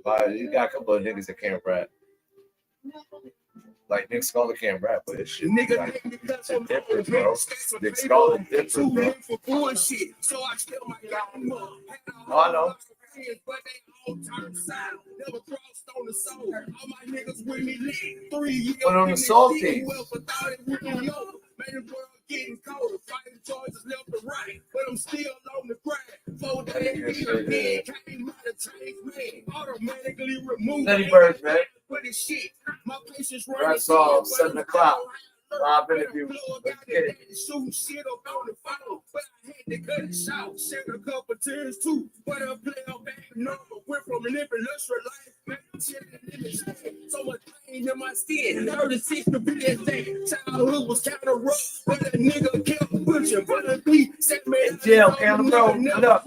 But you got a couple of niggas that can't rap. Like Nick Scholar can't rap, but it's shit. Like, it's different, bro. Nick Scholar different, bro. Oh, I know. But on the salty. Getting colder, fighting choices left to right, but I'm still on the grind. 4 days again, came out of change, man. Automatically removed. Nutty Birds, man. But it's shit. My patience running. That's all. 7 o'clock. Live interview. Let's get it. Shooting shit up on the phone, but I had to cut it short. Shed a couple tears too, but I play a back number. Went from an luxury life, man. I'm chilling in the shade. So much pain in my skin. 36 to be that day. Childhood was kind of rough, but a nigga kept pushing. But a beat set me in jail. Camera, look.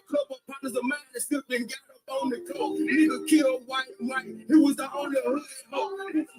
Couple partners of mine that slipped and got up on the coat. Nigga killed white Mike. He was the only hood hoe.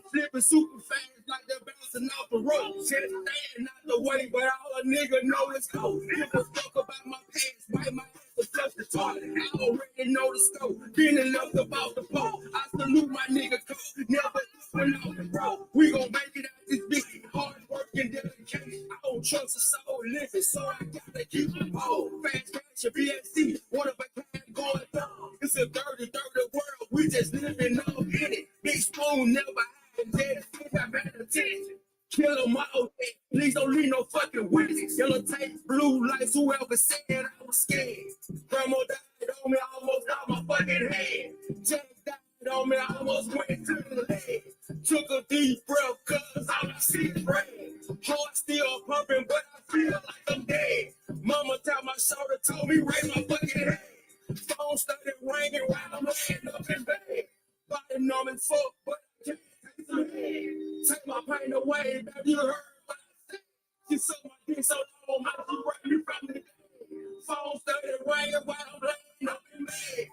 Flipping super fast like they're bouncing off the road. Just staying out the way, but all a nigga know is go. Give a fuck about my past, wipe my ass to flush the toilet. I already know the scope. Been and left about the pole. I salute my nigga code. Never went off the road. We gon' make it out this bitch. Hard work and dedication. I don't trust a soul living, so I gotta keep it whole. Fast cash and BSC. What if I can't go down? It's a dirty world. We just living up in it. Big spoon never had dead. I bad attention. Kill them all. Please don't leave no fucking witnesses. Yellow tape, blue lights. Whoever said I was scared. Grandma died on me, almost out my fucking head. James died on me, almost went to the leg. Took a deep breath, cause all I see is rain. Heart still pumping, but I feel like I'm dead. Mama tapped my shoulder, told me raise my fucking head. Phone started ringing while I'm laying up in bed. Body numb and fuck, but I can't take my head. Take my pain away, baby, you heard what I said. You suck my dick so long, how you bring me from the dead? Phone started ringing while I'm laying up in bed.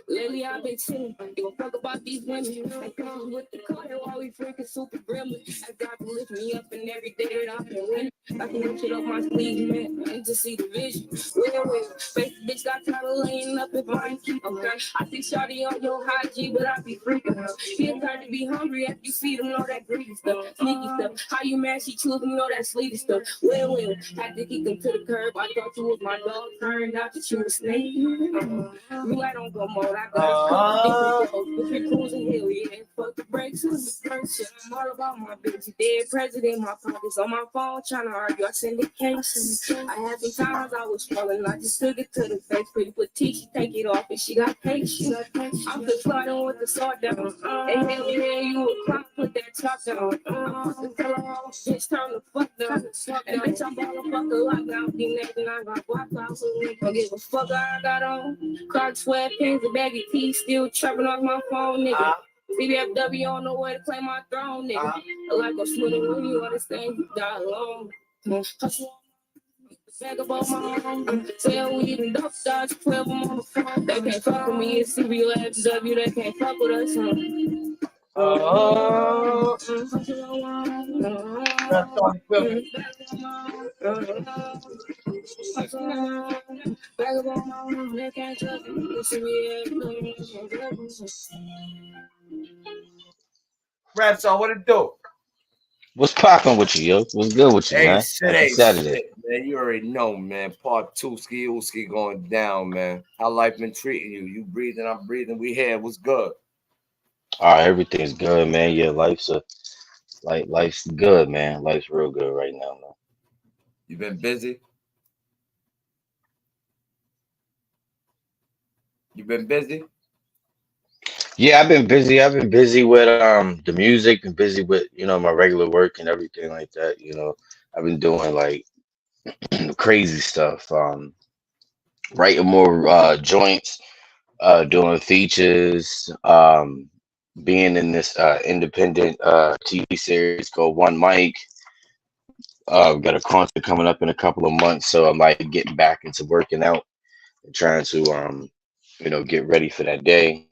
Lately I've been chilling. Give a fuck about these women. I come with the car while we drinking super gremlin. I got to lift me up and every day that I've been winning. I can lift it up my sleeve, man. I need to see the vision. Well, fake bitch got tired of laying up if I ain't keep okay. I see shawty on your high G, but I be freaking her. She tired to be hungry after you see them know that greedy stuff, sneaky stuff. How you mad? She choose me, know that sleazy stuff. Well, had to kick them to the curb. I thought you was my dog. Turned out that you was snake. You I don't go mode. I got if you're cruising hill, yeah. Fuck the brakes and the first shit. I'm all about my bitch. Dead president, my pockets on my phone trying to argue. I send the case. I had some times I was struggling. I just took it to the face. Pretty petite, she take it off and she got patience. I'm just sliding with the sword down. And hell yeah, you a clown, put that top down. I'm tell her all bitch, turn the fuck down. And bitch, I'm ballin' fuck the lockdown. These niggas and I got Wi-Fi, so don't give a fuck I got on. Clark sweatpants, a baggy tee, still trapping off my phone, nigga. CBFW on the way to claim my throne, nigga. Like a swimming when you understand, you die alone. Bag about my home, sell weed and dope stars, 12 them on the phone. They can't fuck with me, it's CBFW, they can't fuck with us. That's all equipment. Rap song, what it do? What's popping with you, yo? What's good with you, Hey, man? shit Happy ain't Saturday. shit, man. You already know, man. Part 2, ski going down, man. How life been treating you? You breathing, I'm breathing. We here. What's good? All right, everything's good, man. Yeah, life's good, man. Life's real good right now, man. You been busy? You been busy? Yeah, I've been busy. I've been busy with the music, been busy with, my regular work and everything like that. I've been doing like crazy stuff. Writing more joints, doing features, being in this independent TV series called One Mic. Got a concert coming up in a couple of months, so I'm like getting back into working out and trying to get ready for that day.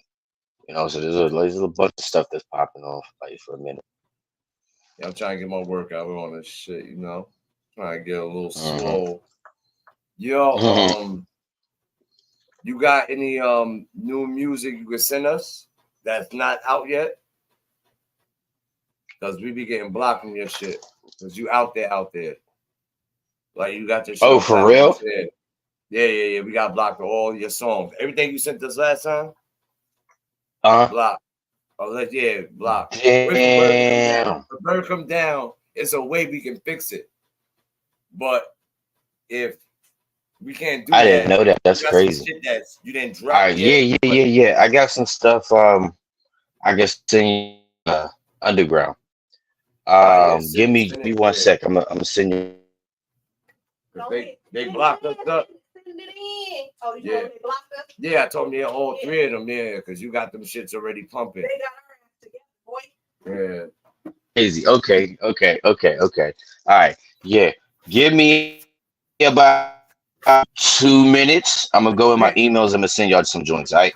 You know, so there's a bunch of stuff that's popping off like for a minute. Yeah, I'm trying to get my workout on this shit, you know. Trying to get a little Hmm. swole. Yo, you got any new music you can send us that's not out yet? Cause we be getting blocked from your shit. Cause you out there. Like you got your shit Oh, on for platforms. real? Yeah. We got blocked for all your songs. Everything you sent us last time, Uh, blocked. Oh, blocked. Wait for Bird to come down. damn. If Bird come down, it's a way we can fix it. But if we can't do I didn't that, know that. you That's got some crazy. shit that you didn't All drop right, yet. But yeah. I got some stuff. I guess send you underground. send Give it, me send give it. me one Yeah. sec. I'm gonna send you. 'Cause they blocked us up. Oh, you Yeah. know they blocked us? Yeah, I told me all three of them, yeah, because you got them shits already pumping. They got our ass together, boy. Yeah. Crazy. Okay. All right. Yeah. Give me about 2 minutes. I'm gonna go in my Okay. emails. I'm gonna send y'all some joints. All right.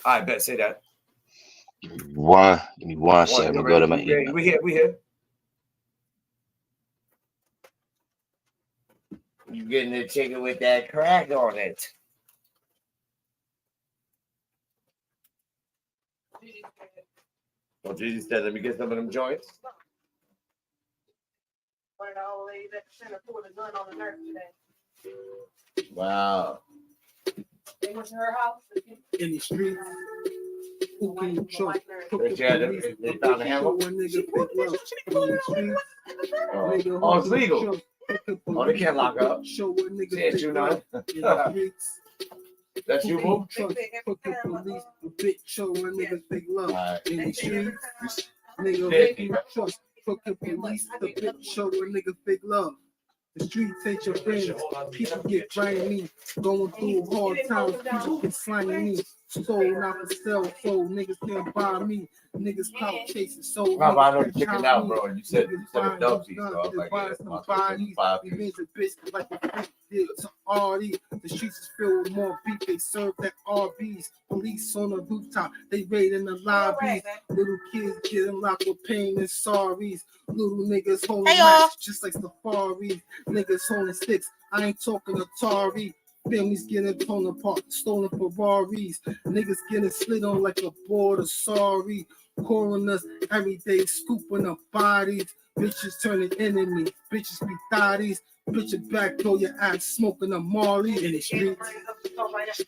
I bet say that. Give me one One, sec. I'm you gonna go ready? to my We ready? email. We here. You getting the chicken with that crack on it. Well, Jesus said, let me get some of them joints. One of the old ladies at the center pulled a gun on the nurse today. Wow. They went to her house. In the streets, who can you trust? They found the hammer. Oh, it's legal. Oh, they can't lock up. Can't you not? That's you, boo? Fuck the police, the bitch show a nigga fake love. Alright. In the streets, nigga, who can you trust? Fuck the police, the bitch show a nigga fake love. The streets ain't your friends. People get grimy. Going through hard times. People get slimy me. Sold not for sale. So niggas can't buy me. Niggas clout chasing. So Nah, but I know niggas you can't kicking buy out, me. bro. You said a dub piece, Guns, so I was they like, buy yeah, some my bodies. 5 Revenge piece. a bitch like a freak did to RD. The streets is filled with more beef. They serve that RBs. Police on the rooftop. They raid in the lobbies. Little kids getting locked with pain and sorries. Little niggas holding racks just like safaris. Niggas holding sticks. I ain't talking Atari. Families getting torn apart, stolen Ferraris. Niggas getting slid on like a board of sorry. Coroners every day scooping up bodies. Bitches turning enemies. Bitches be thotties. Bitches back throw your ass smoking a Marley in the streets.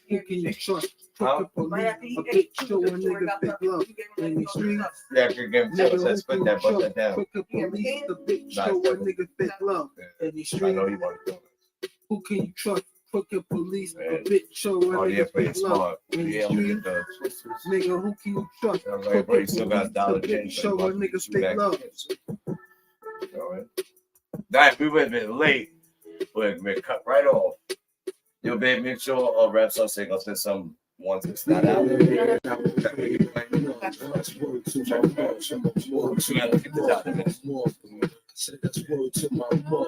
Who can you trust? Fuck the police. A bitch show a nigga big love in the streets. Yeah, if you're getting Nigga, jealous, let's who put can that, you put trust? that down. Fuck the police. The bitch show a nigga big love in the I streets. know you want to do Who can you trust? Fucking police, Man. a bitch show a Oh, yeah, nigga play big it love smart. in the Yeah, I'm gonna streets. get those. Nigga, who can you trust? I'm like, bro, you still got Dollar The General. bitch show a nigga big love. That we would have been late, but we cut right off. Yo, babe, make sure reps are saying I'll send some ones that's not out. So we gotta get this out in a minute. That's word to my mom.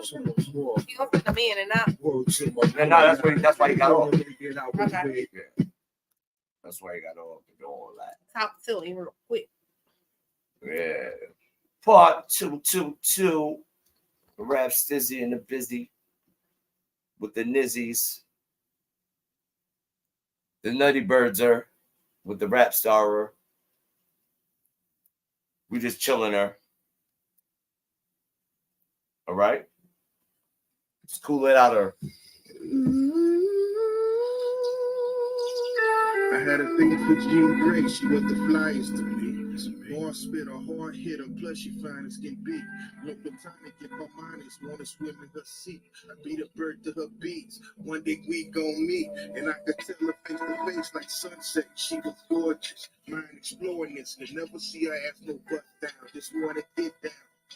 You gonna put them in and out? Word to my No, that's why you got off. Okay. That's why you got off to do all that. Top to him real quick. Yeah. Part 222. Rap Stizzy and the Busy with the Nizzies. The Nutty Birds are with the Rap Starr. We just chilling her. All right? Just cool it out her. I had a thing for Jean Grey, she was the flyest to me. Born spit a hard hitter, plus she fine as can be. No platonic if I'm honest, wanna swim in her seat. I beat a bird to her beats, one day we gon' meet. And I could tell her face to face like sunset, she was gorgeous. Mind exploring this, could never see her ass no butt down. Just wanna get down,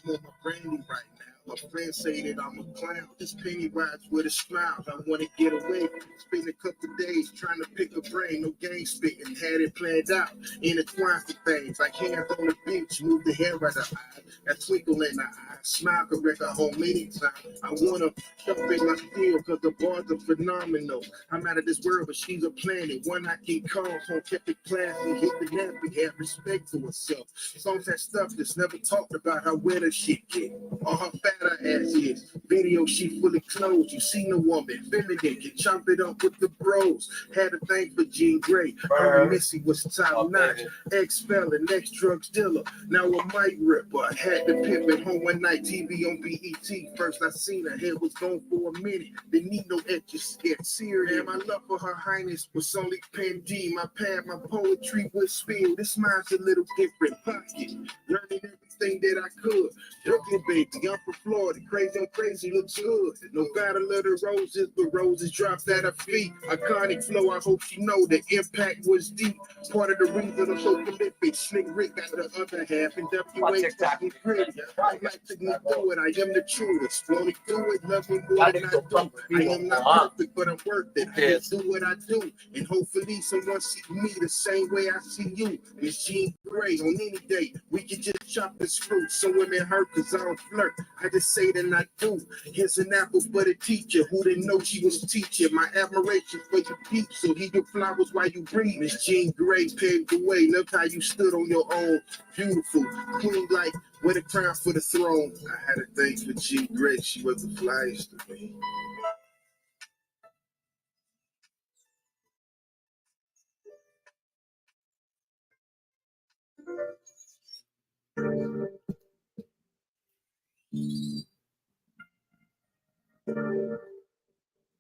I'm on my brandy right now. My friends say that I'm a clown, just penny wise with a smile. I want to get away, spend a couple days trying to pick a brain, no game spitting, had it planned out, intertwined for things like hands on the beach, move the hair right the eye, that twinkle in the eye, smile correct a whole many times. I want to jump in my field because the bars are phenomenal. I'm out of this world, but she's a planet, one I can call, so kept it classy, hit the nappy, have respect for herself. Songs that stuff that's never talked about how wet her shit get. All her fat her ass is. Video she fully clothes. You seen a woman, feminine, can chop it up with the bros. Had a thing for Jean Grey. Her and Missy was top notch. Ex-felon, ex-drugs dealer. Now a mic ripper. Had to pimp at home one night, TV on BET. First I seen her, head was gone for a minute. Didn't need no extra skit. Serious, my love for her highness was only pen D. My pad, my poetry was spill. This mine's a little different pocket. Learning everything that I could. Brooklyn baby, I'm from Florida. Crazy on crazy looks good. No gotta love the roses, but roses dropped at her feet. Iconic flow, I hope she know the impact was deep. Part of the reason I'm so prolific. Slick Rick got the other half, and WA fucking pretty. I like to go through it. I am the truest. Wanna do it, love me more than I do. I am not perfect, but I'm worth it. I do what I do, and hopefully someone see me the same way I see you. Miss Jean Grey, on any day, we can just chop this fruit. Some women hurt because I don't flirt. I just say that I do. Here's an apple for the teacher who didn't know she was teaching. My admiration for your peeps, so he your flowers while you breathe. Miss Jean Grey paved the way. Look how you stood on your own. Beautiful, queen like with a crown for the throne. I had a thing for Jean Grey. She was the flyest to me.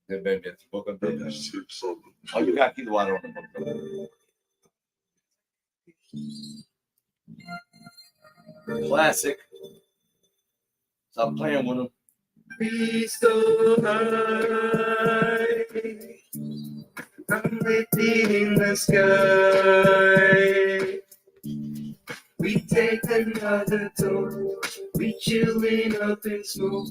Then maybe it's book of business. Oh, you got keep water on the book. Classic. Stop playing with them. Be so high. I'm lifted in the sky. We take another tour. We chillin' up in smoke.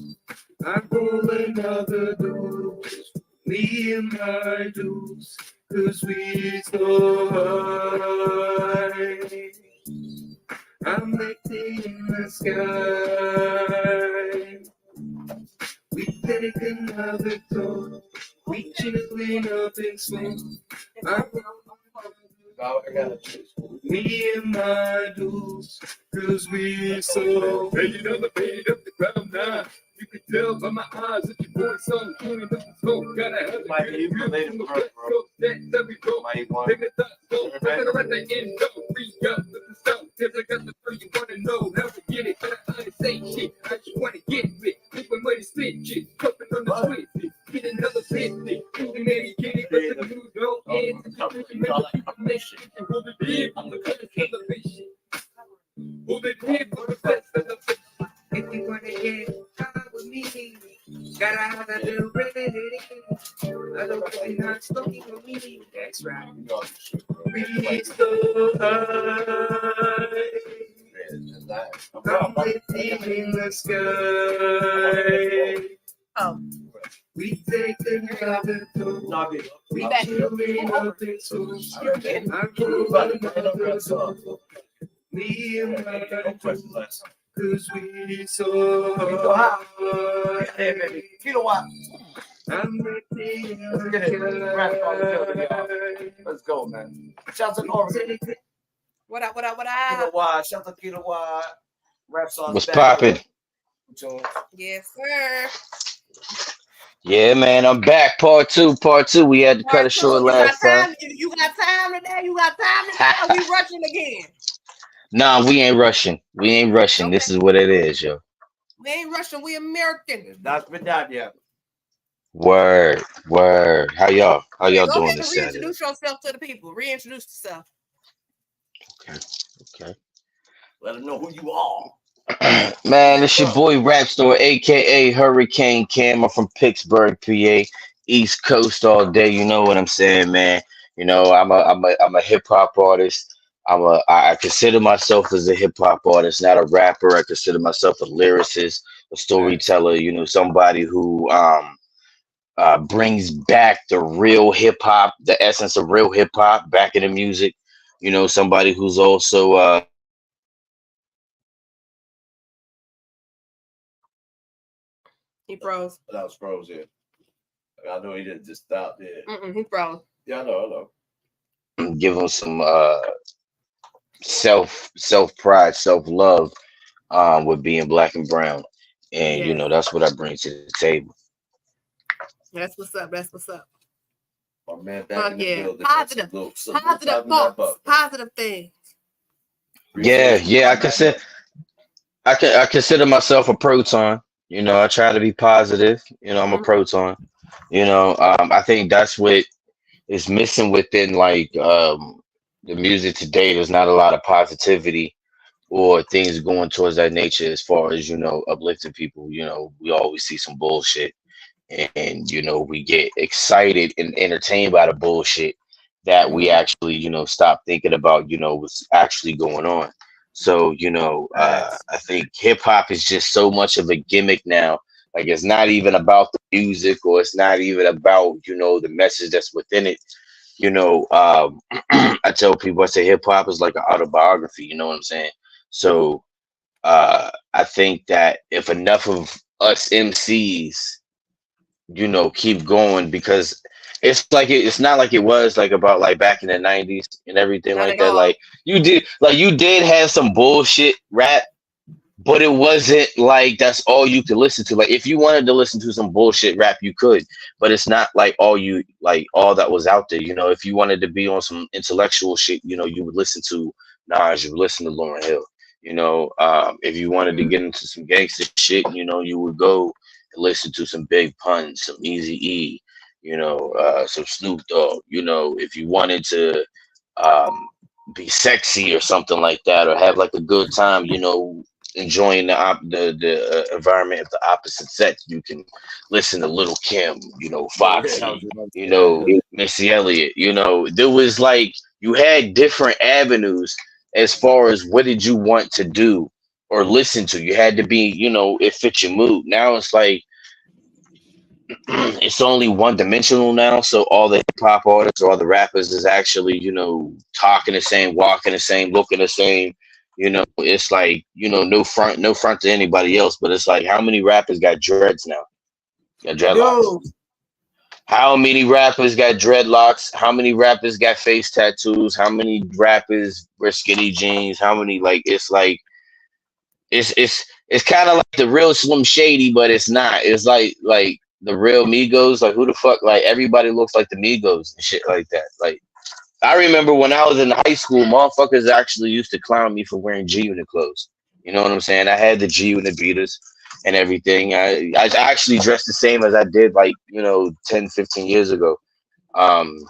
I roll another dose. Me and my dudes, 'cause we so high. I'm lifted in the sky. We take another tour. We chillin' up in smoke. I me and my dudes, 'cause we so faded up the ground now. You can tell by my eyes that your boy's so clean up the smoke. Gotta have my related bro. Take the thoughts go. Better at the end go. Free up with the stone. Cause I got the thing you wanna know. How to get it, but I say shit. I just wanna get it. People money spit shit. Cupping on the twist. Get another 50. Moving maybe get it, but the news don't end. Information. And hold it in on the television. Hold it in for the best of the fish. If you wanna get high with me, gotta have that little ready. Otherwise, not smoking with me. That's right. We so high. I'm lifting in the sky. Oh. We take another tour. We chillin' up in school. I'm rolling another song. Me and my dudes, 'cause we so high. I'm lifting in the sky. Let's go, man. Shout out to Norman. What up? Shout out to Kilowatt. Rap songs. What's poppin'? Yes, sir. Yeah, man, I'm back. Part two. We had to cut it short last time. You got time today? Or we rushing again? Nah, we ain't rushing. Okay. This is what it is, yo. We ain't rushing. We American. That's been done, yeah. Word. How y'all Go doing ahead and this Saturday? reintroduce yourself to the people. Reintroduce yourself. Okay. Let them know who you are. Man, it's your boy Rap Store, aka Hurricane Cam. I'm from Pittsburgh, PA, East Coast all day. You know what I'm saying, man. You know, I'm a hip hop artist. I consider myself as a hip hop artist, not a rapper. I consider myself a lyricist, a Facts. storyteller. You know, somebody who brings back the real hip hop, the essence of real hip hop back in the music. You know, somebody who's also He froze. That was frozen. I know he didn't just stop there. He froze. Yeah, I know, I know. give them some self pride, self love with being black and brown, and you Yes. know that's what I bring to the table. That's what's up. That's what's up. My man back Fuck in the yeah. building. Positive. Salute, Positive tighten that thoughts. up. Positive things. Yeah, Appreciate you. yeah, I consider myself a proton. You know, I try to be positive. You know, I'm a Mhm. proton. You know, I think that's what is missing within like the music today. There's not a lot of positivity or things going towards that nature as far as, you know, uplifting people. You know, we always see some bullshit, and you know we get excited and entertained by the bullshit that we actually, you know, stop thinking about, you know, what's actually going on. So, you know, Facts. I think hip hop is just so much of a gimmick now. Like it's not even about the music, or it's not even about, you know, the message that's within it. You know, I tell people, I say hip hop is like an autobiography. You know what I'm saying? So I think that if enough of us MCs, you know, keep going, because it's not like it was like about like back in the 90s and everything Not like at that. all. You did have some bullshit rap, but it wasn't like that's all you could listen to. Like if you wanted to listen to some bullshit rap, you could, but it's not like all that was out there. You know, if you wanted to be on some intellectual shit, you know, you would listen to Nas, you would listen to Lauryn Hill. You know, if you wanted to Yeah. get into some gangster shit, you know, you would go and listen to some Big Pun, some Easy E, you know, some Snoop Dogg. You know, if you wanted to um, be sexy or something like that, or have like a good time, you know, enjoying the environment of the opposite sex, you can listen to Little Kim, you know, Yeah, I was Foxy, about to you say that. know, Missy Elliott. You know, there was like you had different avenues as far as what did you want to do or listen to. You had to be, you know, it fit your mood. Now it's like it's only one dimensional now. So all the hip hop artists or all the rappers is actually, you know, talking the same, walking the same, looking the same. You know, it's like, you know, no front to anybody else, but it's like how many rappers got dreads now? Got dreadlocks. Yo, How many rappers got dreadlocks? How many rappers got face tattoos? How many rappers wear skinny jeans? How many like it's kind of like the real Slim Shady, but it's not. It's like the real Migos. Like who the fuck? Like everybody looks like the Migos and shit like that. Like I remember when I was in high school, motherfuckers actually used to clown me for wearing G Unit clothes. You know what I'm saying? I had the G Unit beaters and everything. I actually dressed the same as I did like, you know, 10, 15 years ago.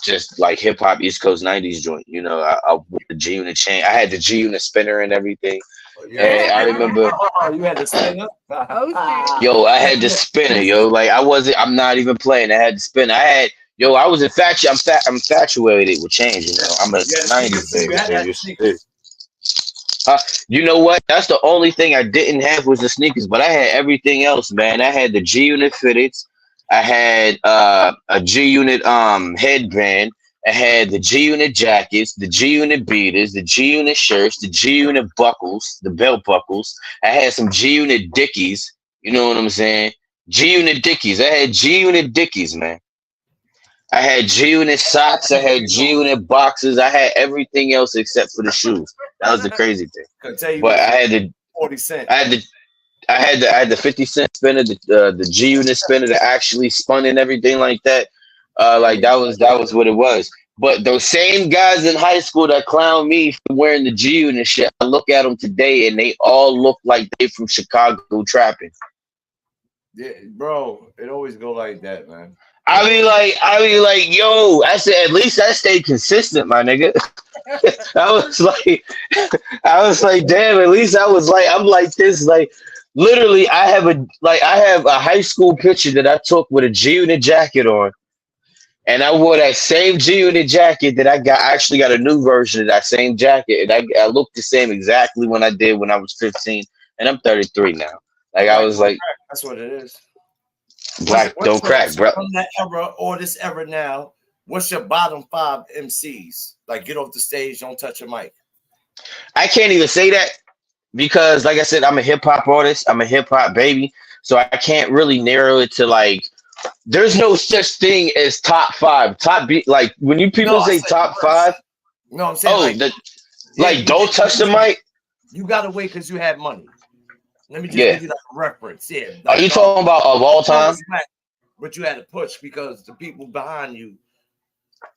Just like hip hop East Coast 90s joint. You know, I wore the G Unit chain. I had the G Unit spinner and everything. Oh, yeah. And I remember, Oh, you had to spin up. Oh shit. yo, I had the spinner, yo. Like I'm not even playing. I had the spinner. I was I'm infatuated with change. You know, I'm a You had the '90s sneakers too. You baby, had so to have you the see. sneakers. You know what? That's the only thing I didn't have was the sneakers, but I had everything else, man. I had the G Unit fitteds. I had a G Unit headband. I had the G Unit jackets, the G Unit beaters, the G Unit shirts, the G Unit buckles, the belt buckles. I had some G Unit Dickies. You know what I'm saying? G Unit Dickies. I had G Unit Dickies, man. I had G Unit socks. I had G Unit boxes. I had everything else except for the shoes. That was the crazy thing. Could tell you But was I had the 40 cent. I had the I had the 50 cent spinner, the G Unit spinner that actually spun and everything like that. Like that was what it was. But those same guys in high school that clown me for wearing the G Unit shit, I look at them today and they all look like they from Chicago trapping. Yeah, bro, it always go like that, man. Yo, I said at least I stayed consistent, my nigga. I was like, I was like, damn. At least I'm like this. Like, literally, I have a high school picture that I took with a G Unit jacket on, and I wore that same G-Unit jacket that I actually got a new version of that same jacket, and I looked the same exactly when I did when I was 15, and I'm 33 now. Like I Black was don't like, crack. That's what it is. black don't crack, So bro. from that era or this era now, what's your bottom 5 MCs? Like, get off the stage, don't touch your mic. I can't even say that because, like I said, I'm a hip hop artist. I'm a hip hop baby, so I can't really narrow it to like. There's no such thing as top 5. Top beat like when you No, people I say said top first. 5. No, I'm saying Oh, like, the yeah, like don't touch the mic. You got to wait because you had money. Let me just Yeah. give you like a reference. Yeah. Are Like, you talking about of all time? but you had to push because the people behind you,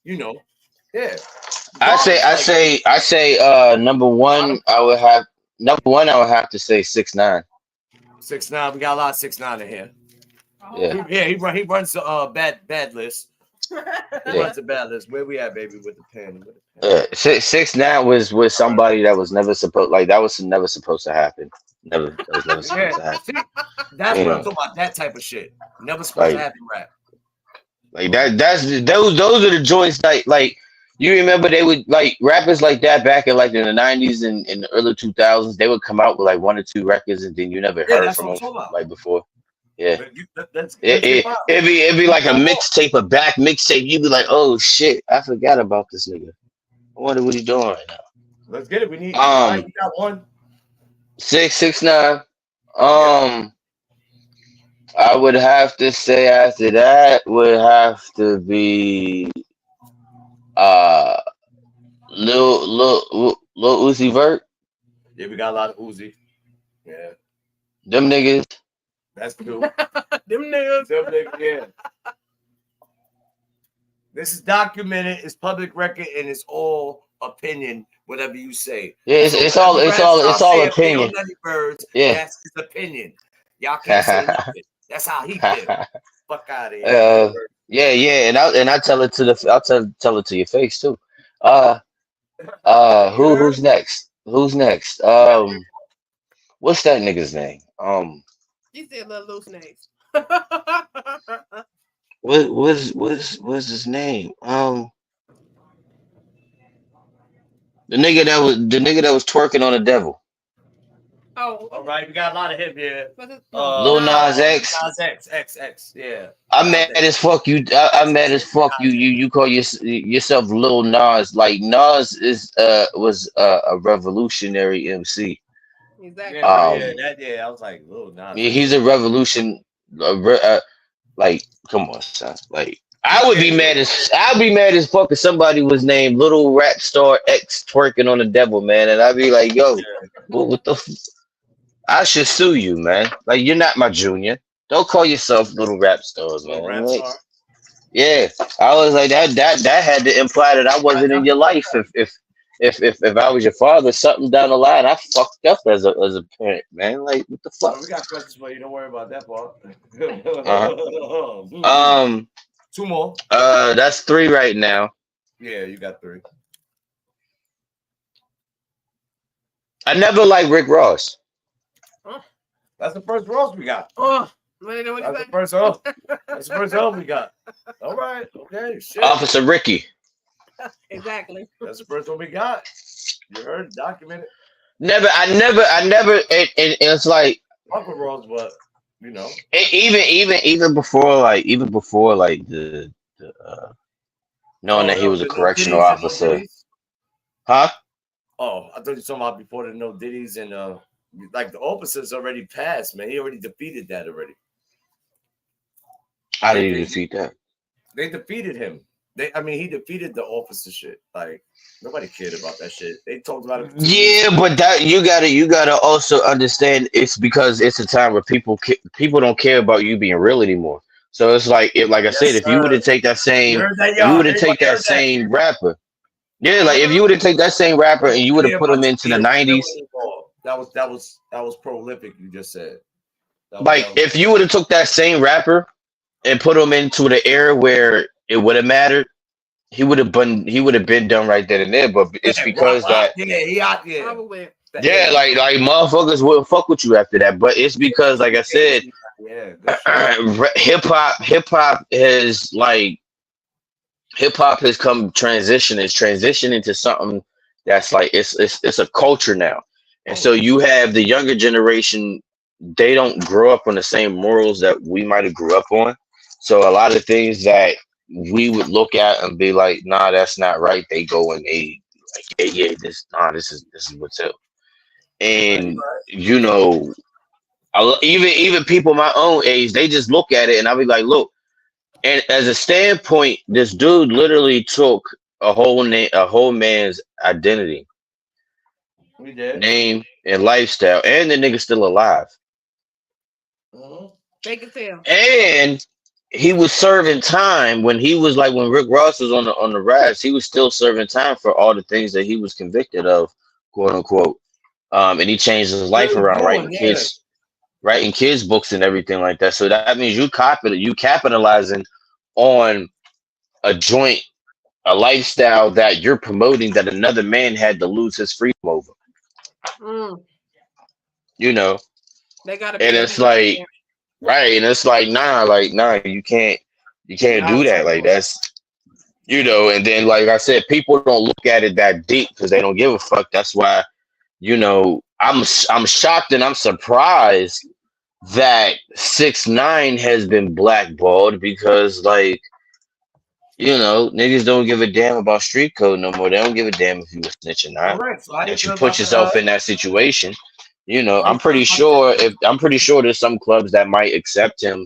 you know, yeah. I say number one I would have to say 6ix9ine. 6ix9ine. We got a lot of 6ix9ine in here. Yeah. He runs the bad list. He runs the bad list. Where we at, baby, with the pen? 6ix9ine was somebody that was never supposed to happen. That was never supposed to happen. See, that's what I'm talking about. That type of shit. Never supposed to happen. Rap. Like those are the joints like you remember they would like rappers like that back in like in the 90s and in the early 2000s. They would come out with like 1 or 2 records and then you never heard from them like before. Yeah, it'd be like a mixtape, a back mixtape. You'd be like, oh shit, I forgot about this nigga. I wonder what he's doing right now. Let's get it. We need. We got one. 6ix9ine. I would have to say after that would have to be Lil Uzi Vert. Yeah, we got a lot of Uzi. Yeah, Them niggas. that's cool. Them niggas. Yeah. This is documented. It's public record, and it's all opinion. Whatever you say. Yeah, it's all opinion. Birds, yeah, that's his opinion. Y'all can't say nothing. That's how he feels. Fuck out of here. Yeah, and I tell it to tell it to your face too. Who's next? Who's next? What's that nigga's name? You said little loose names. What's his name? The nigga that was twerking on the devil. Oh, all right. We got a lot of him here. Lil Nas X. X. Yeah. I'm mad as fuck. I'm mad as fuck. You call yourself Lil Nas. Like Nas was a revolutionary MC. Exactly. I was like Lil Nas. Yeah, he's a revolution. Like, come on, son. Like, I'd be mad as fuck if somebody was named Little Rap Star X twerking on the devil, man, and I'd be like, yo, what the? I should sue you, man. Like, you're not my junior. Don't call yourself Little Rap Stars, man. Like, yeah, I was like that had to imply that I wasn't in your life. If I was your father, something down the line, I fucked up as a parent, man. Like, what the fuck? We got questions for you. Don't worry about that part. 2 more. That's 3 right now. Yeah, you got 3. I never liked Rick Ross. That's the first Ross we got. That's the first Ross. That's the first Ross we got. All right. Okay. Shit. Officer Ricky. Exactly. That's the first one we got. You heard it, documented. I never. It's like Uncle Ross, but you know, even before the knowing that he was a correctional officer, huh? Oh, I thought you were talking about before the no Diddy's and like the officers already passed, man. He already defeated that already. How did he defeat that? They defeated him. He defeated the officer shit. Like nobody cared about that shit. They talked about it. Yeah, but that you gotta also understand. It's because it's a time where people don't care about you being real anymore. So it's like I said, if you were to take that same, rapper, yeah, like if you were to take that same rapper and you would have put him into the 90s. That was prolific. You just said. If you would have took that same rapper and put him into the era where it would have mattered, he would have been done right then and there. But it's because that like motherfuckers will fuck with you after that. But it's because, like I said, hip hop has like hip hop has it's transitioning to something that's like it's a culture now. And so you have the younger generation, they don't grow up on the same morals that we might have grew up on. So a lot of things that we would look at and be like, nah, that's not right. They go and they like, yeah, this is what's up. Right, And right. you know, even people my own age, they just look at it and I'll be like, look, and as a standpoint, this dude literally took a whole man's identity, We did. name, and lifestyle, and the nigga still alive. Mhm. They can tell. And he was serving time when he was like when Rick Ross was on the rise, he was still serving time for all the things that he was convicted of, quote unquote. And he changed his life Still around doing, yeah. writing kids books and everything like that. So that means you capitalizing on a joint, a lifestyle that you're promoting that another man had to lose his freedom over. Mm, You know, they got to and be it's obedient. like right, and it's like nah, you can't Now do it's that. Like over. that's and then like I said, people don't look at it that deep because they don't give a fuck. That's why I'm shocked and I'm surprised that 6ix9ine has been blackballed because like niggas don't give a damn about street code no more. They don't give a damn if you a snitch or not. Correct. So how you That you feel put about the yourself in that situation. how you I'm feel pretty about sure there's some clubs that might accept him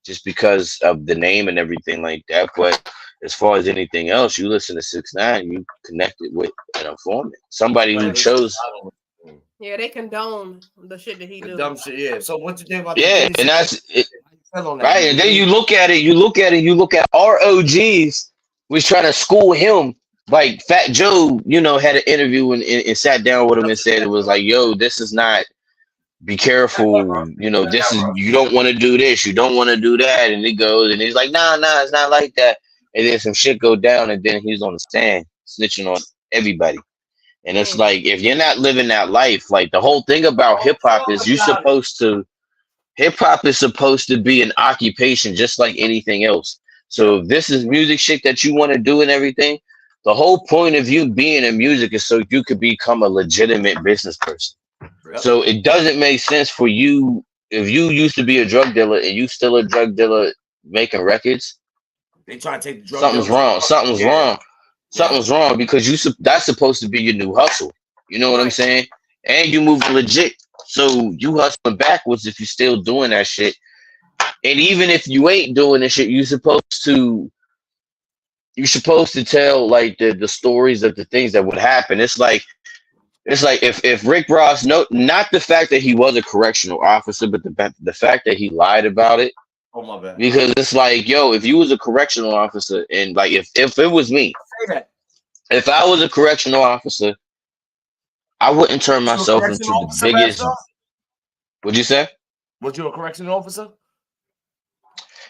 just because of the name and everything like that. But as far as anything else, you listen to 6ix9ine, you connected with an informant, somebody I who Right. listen, chose. I don't listen. Yeah, they condone the shit that he The do. dumb shit, yeah. So what you think about the Yeah, Diddy and situation? that's it, How you feel on that? right. You And then agree? you look at ROGs was trying to school him. Like Fat Joe, had an interview and sat down with him and said it was like, yo, this is not. Be Back up, bro. careful. Back This up, is bro. you don't want to do this. You don't want to do that. And he goes and he's like, nah, it's not like that. And then some shit go down, and then he's on the stand snitching on everybody. And it's Mm, like if you're not living that life, like the whole thing about Don't hip hop talk is you about it. supposed to hip hop is supposed to be an occupation just like anything else. So Yep. if this is music shit that you want to do and everything, the whole point of you being in music is so you could become a legitimate business person. Yep. So it doesn't make sense for you if you used to be a drug dealer and you still a drug dealer making records. They try to take the drug Something's dealers out wrong. of it. Something's Yeah. wrong. Yeah. Something's wrong because that's supposed to be your new hustle. You know what I'm right. saying? And you moving legit. So you hustling backwards if you still doing that shit. And even if you ain't doing this shit, you're supposed to tell like the stories of the things that would happen. It's like if Rick Ross, no, not the fact that he was a correctional officer, but the fact that he lied about it. Oh my bad. Because it's like, yo, if you was a correctional officer and like if it was me, Say that. if I was a correctional officer, I wouldn't turn Was you a myself correctional into the officer, Rap biggest. Star? Would you say? Was you a correctional officer?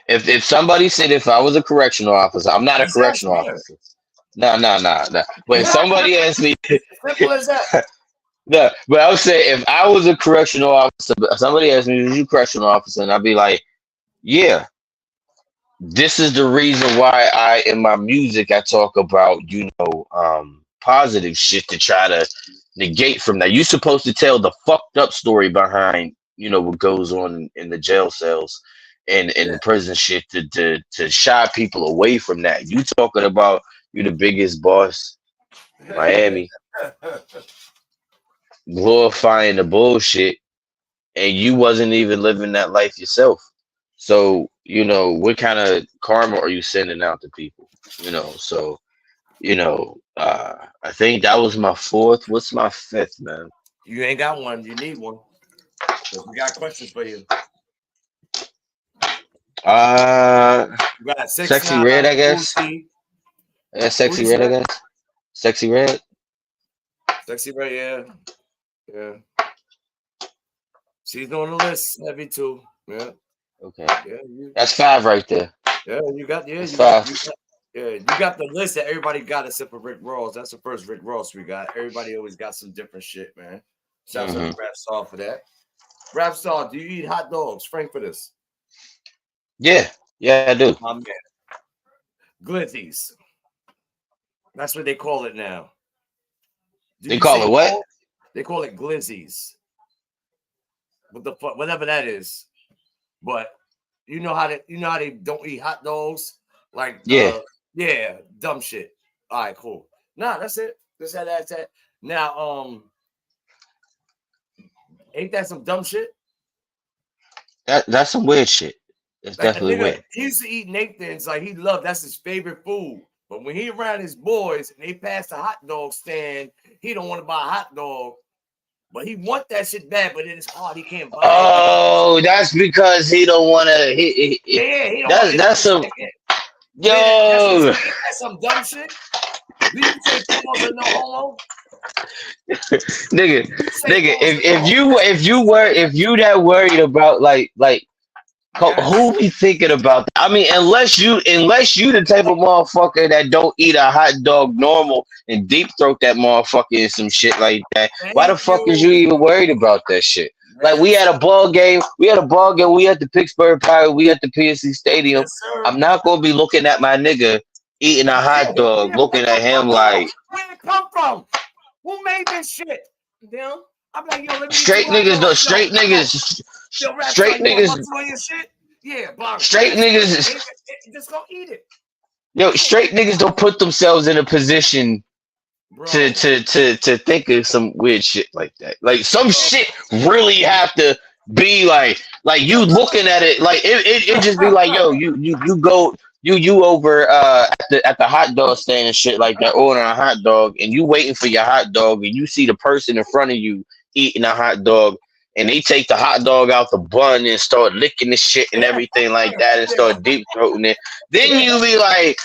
If somebody said if I was a correctional officer, I'm not a He's correctional asking you. officer. No, no, no, no. But if somebody asked me, Simple as that. no, but I would say if I was a correctional officer, but somebody asked me, "Was you a correctional officer?" and I'd be like, "Yeah, this is the reason why in my music I talk about positive shit to try to negate from that. You're supposed to tell the fucked up story behind what goes on in the jail cells and Yeah. the prison shit to shy people away from that. You talking about you the biggest boss in Miami, glorifying the bullshit, and you wasn't even living that life yourself. So, what kind of karma are you sending out to people? So, I think that was my fourth. What's my fifth, man? You ain't got one. You need one. 'Cause we got questions for you. Uh, You got six Sexy nine, Red, I guess. Uzi. Yeah, Who you Sexy Red, I said? guess. Sexy Red. Sexy Red, yeah. Yeah. She's on the list. Heavy too. Yeah. Okay, Yeah. You, that's five right there. you got That's five. you got the list that everybody got except for Rick Ross. That's the first Rick Ross we got. Everybody always got some different shit, man. Shouts out Hmm. to Rap Star for that. Rap Star, do you eat hot dogs? Frank for this. Yeah, yeah, I do. My man. Glizzies. That's what they call it now. Do They you call say it what? balls? They call it glizzies. What the fuck, whatever that is. But you know how they don't eat hot dogs? Like Yeah. yeah, dumb shit. All right, cool. Nah, that's it. That's that. Now, ain't that some dumb shit? That's some weird shit. That's Like a definitely nigga, weird. he used to eat Nathan's, like he loved that's his favorite food. But when he around his boys and they pass the hot dog stand, he don't want to buy a hot dog. But he want that shit bad, but it's hard. He can't buy it. Oh, that's because he don't want to. Yeah, he don't want That's some yeah, that's yo, ain't that some dumb shit. Do you say pause or no homo? nigga, You say nigga. pause or no homo? If you that worried about like Yes. who be thinking about that? I mean, unless you the type of motherfucker that don't eat a hot dog normal and deep throat that motherfucker and some shit like that. Why the Thank fuck is you you. even worried about that shit? Like we Yes. had a ball game. We had a ball game. We at the Pittsburgh Pirates. We at the PNC Stadium. Yes, sir. I'm not gonna be looking at my nigga eating a hot dog, Yeah, looking what the at him fuck? Yo, like where it come from? Who made this shit? Them? I'm like, yo, let me get two straight hot niggas. Though dogs. Yo, straight yo, niggas, yo, rap star, straight you want niggas, mustard on your shit? Yeah, bang. straight That's good. niggas. Just go eat it. Yo, straight niggas don't put themselves in a position Bro. to think of some weird shit like that. Like some shit really have to be like you looking at it like it just be like yo you go you over at the hot dog stand and shit like that ordering a hot dog and you waiting for your hot dog and you see the person in front of you eating a hot dog and they take the hot dog out the bun and start licking the shit and everything like that and Yeah, start deep throating it. Then yeah, you be like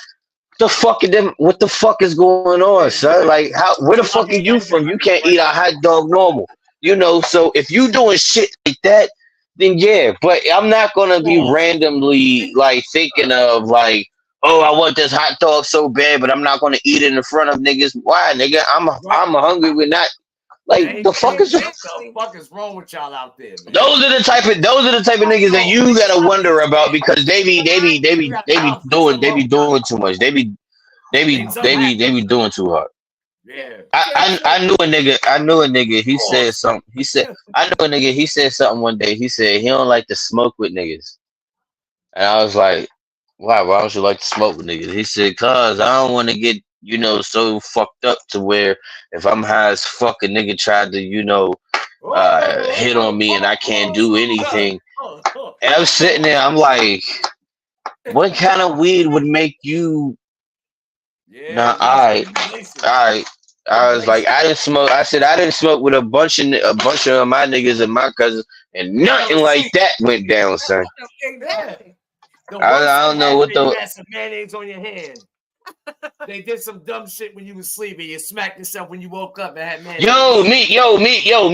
the fuck is them? What the fuck is going on, yeah. son? Like, how? Where the fuck are you from? You can't eat a hot dog normal, you know. So if you doing shit like that, then yeah. But I'm not gonna be Pause. randomly like thinking of like, oh, I want this hot dog so bad, but I'm not gonna eat it in front of niggas. Why, nigga? Right. I'm hungry with not like Hey, the fuck is. what the fuck is wrong with y'all out there, man? Those are the type of Hot niggas that dog. you gotta I wonder about understand. because You gotta fix them they be up. doing too much. Make something They happen. be doing too hard. Yeah. I knew a nigga. I knew a nigga. He said Pause. something. He said I knew a nigga. He said something one day. He said he don't like to smoke with niggas, and I was like, why? Why don't you like to smoke with niggas? He said, cause I don't want to get so fucked up to where if I'm high as fuck, a nigga tried to hit on me and I can't do anything. And I'm sitting there. I'm like, what kind of weed would make you? Yeah, Nah, listen, you all lacing. right. You I was like, lacing. I didn't smoke. I said I didn't smoke with a bunch of my niggas and my cousins, and You fell nothing like asleep. that went down, son. Yeah. The worst I that don't know what happened, you the had some mayonnaise on your hand. They did some dumb shit when you was sleeping. You smacked yourself when you woke up and had mayonnaise.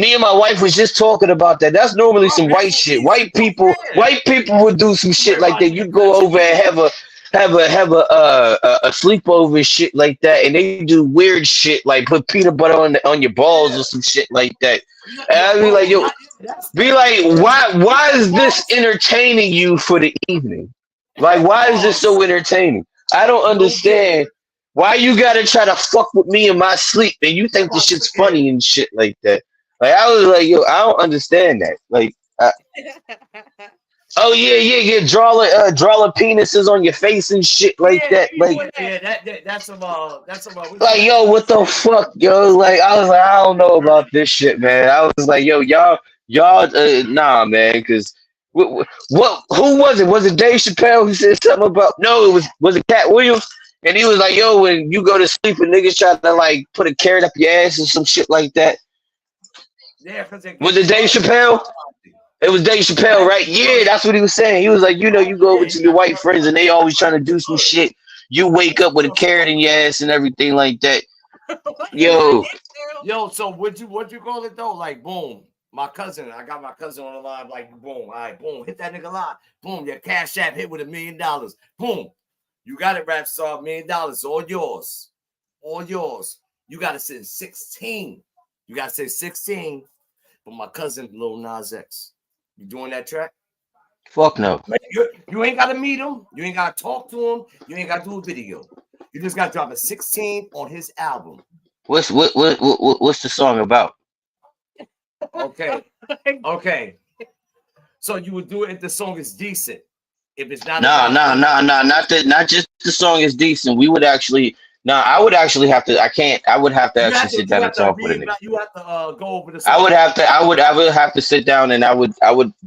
me and my wife was just talking about that. That's normally Bro, some that's white what shit. we used to do. Yeah. White people would do some shit like Everybody that. in the You go over country. and have a sleepover and shit like that, and they do weird shit like put peanut butter on your balls Yeah. or some shit like that. And Yo, I be like, bro, yo, be like, you why said is this pause? entertaining you for the evening? Like, why is this so Pause. entertaining? I don't No game. understand why you gotta try to fuck with me in my sleep and you think this shit's Yeah. funny and shit like that. Like I was like, yo, I don't understand that. Like, oh yeah, draw the penises on your face and shit like Yeah, that. Like, yeah, that's what you like, call it? yo, what the fuck, yo? Like, I was like, I don't know about this shit, man. I was like, yo, nah, man, because who was it? Was it Dave Chappelle who said something about? No, was it Cat Williams? And he was like, yo, when you go to sleep and niggas try to like put a carrot up your ass or some shit like that. Yeah, because it Was gets it Dave blood. Chappelle? It was Dave Chappelle, That right? gets Yeah, blood. that's what he was saying. He was like, you go over Yeah, to you your got white blood. friends and they always trying to do some shit. You wake up with a carrot in your ass and everything like that. Yeah. Yo, Yo, so what you call it though? Like boom. My cousin, I got my cousin on the line, like boom, all right, boom, hit that nigga line. Boom, your cash app hit with $1 million. Boom. You got it, rap star, $1 million, all yours. All yours. You gotta say 16. You gotta say 16 for my cousin Lil Nas X. You doing that track? fuck no. You ain't gotta meet him, you ain't gotta talk to him, you ain't gotta do a video. You just got to drop a 16 on his album. What's the song about? Okay. Okay. So you would do it if the song is decent. If it's not Nah. Not just the song is decent. We would actually. Nah, I would actually have to. I can't. I would have to actually sit down and talk with a nigga. You have to go over the song. I would have to sit down and I would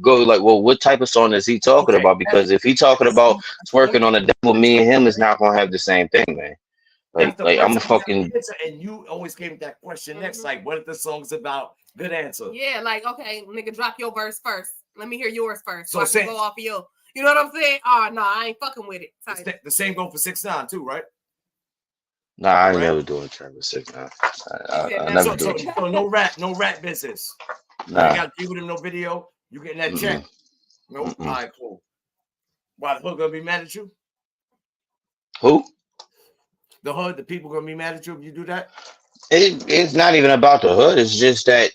go like, well, what type of song is he talking about? Because if he talking about twerking on the devil, me and him is not gonna have the same thing, man. Like I'm a fucking. And you always gave that question next, like, what if the song's about? Good answer. Yeah, like, okay, nigga, drop your verse first. Let me hear yours first. So I can go off of you. You know what I'm saying? Oh no, I ain't fucking with it. The same go for 6ix9ine too, right? Nah, I ain't never doing Travis 6 now. I never do it. So no rap business. Nah. You got to be with him, no video. You getting that check? No. All right, cool. Why the hood gonna be mad at you? Who? The hood. The people gonna be mad at you if you do that. It's not even about the hood. It's just that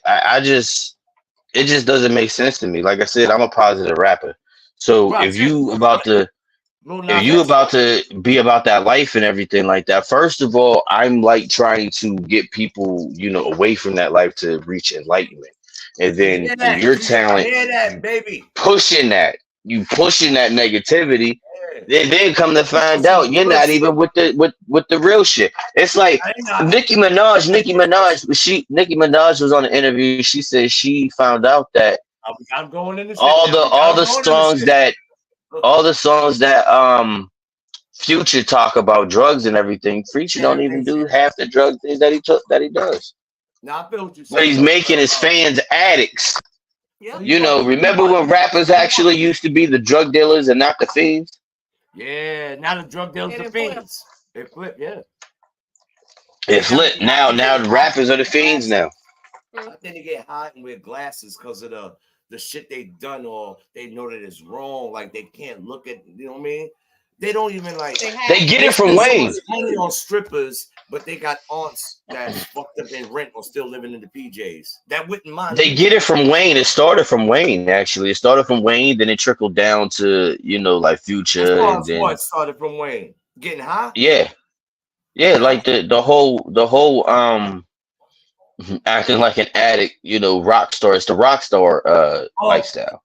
it just doesn't make sense to me. Like I said, I'm a positive rapper. So if you about to be about that life and everything like that, first of all, I'm like trying to get people, away from that life to reach enlightenment. And then your talent, pushing that negativity. Then come to find out you're not even with the real shit. It's like Nicki Minaj. Nicki Minaj was on an interview. She said she found out that I'm going in all the songs that Future talk about drugs and everything. Future don't even do half the drug things that he does. Now I feel what you're saying. But he's making his fans addicts. Yep. Remember when rappers actually used to be the drug dealers and not the fiends? Yeah, now the drug dealers the fiends. They flip, yeah. It flipped. Now the rappers are the fiends now. I think they get hot and wear glasses because of the shit they done, or they know that it's wrong. Like they can't look at, you know what I mean? They don't even like. They get it from Wayne. Money on strippers, but they got aunts that fucked up in rent or still living in the PJs. That wouldn't mind. They get it from Wayne. It started from Wayne, actually. It started from Wayne, then it trickled down to like Future. And then what started from Wayne? Getting high? Yeah, like the whole acting like an addict, rock star. It's the rock star lifestyle.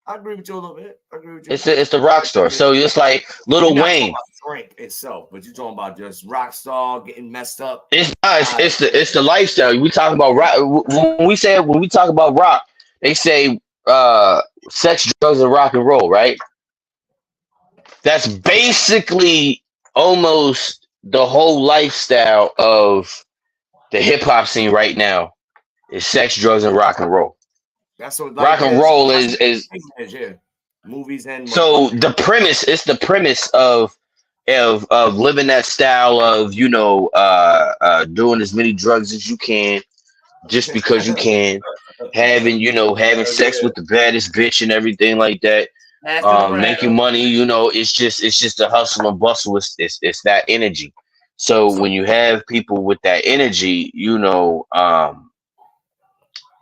I agree with you a little bit. It's the rock star. So it's like Lil Wayne. Drink itself, but you're talking about just rock star getting messed up. It's the lifestyle. We talk about rock. When we talk about rock, they say sex, drugs, and rock and roll, right? That's basically almost the whole lifestyle of the hip hop scene right now. Is sex, drugs, and rock and roll. That's what rock and roll is movies and so the premise. It's the premise of living that style of doing as many drugs as you can, just because you can, having sex with the baddest bitch and everything like that, making money. It's just a hustle and bustle. It's that energy. So when you have people with that energy,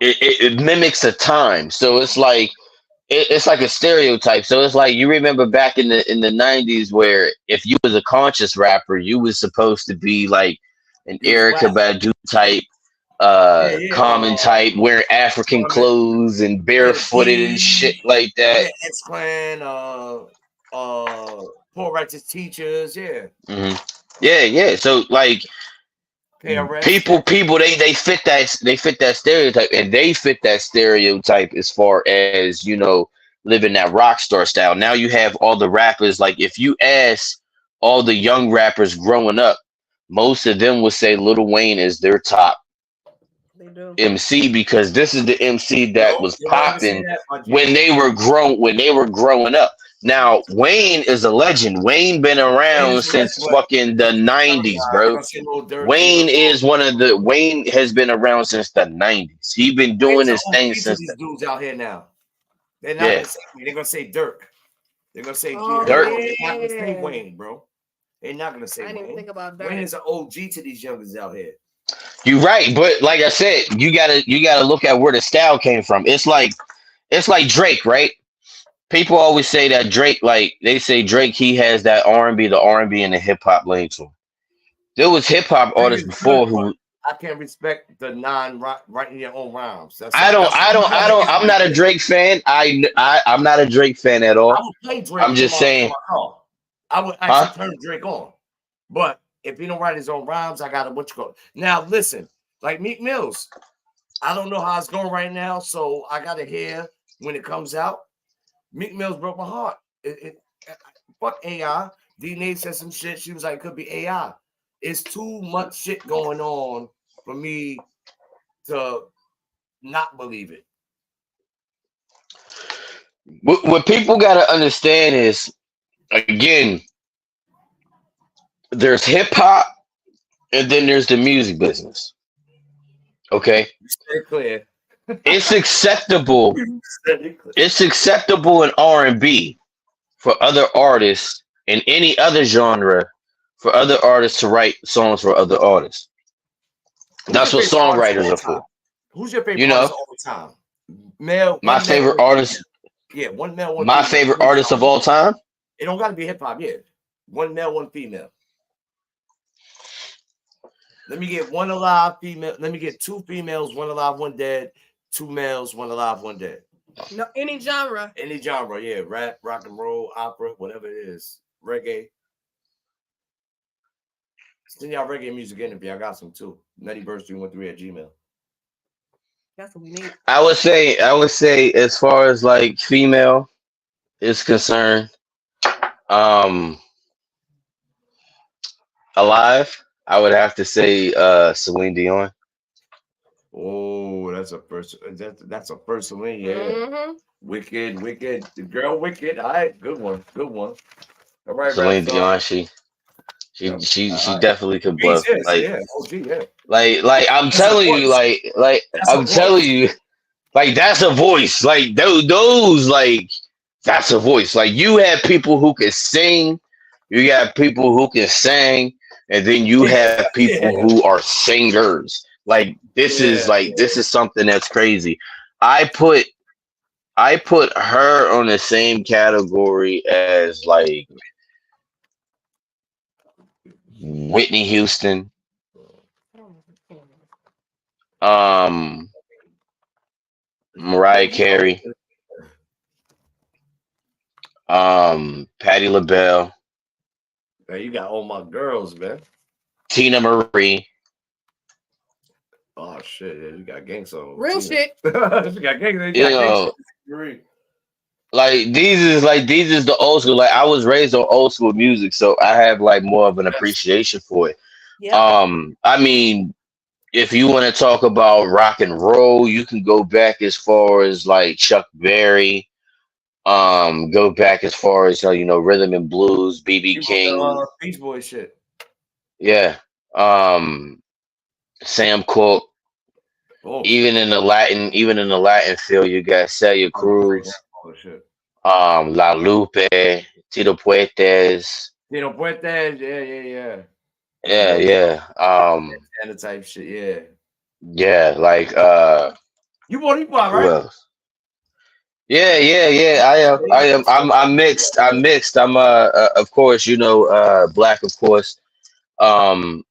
it mimics a time. So it's like a stereotype. So it's like, you remember back in the 90s where if you was a conscious rapper, you was supposed to be like an Erykah Badu type, Common type, wearing African clothes and barefooted and shit like that. X-Clan, Poor Righteous Teachers, Yeah. So like people they fit that stereotype, and they fit that stereotype as far as living that rock star style. Now you have all the rappers. Like if you ask all the young rappers growing up, most of them would say Lil Wayne is their top MC, because this is the MC that was popping when they were growing up. Now Wayne is a legend. Wayne been around since fucking the 90s, bro. Wayne has been around since the 90s. He been doing his thing since these dudes out here now. They're not gonna say Wayne, they're gonna say Dirk. They're gonna say Dirk. They're not gonna say Wayne, bro. They're not gonna say I didn't Wayne. Even think about Dirk. Wayne is an OG to these youngers out here. You're right, but like I said, you gotta look at where the style came from. It's like Drake, right? people always say that Drake, like they say Drake, he has that R&B, the R&B and the hip hop lane to him. There was hip hop Drake artists is good, before but who I can't respect the writing your own rhymes. I don't, That's I something don't, going I don't. against I'm me. not a Drake fan. I'm not a Drake fan at I all. would play I'm Drake just in saying, my car. I would huh? actually turn Drake on. But if he don't write his own rhymes, I gotta what you call it. Now listen, like Meek Mills, I don't know how it's going right now, so I gotta hear when it comes out. Meek Mills broke my heart. Fuck AI. D Nate said some shit. She was like, it could be AI. It's too much shit going on for me to not believe it. What people gotta understand is, again, there's hip hop and then there's the music business. Okay, Stay clear. it's acceptable. Stay clear. It's acceptable in R&B for other artists in any other genre for other artists to write songs for other artists. Who's your That's what favorite artist of songwriters all are time? for. Who's your You favorite artist know, of all time? Male, my one male, favorite one female. artist, Yeah, one male, one my female. favorite Any artist of genre. all time. It don't gotta be hip hop, yeah. One male, one female. Let me get one alive female. Let me get two females, one alive, one dead. Two males, one alive, one dead. No, any genre. Any genre, yeah. Rap, rock and roll, opera, whatever it is. Reggae. Send y'all reggae music in if y'all got some too. NuttyBirds313 at Gmail. That's what we need. I would say, as far as like female is concerned, um, alive, I would have to say Celine Dion. Oh, that's a first. That's a first one, yeah. Mm-hmm. Wicked, wicked. The girl, wicked. All right, good one, good one. All right, rap Celine star. Dion, she she Yep. she All she right. definitely could Beats, bluff. yes, yeah. OG, yeah. Like I'm That's a telling you, voice. like That's a I'm telling voice. you, like that's a voice. Like those like that's a voice. Like you have people who can sing, you got people who can sing, and then you have people Yeah, who are singers. yeah. This is something that's crazy. I put I put her on the same category as like Whitney Houston, um, Mariah Carey, Patti LaBelle, Man, you got all my girls, man. Tina Marie. Oh shit, yeah, you got gang songs. Real shit. You got gang. You You got gang songs. know, these is the old school. Like I was raised on old school music, so I have like more of an Yes. appreciation for it. Yeah. I mean, if you want to talk about rock and roll, you can go back as far as like Chuck Berry. Go back as far as rhythm and blues, BB You want the King. Beach Boy shit. Yeah. Um, Sam Cooke. Oh, Even in the Latin field, you got Celia I was great. Cruz, Oh shit. La Lupe, Tito Puentes. You know, Puentes, yeah. That's Yeah, dope. yeah. Santa type shit, yeah. Yeah, like You bought who right? else? Yeah. I'm mixed. I'm mixed. I'm of course, black, of course. Multi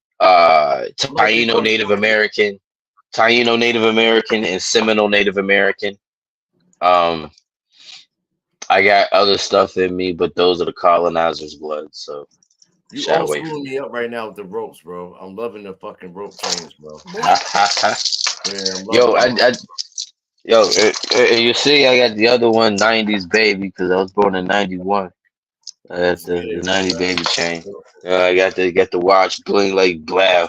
Taino Native American, and Seminole Native American. Um, I got other stuff in me, but those are the colonizers' blood, so You shy all away schooling from me up right now with the ropes, bro. I'm loving the fucking rope chains, bro. it. Yeah, I'm Yo, loving them. you see, I got the other one, '90s baby, because I was born in '91. I got Let's get the it, 90 man. baby chain. I got the watch bling like blow.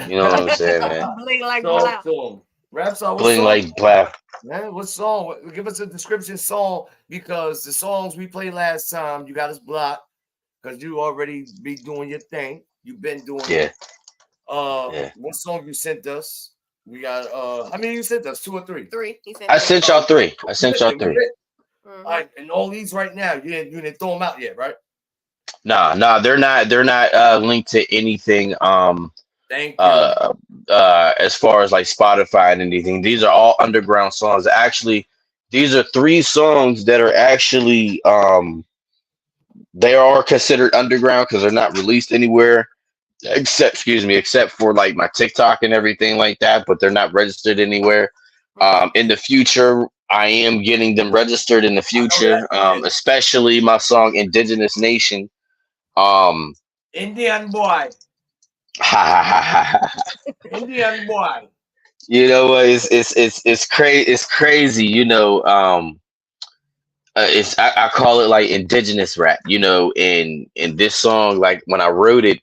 You know what I'm saying, man? Bling like Talk black. to him. Rap song, what Bling song? like blow. Man, what song? Give us a description song because the songs we played last time, you got us blocked because you already be doing your thing. You've been doing Yeah, it. yeah. What song you sent us? We got how many you sent us? 2 or 3? 3. He said I 3. sent y'all three. I sent y'all Then we three. lit. Mhm. All right, and all these right now, you didn't throw them out yet, right? Nah, they're not linked to anything. Thank you. As far as like Spotify and anything, these are all underground songs. Actually, these are three songs that are actually they are considered underground because they're not released anywhere except except for like my TikTok and everything like that, but they're not registered anywhere. In the future, I am getting them registered in the future, especially my song "Indigenous Nation." Um, Indian boy. Indian boy. You know what? It's crazy. It's crazy. You know, it's I call it like indigenous rap. You know, in this song, like when I wrote it,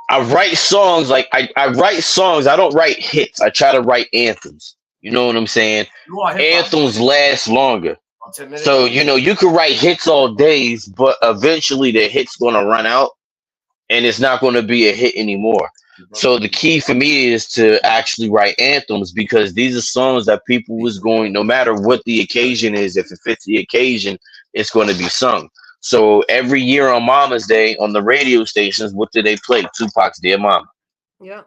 I write songs like I write songs. I don't write hits. I try to write anthems. You know what I'm saying? You want hip-hop? Anthems last longer. 10 minutes. So you know you can write hits all days, but eventually the hit's gonna run out, and it's not gonna be a hit anymore. So the key for me is to actually write anthems because these are songs that people was going, no matter what the occasion is, if it fits the occasion, it's going to be sung. So every year on Mama's Day on the radio stations, what do they play? Tupac's "Dear Mama." Yeah.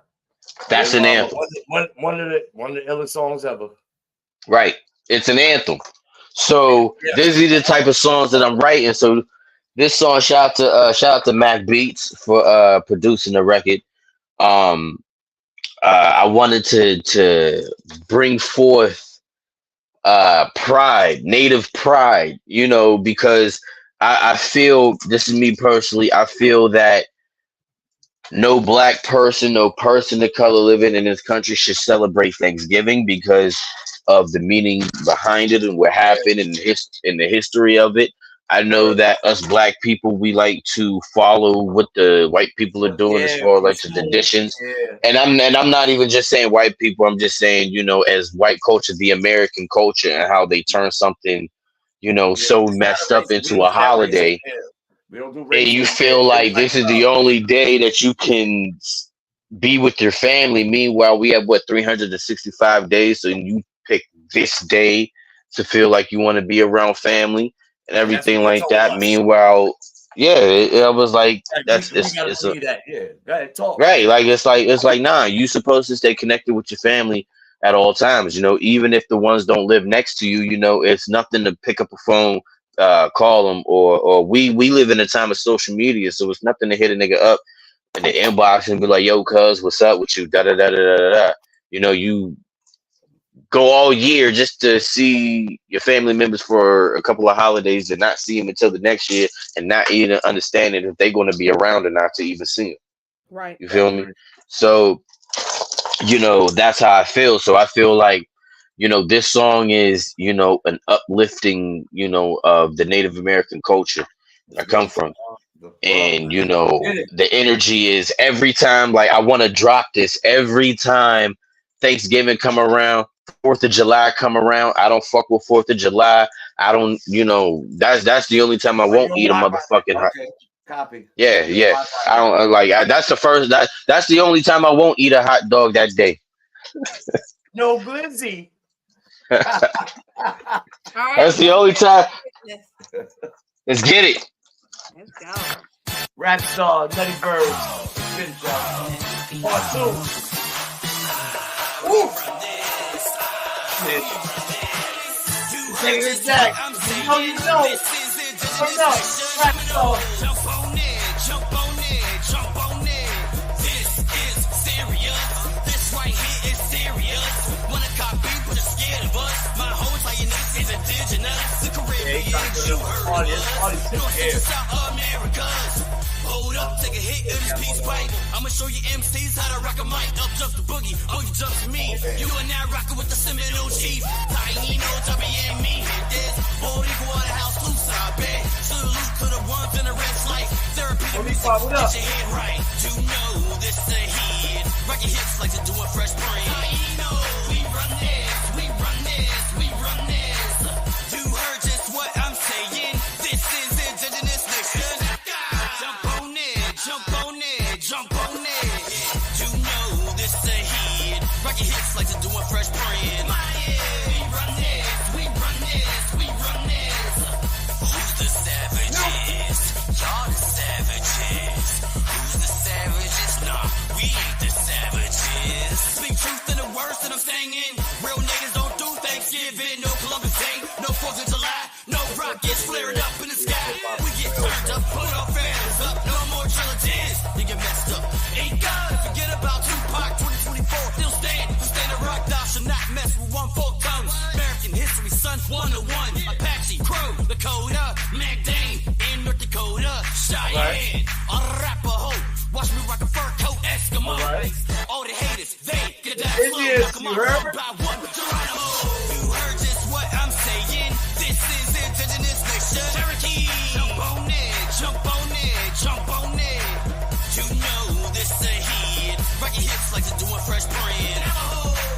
That's an anthem. One of the illest songs ever. Right. It's an anthem. So these are the type of songs that I'm writing. So this song, shout out to Mac Beats for producing the record. I wanted to bring forth pride, native pride, you know, because I feel, this is me personally, I feel that no black person, no person of color living in this country should celebrate Thanksgiving because of the meaning behind it and what happened in the history of it. I know that us black people, we like to follow what the white people are doing as far as like the traditions. And I'm not even just saying white people. I'm just saying, you know, as white culture, the American culture and how they turn something, you know, so messed up into a holiday. And you feel like this is the only day that you can be with your family. Meanwhile, we have 365 days, so you pick this day to feel like you want to be around family and everything like that. Meanwhile, it was like it's right. Like it's like nah. You supposed to stay connected with your family at all times. You know, even if the ones don't live next to you. You know, it's nothing to pick up a phone, call them, or we live in a time of social media, so it's nothing to hit a nigga up in the inbox and be like, "Yo, cuz, what's up with you?" Da da da da da da. You know, you go all year just to see your family members for a couple of holidays and not see them until the next year and not even understanding if they're going to be around or not to even see them. Right. You feel me? So, you know, that's how I feel. So I feel like, you know, this song is, you know, an uplifting, you know, of the Native American culture I come from. And, you know, the energy is every time, like, I want to drop this every time Thanksgiving come around, 4th of July come around. I don't fuck with 4th of July. I don't, you know, that's the only time I won't eat a motherfucking hot. Copy. Yeah. I don't like. That's the first. That's the only time I won't eat a hot dog that day. No glizzy. That's the only time. Let's get it. Let's go. Rap Star, Nutty Bird. Finish up. Part 2. Woo. Take it back. You know. Come on. Rap Star. Jump on it. This is serious. This right here is serious. Wanna copy, but you're scared of us. My whole entire nation is indigenous. The Caribbean, you heard of us. North Central South Americas. Hold up, take a hit of this peace pipe. I'ma show you MCs how to rock a mic. Up jumps the boogie, boogie jumps me. You are now rocking with the Seminole Chief. Taino, Tubby, and me. Hit this. Boricua, Waterhouse, Blue Side, bet. Salute to the ones in the red light. Therapeutic music, get your head right. You know this a hit. Rock your hips like you're doing Fresh Prince. Taino, we run this. You heard just what I'm saying. This is Indigenous Nation. Jump on it. You know this a hit. Rock your hips like you're doing Fresh Prince. We run this. Who's the savages? Y'all the savages. Who's the savages? Nah, we ain't the savages. Speak truth in the words that I'm saying. Real niggas don't do Thanksgiving. No Columbus ain't guns. Forget about Tupac, 2024, still stand a rock, thou shall not mess with 1-4 guns. American history, son, 101. Apache, Crow, Dakota, Mac Dane, in North Dakota, Cheyenne, Arapaho. Watch me rock a fur coat, Eskimo. All the haters, they get that slow. Come on, by one, Geronimo. You heard just what I'm saying. This is indigenous nation. Cherokee, jump on it, jump on it, jump on it. You know this a hit. Rock your hips like they're doing Fresh Prince.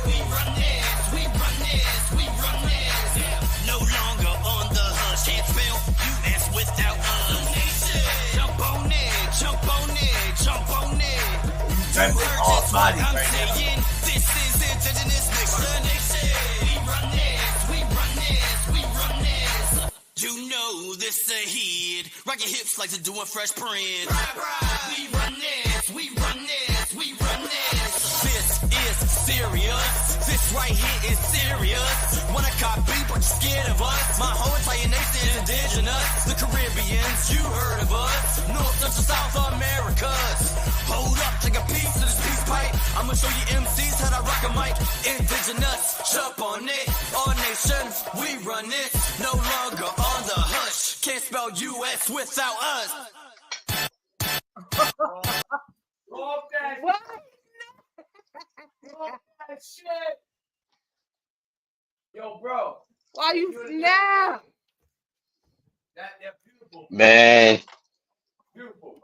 We run this, we run this, we run this. No longer on the hush. Can't spell US without us. Jump on it, jump on it, jump on it. That's all body I'm right now. saying this is indigenous nation. We run this, we run this, we run this. You know this a hit. Rock your hips like they're doing Fresh Prince. We run this, we run this, we run this. This is serious. This right here is serious. Wanna copy, but you're scared of us. My whole entire nation is indigenous. The Caribbeans, you heard of us. North, Central, South Americas. Hold up, take a piece of this peace pipe. I'ma show you MCs how to rock a mic. Indigenous, jump on it. All nations, we run it. No longer on the hush. Can't spell US without us. Off that, What? off that shit. Yo, bro. Why you snap? That beautiful. Man, Beautiful.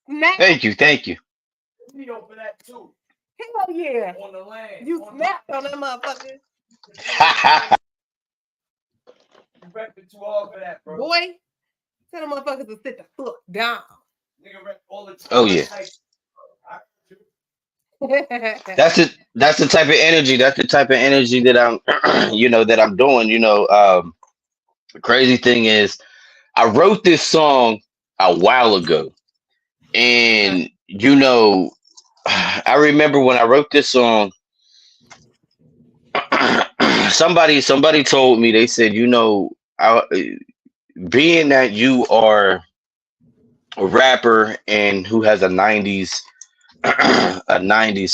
Snap? thank you. Video for that too. Hell yeah. On the land. You on snapped on that motherfucker. You repping too hard for that, bro. Boy, tell the motherfuckers to sit the fuck down. Nigga rep all the time. Oh, yeah. That's the type of energy. That's the type of energy that I'm, that I'm doing. The crazy thing is, I wrote this song a while ago, and I remember when I wrote this song. Somebody told me, they said, being that you are a rapper and who has a 90s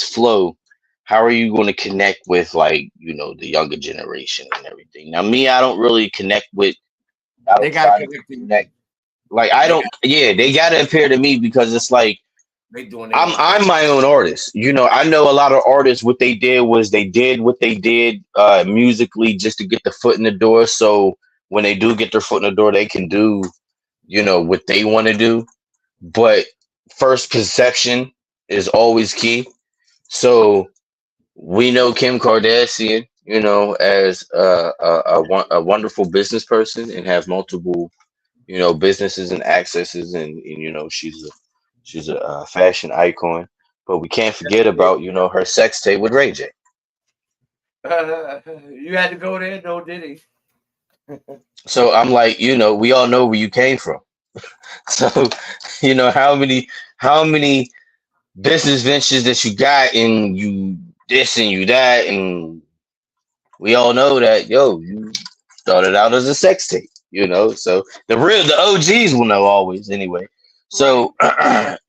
flow, how are you going to connect with, like, the younger generation and everything? Now, me, I don't really connect with. They got to connect. Like, I don't. Yeah, they got to appear to me because it's like They doing. I'm my own artist. I know a lot of artists. What they did was they did what they did musically just to get the foot in the door. So when they do get their foot in the door, they can do what they want to do. But first perception is always key. So we know Kim Kardashian, as a wonderful business person and have multiple, businesses and accesses, and she's a fashion icon. But we can't forget about her sex tape with Ray J. You had to go there, though, did he? So I'm like, we all know where you came from. So how many business ventures that you got, and you this and you that, and we all know that you started out as a sex tape, so the OGs will know always anyway. So Man,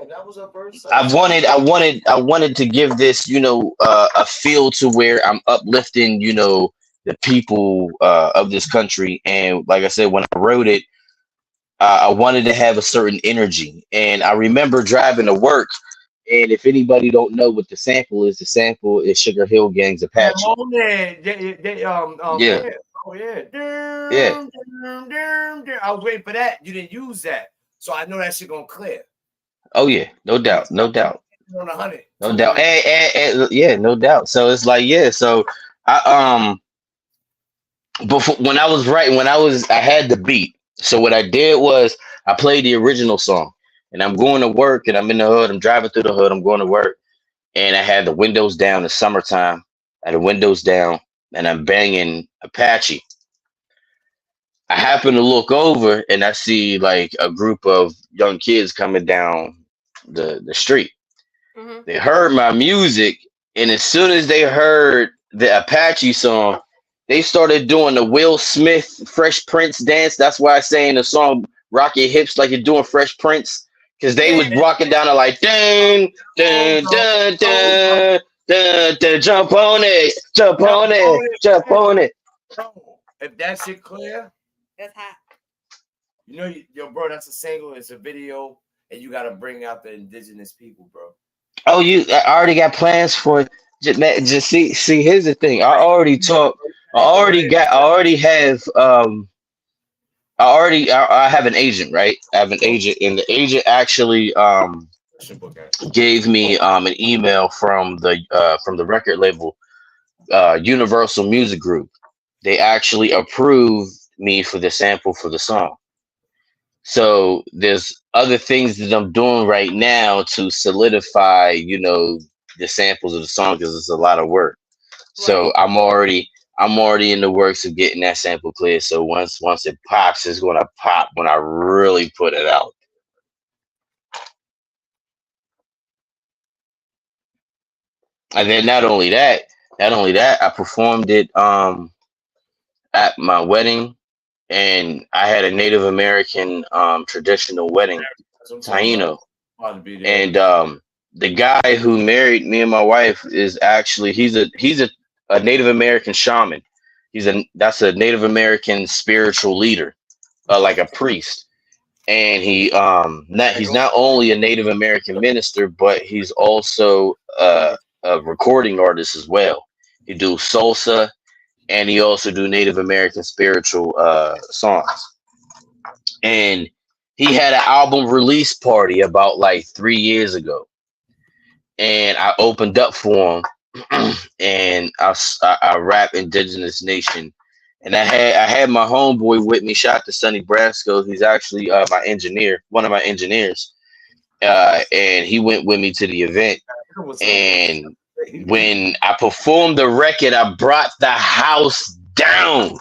that was her first. I wanted to give this a feel to where I'm uplifting the people of this country. And like I said, when I wrote it, I wanted to have a certain energy. And I remember driving to work, and if anybody don't know what the sample is Sugar Hill Gang's Apache. Oh, yeah. Yeah. Oh, yeah. Yeah. I was waiting for that. You didn't use that. So I know that shit gonna clear. Oh yeah, no doubt. On 100. No doubt. And yeah, no doubt. So it's like, yeah, so I before when I was writing, I had the beat. So what I did was I played the original song, and I'm going to work, and I'm in the hood, I'm driving through the hood, I'm going to work, and I had the windows down. It's summertime. I had the windows down, and I'm banging Apache. I happen to look over, and I see like a group of young kids coming down the street. Mm-hmm. They heard my music, and as soon as they heard the Apache song, they started doing the Will Smith Fresh Prince dance. That's why I say in the song "Rock Your Hips Like You're Doing Fresh Prince," because they was walking down and like dun dun dun dun dun dun, jump on it, jump on it, jump on it. Bro, if that shit clear, That's hot. you know, yo, bro, that's a single. It's a video, and you got to bring out the indigenous people, bro. Oh, I already got plans for it. Just see. Here's the thing. I already talk. I already have. I have an agent, right? I have an agent, and the agent actually gave me an email from the record label, Universal Music Group. They actually approved me for the sample for the song. So there's other things that I'm doing right now to solidify, the samples of the song because it's a lot of work. So I'm already in the works of getting that sample clear. So once it pops, it's gonna pop when I really put it out. And then not only that, I performed it at my wedding, and I had a Native American traditional wedding, Taino. And the guy who married me and my wife is actually he's a Native American shaman. That's a Native American spiritual leader, like a priest. And he's not only a Native American minister, but he's also a recording artist as well. He do salsa, and he also do Native American spiritual songs. And he had an album release party about like 3 years ago, and I opened up for him, and I rap Indigenous Nation, and I had my homeboy with me. Shout out to Sonny Brasco. He's actually my engineer, one of my engineers, and he went with me to the event. And when I performed the record, I brought the house down.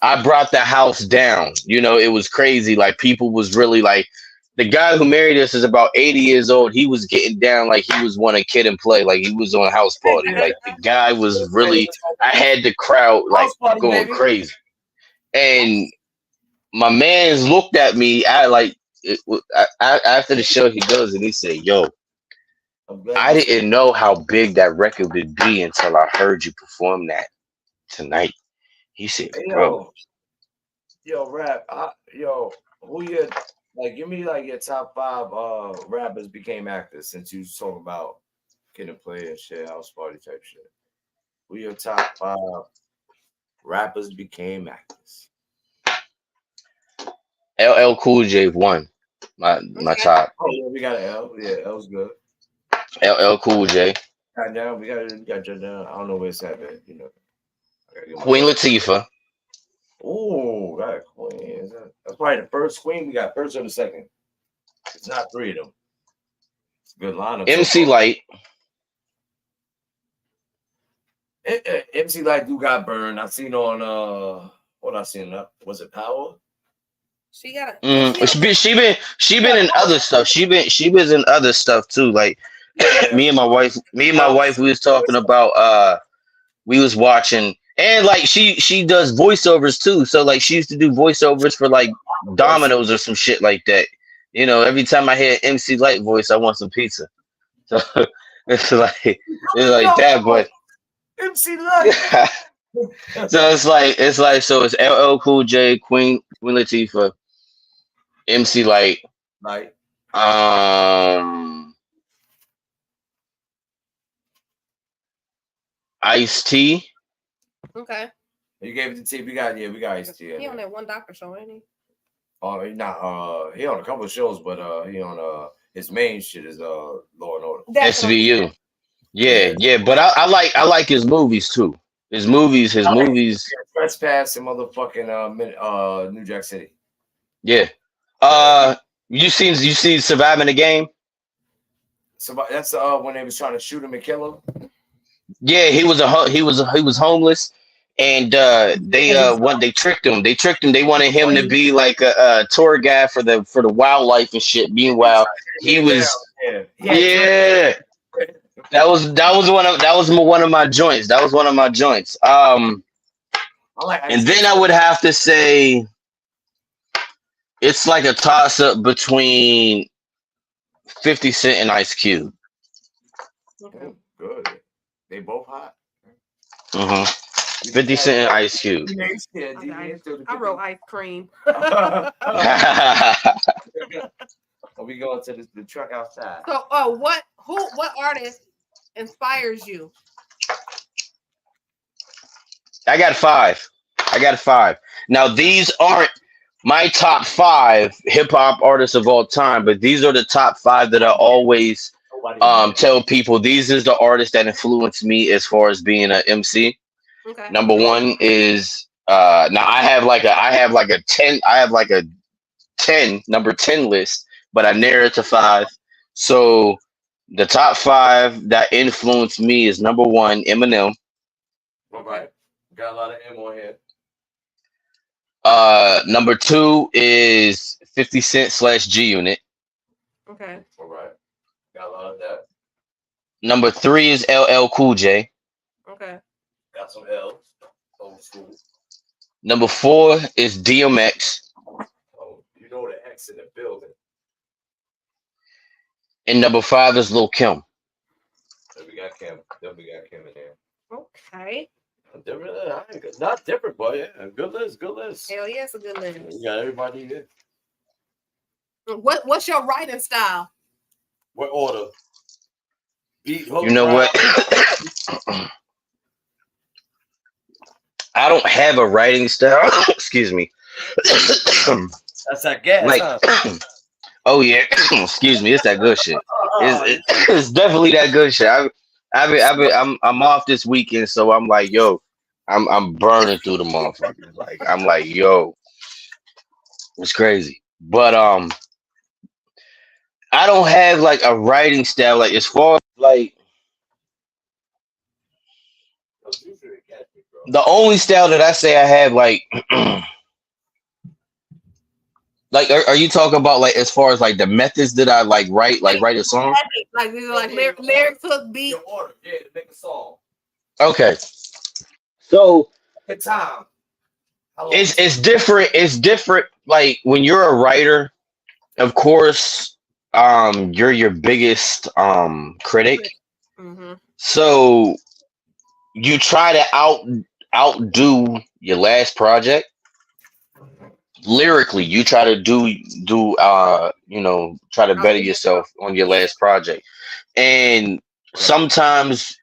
It was crazy. Like, people was really like, the guy who married us is about 80 years old. He was getting down like he was one a kid and play, like he was on a house party. Like, the guy was really, I had the crowd like going crazy. And my man's looked at me. After the show, he goes and he said, "Yo, I didn't know how big that record would be until I heard you perform that tonight." He said, "Bro, rap, who you like? Give me like your top 5 rappers became actors, since you talk about kid and play and shit, house party type shit. Who your top 5 rappers became actors?" LL Cool J won my top. Oh yeah, we got an L. Yeah, L's good. LL Cool J. Down, we got down. I don't know where it's at, man. Queen Latifah. Oh, got Queen. That's probably the first Queen. We got first or the second. It's not 3 of them. It's a good lineup. MC Light. MC Light do got burned. I seen on what I seen up. Was it Power? She got She been in other stuff. She was in other stuff too. Like, me and my wife, we was talking about we was watching, and like she does voiceovers too. So like, she used to do voiceovers for like Domino's or some shit like that. Every time I hear MC Light voice, I want some pizza. So it's like that, but MC Light. So it's LL Cool J, Queen Latifah, MC Light, Ice-T. Okay. You gave it to T. We got Ice-T. He on that one doctor show, ain't he? Oh, he on a couple of shows, but he on his main shit is Law and Order. SVU. Yeah, but I like his movies too. His movies. Trespass in motherfucking New Jack City. Yeah. You seen Surviving the Game? So that's when they was trying to shoot him and kill him. Yeah, he was homeless, and they tricked him. They wanted him to be like a tour guide for the wildlife and shit. Meanwhile, he was That was one of my joints. And then I would have to say it's like a toss up between 50 Cent and Ice Cube. Okay. Good. They both hot. 50 Cent and Ice Cube. I wrote ice cream. We going to the truck outside. So, what artist inspires you? I got five. Now these aren't my top 5 hip hop artists of all time, but these are the top 5 that I always tell people. These is the artists that influenced me as far as being an MC. Okay. Number 1 is now I have like a 10 number 10 list, but I narrowed it to 5. So the top 5 that influenced me is number 1, Eminem. All right. Got a lot of M on here. Number 2 is 50 Cent / G Unit. Okay. All right. Got a lot of that. Number 3 is LL Cool J. Okay. Got some L's. Old school. Number 4 is DMX. Oh, you know the X in the building. And number 5 is Lil Kim. Then we got Kim. in there. Okay. Different, not different, but yeah, good list. Hell yeah, it's a good list. You got everybody here. What's your writing style? What order? Beat, hook, You know rap. what? I don't have a writing style. Excuse me. That's that gas, Like, huh? oh yeah. Excuse me. It's that good shit. It's definitely that good shit. I'm off this weekend, so I'm like, yo, I'm burning through the motherfuckers. Like, I'm like, yo, it's crazy. But I don't have like a writing style. Like, as far as like the only style that I say I have, like, like, are you talking about like as far as like the methods that I like write a song? Like these are like lyrics, hook, beat. Your order, yeah, to make a song. Okay, so Good time. it's different. It's different. Like when you're a writer, of course, you're your biggest critic. Mm-hmm. So you try to outdo your last project. Lyrically, you try to try to better yourself on your last project. And sometimes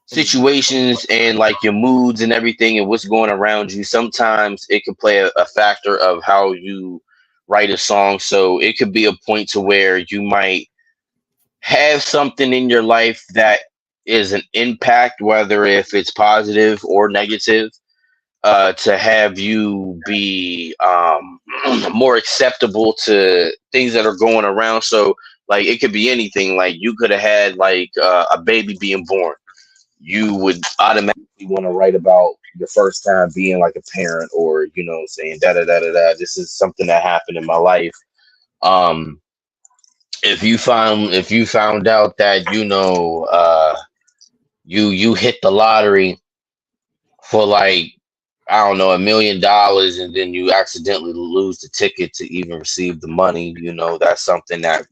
situations and like your moods and everything and what's going around you, sometimes it can play a factor of how you write a song. So it could be a point to where you might have something in your life that is an impact, whether if it's positive or negative, to have you be more acceptable to things that are going around. So like it could be anything. Like you could have had like a baby being born. You would automatically want to write about the first time being like a parent, or saying da da da da da. This is something that happened in my life. If you found out that you hit the lottery for like, I don't know, $1 million, and then you accidentally lose the ticket to even receive the money, that's something that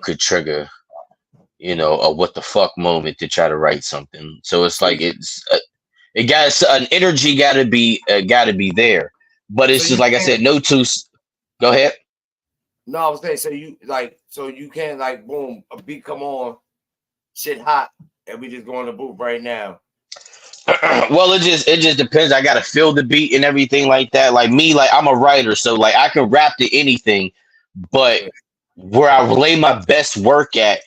could trigger a what the fuck moment to try to write something. So it's like it got an energy got to be there, but it's just like I said, no two. Go ahead. No, I was saying, so you can't like boom, a beat come on, shit hot, and we just go in the booth right now. Well, it just depends. I gotta feel the beat and everything like that. Like me, like I'm a writer, so like I can rap to anything, but where I lay my best work at,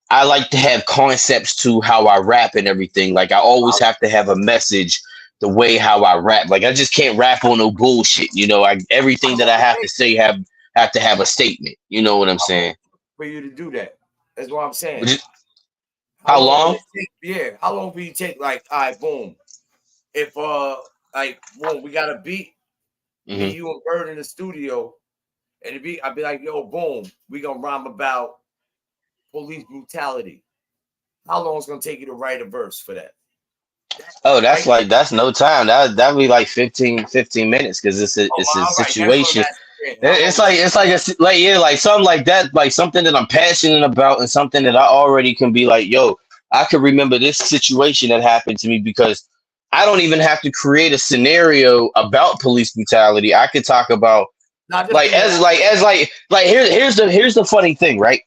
I like to have concepts to how I rap and everything. Like I always have to have a message the way how I rap. Like I just can't rap on no bullshit. Everything that I have to say have to have a statement. You know what I'm saying? For you to do that. That's what I'm saying. How long? How long will you take? Like, all right, boom. If boom, we got a beat. Me, you, and Bird in the studio, and the beat, I'd be like, yo, boom, we gonna rhyme about police brutality. How long is it gonna take you to write a verse for that? Oh, that's no time. That'd be like 15 minutes because it's a situation. Like something like that, like something that I'm passionate about and something that I already can be like, yo, I could remember this situation that happened to me because I don't even have to create a scenario about police brutality. I could talk about here's the funny thing, right?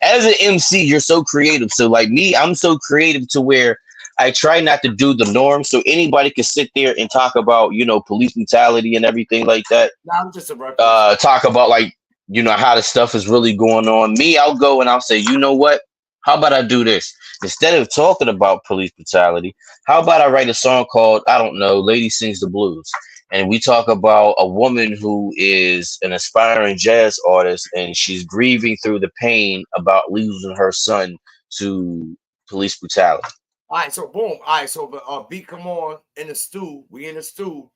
As an MC, you're so creative. So like me, I'm so creative to where I try not to do the norm. So anybody can sit there and talk about, police brutality and everything like that. I'm just a reference. Talk about like, how the stuff is really going on. Me, I'll go and I'll say, you know what? How about I do this? Instead of talking about police brutality, how about I write a song called, I don't know, Lady Sings the Blues? And we talk about a woman who is an aspiring jazz artist and she's grieving through the pain about losing her son to police brutality. All right, so boom. All right, so beat come on in the stew. We in the stew.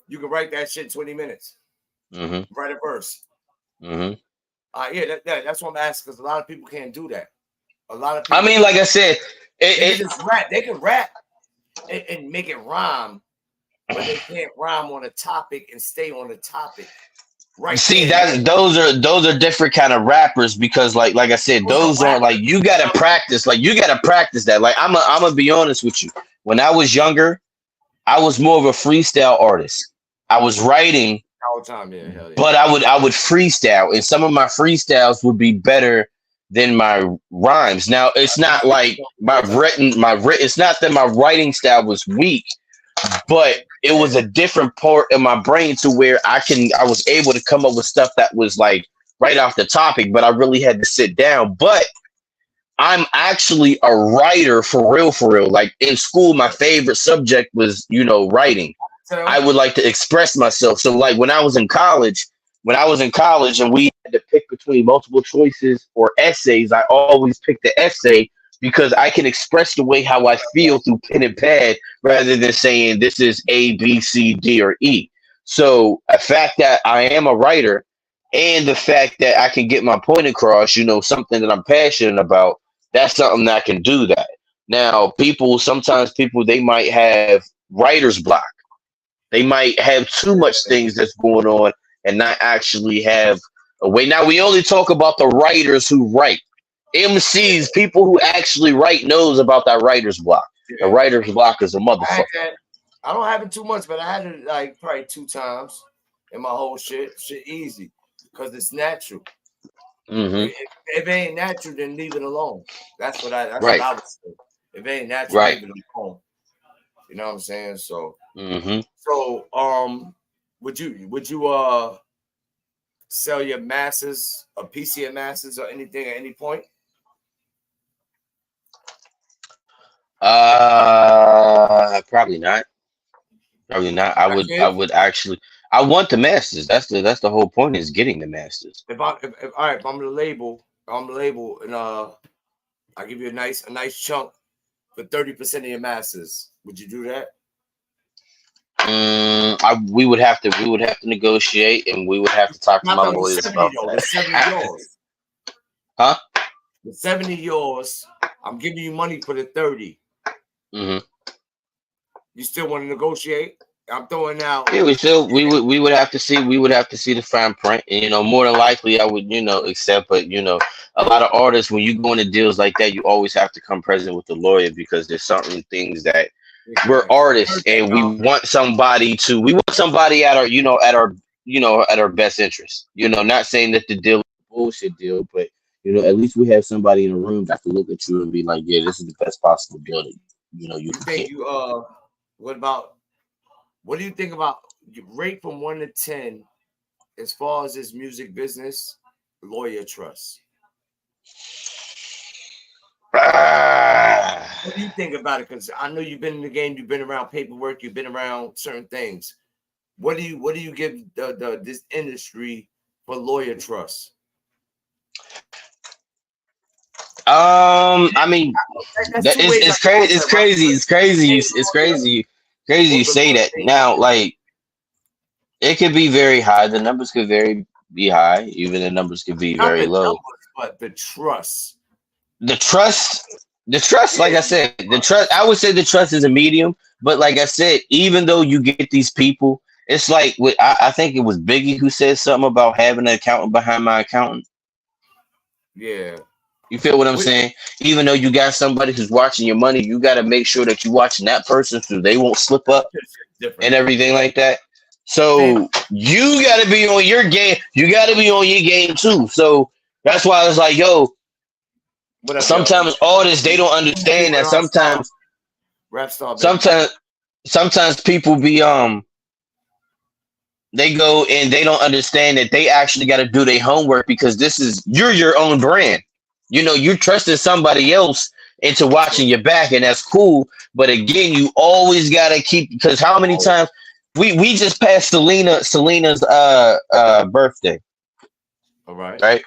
You can write that shit in 20 minutes. Mm-hmm. Write a verse. Mm-hmm. Yeah, that's what I'm asking because a lot of people can't do that. A lot of people. I mean, like I said, they just rap. They can rap and make it rhyme, but they can't rhyme on a topic and stay on the topic. Right. See, those are different kind of rappers because like I said, those aren't like you gotta practice. Like you gotta practice that. Like I'm gonna be honest with you. When I was younger, I was more of a freestyle artist. I was writing all the time, yeah. But I would freestyle, and some of my freestyles would be better than my rhymes. Now it's not like my written. It's not that my writing style was weak, but it was a different part of my brain to where I was able to come up with stuff that was like right off the topic, but I really had to sit down. But I'm actually a writer for real. Like in school, my favorite subject was, writing. I would like to express myself. So like when I was in college and we had to pick between multiple choices or essays, I always picked the essay because I can express the way how I feel through pen and pad rather than saying this is A, B, C, D, or E. So the fact that I am a writer and the fact that I can get my point across, something that I'm passionate about, that's something that can do that. Now, sometimes people, they might have writer's block. They might have too much things that's going on and not actually have a way. Now, we only talk about the writers who write. MCs, people who actually write, knows about that writer's block. The writer's block is a motherfucker. I don't have it too much, but I had it like probably 2 times in my whole shit. Shit easy because it's natural. Mm-hmm. If it ain't natural, then leave it alone. That's what I would say. If it ain't natural, leave it alone. You know what I'm saying? So, would you sell your masters, a piece of your masters, or anything at any point? Probably not. I would actually. I want the masters. That's the whole point, is getting the masters. If I'm the label, and I give you a nice chunk for 30% of your masters. Would you do that? We would have to negotiate, and we would have to talk to my lawyers about that. The 70 yours. Huh? The 70 yours. I'm giving you money for the 30. Mm-hmm. You still want to negotiate? I'm throwing out. Yeah, we would have to see the fine print, and more than likely I would accept. But a lot of artists, when you go into deals like that, you always have to come present with the lawyer because there's certain things that we're artists and we want somebody at our best interest. Not saying that the deal is a bullshit deal, but at least we have somebody in the room that can look at you and be like, yeah, this is the best possible deal that you think you what do you think about rate from 1 to 10 as far as this music business lawyer trust? What do you think about it? Because I know you've been in the game, you've been around paperwork, you've been around certain things. What do you give this industry for lawyer trust? I mean, it's crazy you say that. Now, like, it could be very high. The numbers could be high. Even the numbers could be very low. Numbers, but the trust. Like I said, I would say the trust is a medium. But like I said, even though you get these people it's like I think it was Biggie who said something about having an accountant behind my accountant. Yeah. You feel what I'm With saying? Even though you got somebody who's watching your money, you got to make sure that you're watching that person so they won't slip up and different. everything like that. Fam, So you got to be on your game. You got to be on your game too. So that's why I was like, yo, what up, yo? sometimes artists they don't understand that Rap star, baby. sometimes people be they go and they don't understand that they actually got to do their homework because you're your own brand. You know, you're trusting somebody else into watching your back, and that's cool. But again, you always gotta keep because how many times we just passed Selena's birthday, All right. right?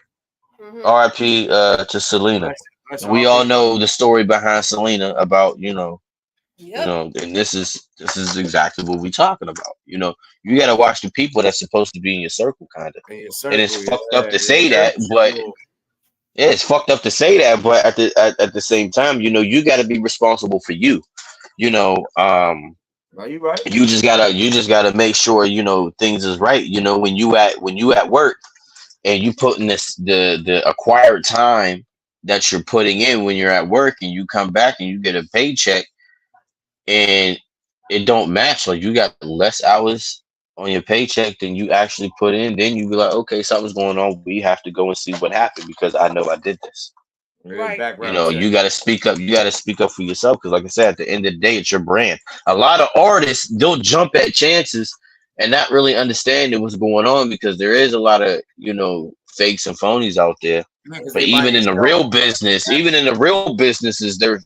Mhm. R.I.P. To Selena. Nice We all R.I.P. know the story behind Selena about Yep. and this is exactly what we're talking about. You got to watch the people that's supposed to be in your circle, kind of. In your And it's circle, fucked up yeah, to say yeah. that, but Sure. yeah, it's fucked up to say that. But at the same time, you got to be responsible for you. You know, Are you right? you just gotta make sure things is right. When you at work and you put in the acquired time that you're putting in when you're at work, and you come back and you get a paycheck and it don't match, like you got less hours on your paycheck than you actually put in, then you be like, okay, something's going on. We have to go and see what happened because I know I did this. Right. Background check. You got to speak up. You got to speak up for yourself because, like I said, at the end of the day, it's your brand. A lot of artists they'll jump at chances and not really understanding what's going on because there is a lot of fakes and phonies out there. Yeah, 'cause But they buy even your in the show. real business, even in the real businesses, they're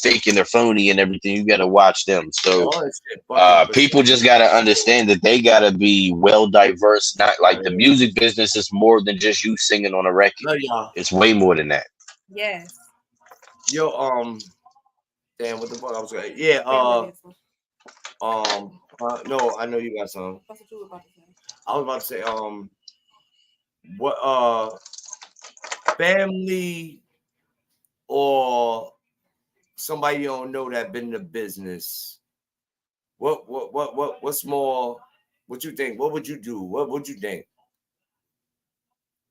fake and they're phony and everything. You got to watch them. So All that shit fucked up as people just got to understand that they got to be well diverse. Not like the shit. music business is more than just you singing on a record. Love y'all. It's way more than that. Yes. Yo, damn, what the fuck I was going? Yeah, no, I know you got some. That's what you were about to say. I was about to say, what, family or somebody you don't know that been in the business. What's more? What you think? What would you do? What would you think?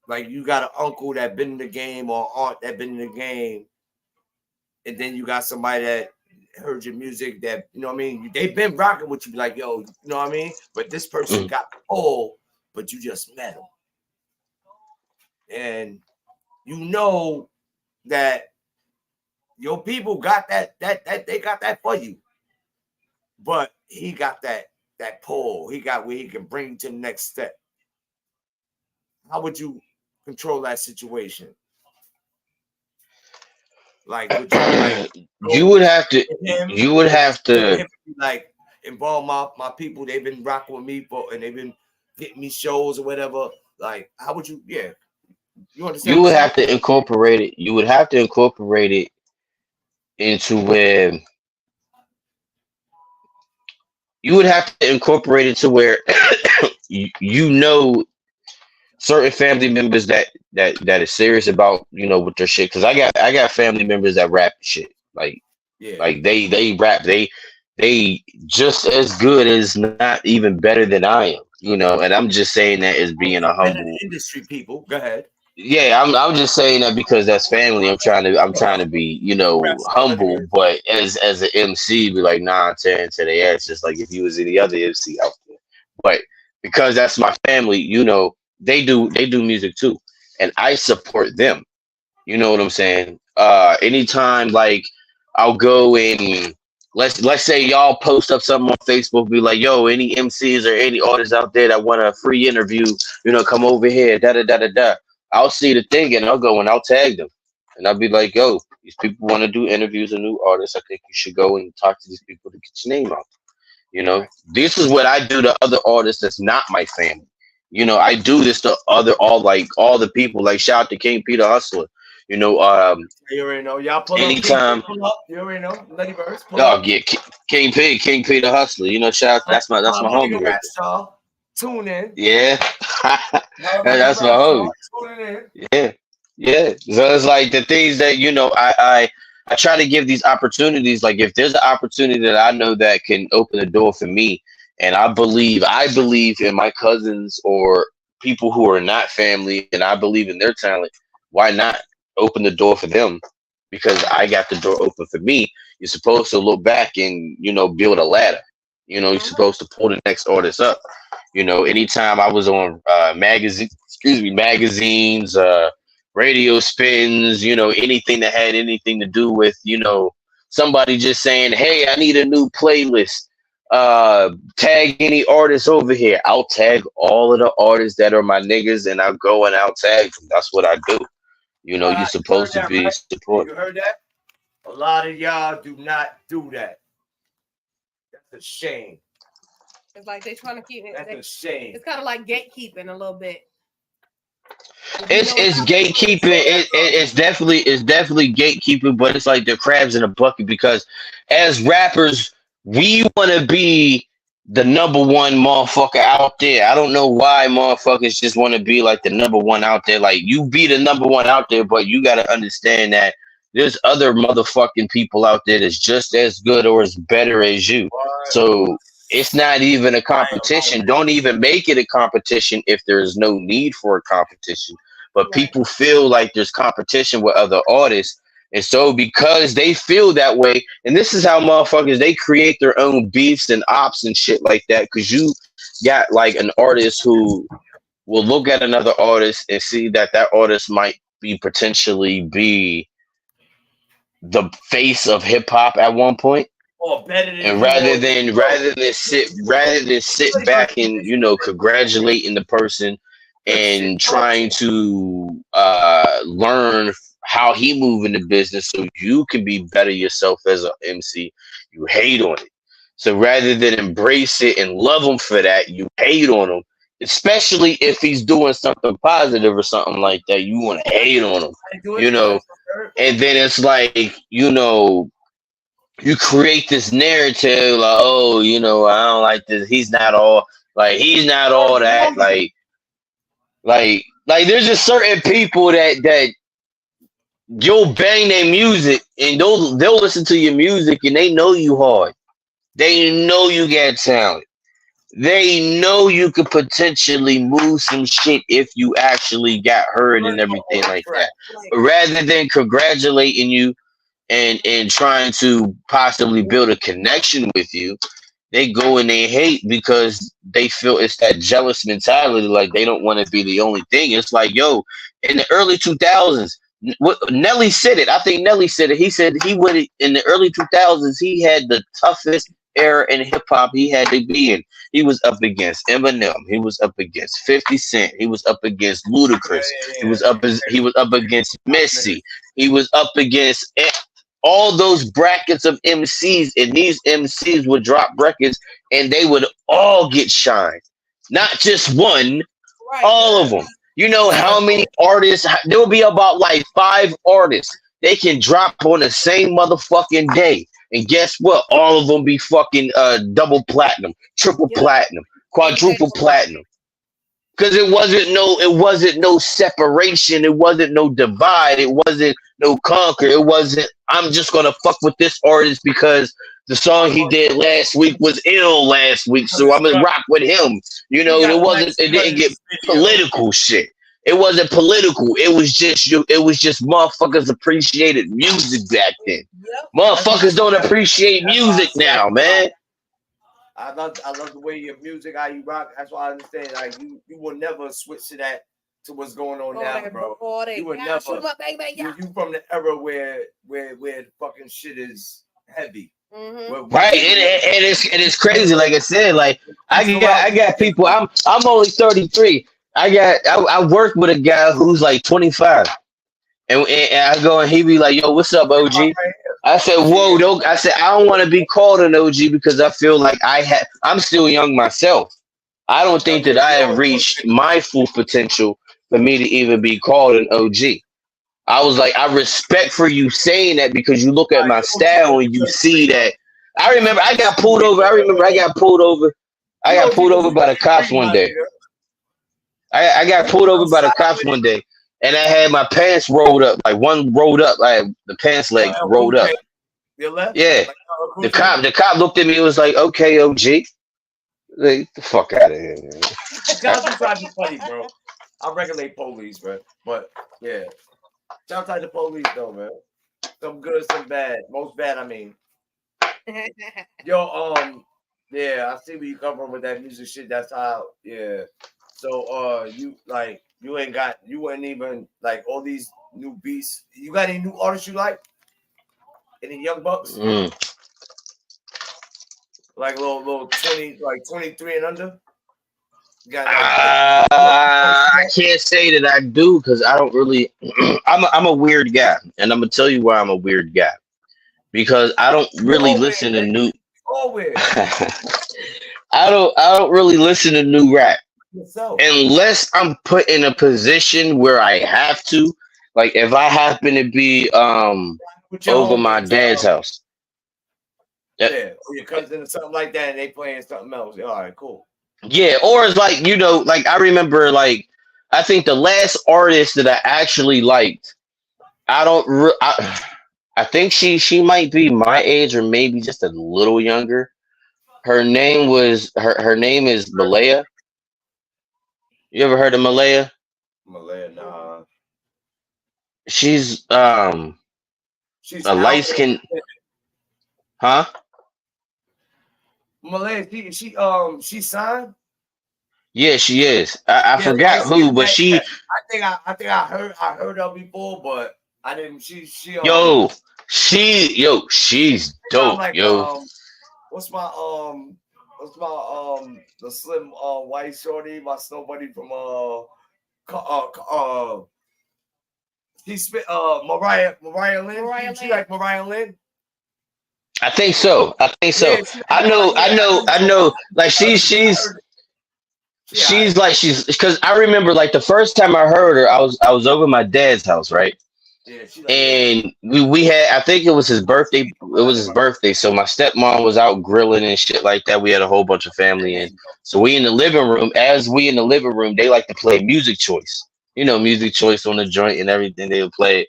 Like you got an uncle that been in the game or aunt that been in the game, and then you got somebody that heard your music that what I mean. They've been rocking with you, like yo, you know what I mean. But this person got pulled, but you just met him, and you know that your people got that they got that for you, but he got that pull. He got where he can bring you to the next step. How would you control that situation? Like, would you like You would have to. him? You would have to. Like involve my people. They've been rocking with me and they've been getting me shows or whatever. Like, how would you? Yeah, you understand? You would have to incorporate it. You would have to incorporate it into where you would have to incorporate it to where certain family members that is serious about with their shit. Because I got family members that rap shit like they rap they just as good as not even better than I am. And I'm just saying that as being a humble industry people. Go ahead. Yeah, I'm just saying that because that's family. I'm trying to be, humble, but as an MC, be like 9, 10 to the ass, just like if you was any other MC out there. But because that's my family, they do music too, and I support them. You know what I'm saying? Anytime like I'll go and let's say y'all post up something on Facebook, be like, yo, any MCs or any artists out there that want a free interview, come over here, da da da da da. I'll see the thing and I'll go and I'll tag them. And I'll be like, yo, these people want to do interviews of new artists. I think you should go and talk to these people to get your name out. Right. This is what I do to other artists that's not my family. I do this to all the people. Like shout out to King Peter Hustler. You already know. Y'all pull anytime. Pull up. You already know. Letty Birds. Oh yeah, King Peter Hustler. Shout out. That's my homie right there. Tune in. Yeah, that's my homie. Yeah, yeah. So it's like the things that I try to give these opportunities. Like if there's an opportunity that I know that can open the door for me, And I believe in my cousins or people who are not family, and I believe in their talent. Why not open the door for them? Because I got the door open for me. You're supposed to look back and build a ladder. You're supposed to pull the next artist up. Anytime I was on magazines, radio spins, anything that had anything to do with, somebody just saying, "Hey, I need a new playlist. Tag any artists over here." I'll tag all of the artists that are my niggas, and I'll go and I'll tag them. That's what I do. You're supposed to be support. You heard that? A lot of y'all do not do that. That's a shame. It's like they trying to keep it. That's a shame. It's kind of like gatekeeping a little bit. It's gatekeeping. It's definitely gatekeeping, but it's like the crabs in a bucket because as rappers, we want to be the number one motherfucker out there. I don't know why motherfuckers just want to be like the number one out there. Like you be the number one out there, but you got to understand that there's other motherfucking people out there that's just as good or as better as you. So it's not even a competition. Don't even make it a competition if there's no need for a competition. But people feel like there's competition with other artists. And so because they feel that way, and this is how motherfuckers, they create their own beefs and ops and shit like that. Because you got like an artist who will look at another artist and see that artist might be potentially be the face of hip hop at one point. And rather than sit back and congratulating the person and trying to learn how he move in the business so you can be better yourself as an MC, you hate on it. So rather than embrace it and love him for that, you hate on him, especially if he's doing something positive or something like that. You want to hate on him, and then it's like you create this narrative like, oh, I don't like this. He's not all that. Like there's just certain people that you'll bang their music and they'll listen to your music and they know you hard. They know you got talent. They know you could potentially move some shit if you actually got heard and everything like that. But rather than congratulating you and trying to possibly build a connection with you, they go and they hate because they feel it's that jealous mentality, like they don't want to be the only thing. It's like, yo, in the early 2000s, Nelly said it. I think Nelly said it. He said he went in the early 2000s. He had the toughest era in hip hop he had to be in. He was up against Eminem. He was up against 50 Cent. He was up against Ludacris. He was up against Missy. He was up against all those brackets of MCs, and these MCs would drop records and they would all get shined. Not just one, all of them. You know how many artists? There will be about like 5 artists. They can drop on the same motherfucking day. And guess what? All of them be fucking double platinum, triple platinum, quadruple platinum. Because it wasn't no separation. It wasn't no divide. It wasn't no conquer. It wasn't, I'm just gonna fuck with this artist because the song he did last week was ill last week, so I'm gonna rock with him. It didn't get political shit. It wasn't political. It was just motherfuckers appreciated music back then. Motherfuckers don't appreciate music now, man. I love the way your music, how you rock. That's why I understand. Like you will never switch to that, to what's going on now, bro. You would never. You from the era where fucking shit is heavy. Mm-hmm. Right, and it's crazy. Like I said, like I got people. I'm only 33. I work with a guy who's like 25, and I go and he be like, "Yo, what's up, OG?" I said, "Whoa, don't." I said, "I don't want to be called an OG because I feel like I'm still young myself. I don't think that I have reached my full potential for me to even be called an OG." I was like, I respect for you saying that because you look at my style and you see that. I remember I got pulled over. I got pulled over by the cops one day. I got pulled over by the cops one day, and I had my pants rolled up, like one rolled up, like the pants leg rolled up. Your left? Yeah. The cop looked at me and was like, "Okay, OG." Like, the fuck out of here, man. Shout out to trying to be funny, bro. I regulate police, bro. But yeah. Shout out to police though, man. Some good, some bad. Most bad, I mean. Yo, yeah, I see where you come from with that music shit. That's how, yeah. So, you like you ain't got you ain't even like all these new beats. You got any new artists you like? Any young bucks? Mm. Like little 20, like 23 and under? You got I can't say that I do because I don't really. I'm a weird guy, and I'm gonna tell you why I'm a weird guy because I don't you really all weird, listen to man. new. All weird. I don't really listen to new rap Yourself. unless I'm put in a position where I have to. Like if I happen to be With your over my homies, dad's house. yeah, or your cousin or something like that, and they playing something else. Yeah, all right, cool. Yeah, or it's like, like I remember, like I think the last artist that I actually liked, I don't I think she might be my age or maybe just a little younger. Her name is Malaya. You ever heard of Malaya? Malaya, nah. She's She's a light out. skin, huh? Malaya, she signed. Yeah, she is. I Yeah, light forgot skin. who, but Yeah. she I think I heard her before, but I didn't. yo, she's She sound dope, like yo. what's my the slim white shorty, my snow buddy from he spit Mariah Lynn. She like Mariah Lynn. I think so. I think Yeah, so. she like I Mariah. know, Yeah, I I know, know. I know. Like Yeah, she's like she's because I remember like the first time I heard her, I was over my dad's house, right? yeah, she like yeah. And we had, I think it was his birthday. It was his birthday, so my stepmom was out grilling and shit like that. We had a whole bunch of family in, so we in the living room. As we in the living room, they like to play music choice. Music choice on the joint and everything. They would play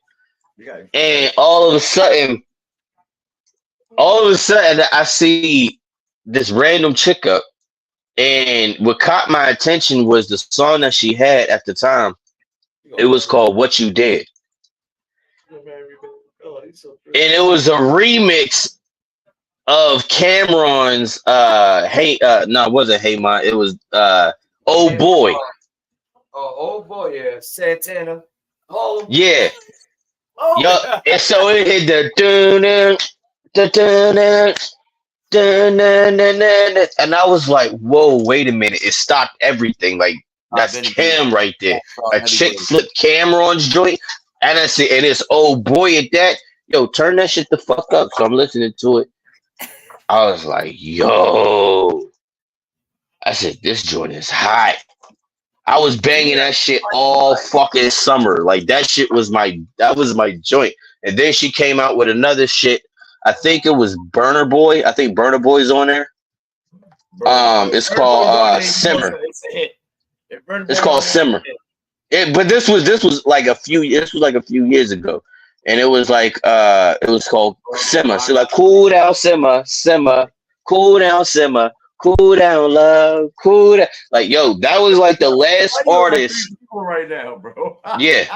it, and all of a sudden, I see this random chick up. And what caught my attention was the song that she had at the time. It was called "What You Did," and it was a remix of Cameron's. Hey, no, it wasn't Hey Ma. It was Oh Boy. Oh boy, yeah, Santana. Oh, Yeah, yup. oh, And so it hit the dun dun dun dun dun dun dun, and I was like, "Whoa, wait a minute!" It stopped everything. Like that's Cam right there. A chick flipped Cameron's joint, and I said, "And it's oh boy at that." Yo, turn that shit the fuck up. So I'm listening to it. I was like, "Yo," I said, "This joint is hot." I was banging that shit all fucking summer. Like that was my joint. And then she came out with another shit. I think it was Burner Boy. I think Burner Boy's on there. It's called Simmer. It's called Simmer. But this was like a few years ago. And it was called Simmer. So like cool down, simmer, simmer, cool down, simmer, cool down, love, cool down. Like yo, that was like the last artist. right now, bro. Yeah.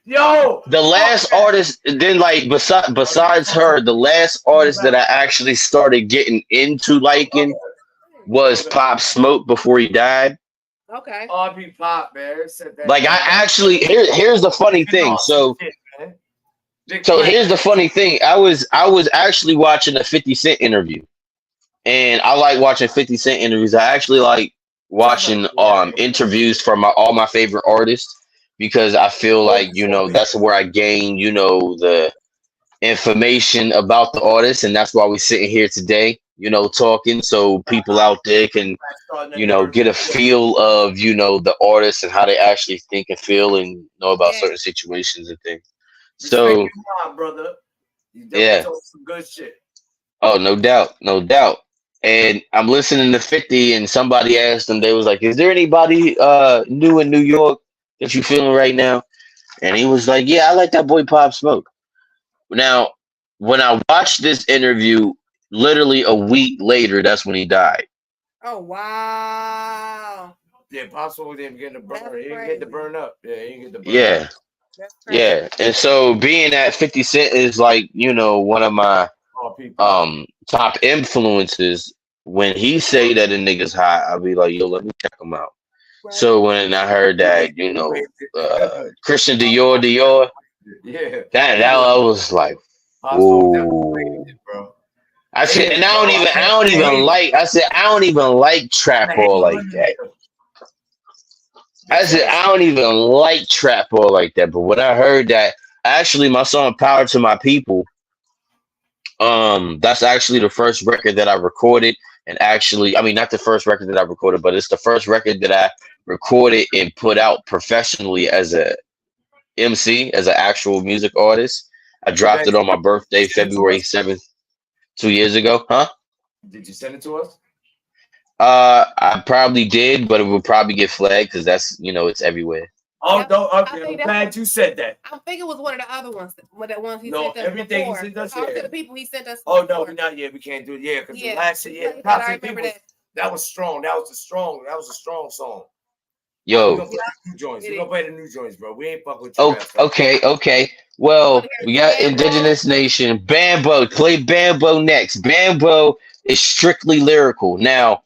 Yo, The last artist, then like besides her, the last artist that I actually started getting into liking was Pop Smoke before he died. Okay. RP Pop, man. Said that, Like I man. actually here's the funny thing. So here's the funny thing. I was actually watching a 50 Cent interview. And I like watching 50 Cent interviews. I actually like watching interviews from all my favorite artists because I feel like, that's where I gain, the information about the artist, and that's why we're sitting here today, talking so people out there can, get a feel of, the artist and how they actually think and feel and know about certain situations and things. So brother, you yeah. told some good shit. Oh, no doubt, no doubt. And I'm listening to 50 and somebody asked them, they was like, is there anybody new in New York that you feeling right now? And he was like, yeah, I like that boy Pop Smoke. Now, when I watched this interview, literally a week later, that's when he died. Oh wow. Yeah, Possible didn't get the burn. That's He didn't get crazy. the burn up. Yeah, he didn't get the burn Yeah, up. That's crazy. yeah. And so being that 50 Cent is like, one of my All people. top influences, when he say that a nigga's hot, I'll be like, yo, let me check him out. Right. So when I heard that, Christian Dior, Yeah. that I was like, Possible definitely ooh. raised it, bro. I said, and I don't even like. I said, I don't even like trap all like that. I said, I don't even like trap all like that. But when I heard that, actually, my song "Power to My People," that's actually the first record that I recorded, and actually, I mean, not the first record that I recorded, but it's the first record that I recorded and put out professionally as a MC, as an actual music artist. I dropped it on my birthday, February 7th, 2 years ago. Huh? Did you send it to us? I probably did, but it would probably get flagged because that's, it's everywhere. Oh, no, I okay. I'm think glad you said that. I think it was one of the other ones. One of the ones he No, sent us everything he before. sent us, Talk yeah. to the people he sent us. Oh, no, before. not yet. We can't do it. Yeah, because Yeah. the last shit, yeah. I Posse remember People, that was strong. That was a strong song. Yo. We're gonna play the new joints. We're gonna play the new joints, bro. We ain't fuck with you. Oh, okay. Well, we got Indigenous Nation. Bambo. Play Bambo next. Bambo is strictly lyrical. Now,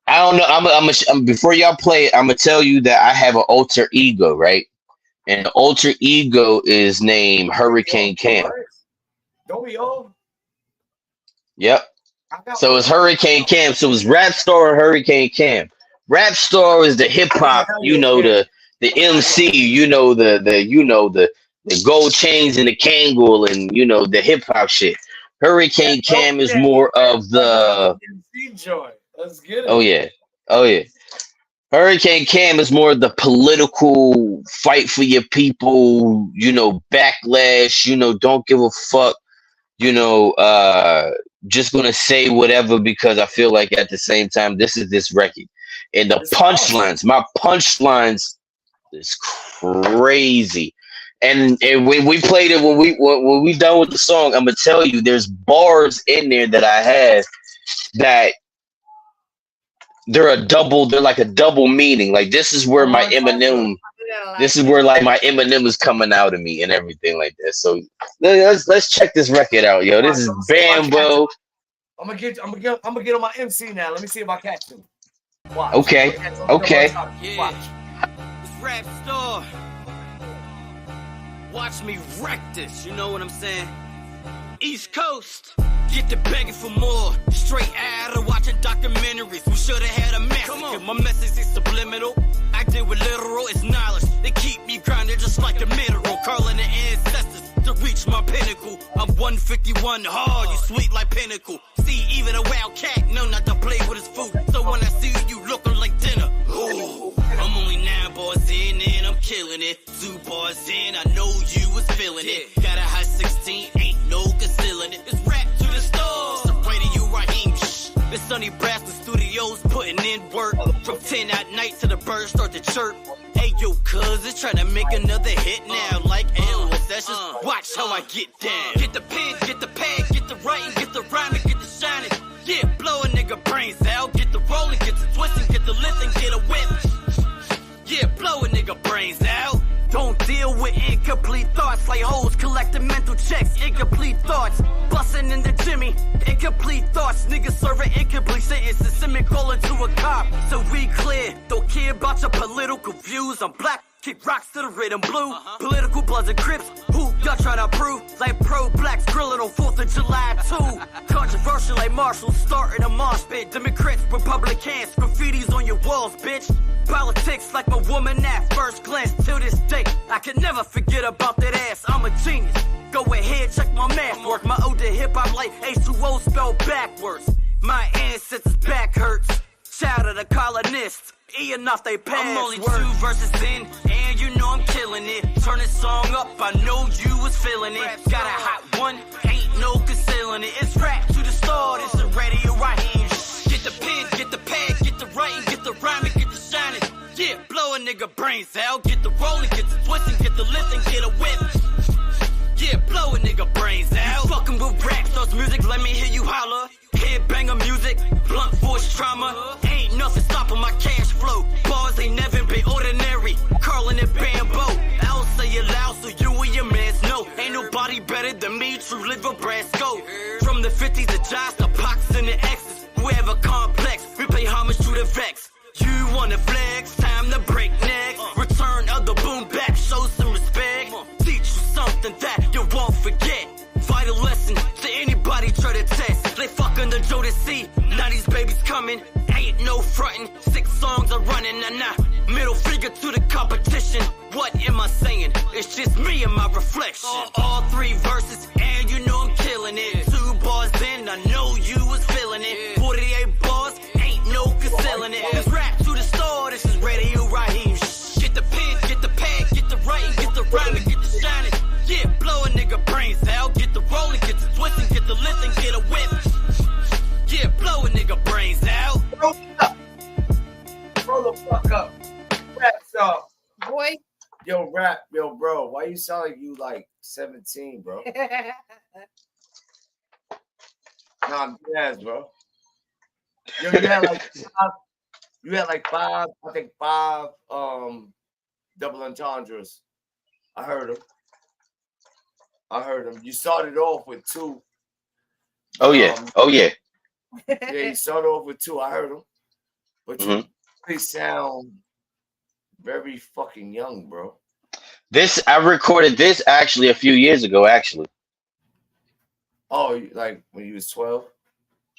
I don't know. I'm before y'all play it, I'm gonna tell you that I have an alter ego, right? And the alter ego is named Hurricane Cam. Don't we all? Yep. So it's Hurricane Cam. So it's Rap Star and Hurricane Cam. Rap Star is the hip hop, the MC, the gold chains and the Kangol and the hip hop shit. Hurricane Cam is more of the Let's get it. Oh yeah. Hurricane Cam is more of the political fight for your people, backlash, don't give a fuck, just gonna say whatever because I feel like at the same time this is this record. And the punchlines, my punchlines is crazy. And when we played it, when we done with the song, I'm gonna tell you there's bars in there that I have that they're like a double meaning. Like this is where my Eminem is coming out of me and everything like that. So let's check this record out, yo. This is Bambo. I'm gonna get on my MC now. Let me see if I catch him. Watch. Okay. Yeah. It's Rap Star. Watch me wreck this, you know what I'm saying? East Coast, get to begging for more. Straight out of watching documentaries. We should have had a message. My message is subliminal. I deal with literal, it's knowledge. They keep me grounded just like a mineral. Curling the ancestors to reach my pinnacle. I'm 151 hard, you sweet like pinnacle. See, even a wild cat know not to play with his food. So when I see you looking like dinner, ooh, I'm only 9 bars in and I'm killing it. 2 bars in, I know you was feeling it. Got a high 16, ain't no concealing it. It's rap to the stars. It's Radio Raheem. It's Sonny Brass in studios putting in work. From 10 at night to the birds start to chirp. Hey yo, cuz it's trying to make another hit now. Like L sessions. Watch how I get down. Get the pen, get the pad, get the writing, get the rhyming, get the shining. Yeah, blow a nigga brains out. Get the rolling, get the twisting, get the lifting, get a whip. Yeah, blow a nigga brains out. Don't deal with incomplete thoughts like hoes collecting mental checks. Incomplete thoughts, busting in the Jimmy. Incomplete thoughts, niggas serving incomplete sentences. Semi calling to a cop, so we clear. Don't care about your political views. I'm black, kick rocks to the rhythm blue. Political Bloods and Crips, who y'all tryna prove? Like pro-blacks grilling on 4th of July too. Controversial like Marshall starting a mosh pit. Democrats, Republicans, graffitis on your walls, bitch. Politics like a woman at first glance. Till this day, I can never forget about that ass. I'm a genius. Go ahead, check my math work. My ode to hip-hop like H2O spelled backwards. My ancestors' back hurts. Shout out to colonists. Eating off they passwords. I'm only 2 verses in, and you know I'm killing it. Turn this song up, I know you was feeling it. Got a hot one, ain't no concealing it. It's rap to the start, it's the Radio Raheem. Get the pen, get the pad, get the writing, get the rhyming, get the shining. Yeah, blow a nigga brains out. Get the rolling, get the twisting, get the lifting, get a whip. Yeah, blow a nigga brains out. You fucking with rap stars music, let me hear you holler. Head banger music, blunt force trauma. Ain't nothing stopping my cash flow. Bars ain't never been ordinary. Curling and bamboo. I'll say it loud so you and your mans know. Ain't nobody better than me, true liver Brasco. From the 50s to Josh, the Pox and the X's. Whoever complex, we pay homage to the Vex. You wanna flex, time to break necks. Return of the boom back, show some respect. Teach you something that you won't forget. Vital lesson to anybody try to test. They fucking the Joe to see. Now these babies coming, ain't no frontin'. 6 songs are running, nah. Middle finger to the competition. What am I saying? It's just me and my reflection. All 3 verses, and you know I'm killing it. 2 bars in, I know you was feeling it. 48 bars, ain't no concealing it. This rap to the store, this is radio right here. Get the pen, get the pad, get the writing, get the rhyming, get the shining. Yeah, blow a nigga brains out. Get the rolling, get the twisting, get the lifting, get a whip. Yeah, blow a nigga brains out. Roll up. Roll the fuck up. Rap star. Boy. Yo, rap. Yo, bro. Why you sound like you like 17, bro? Nah, I'm dead, bro. Yo, you had like five, I think 5 double entendres. I heard them. You started off with 2. Oh yeah. Oh yeah. Yeah, you started off with 2. I heard them. But you really sound very fucking young, bro. I recorded this actually a few years ago, actually. Oh, like when you was 12?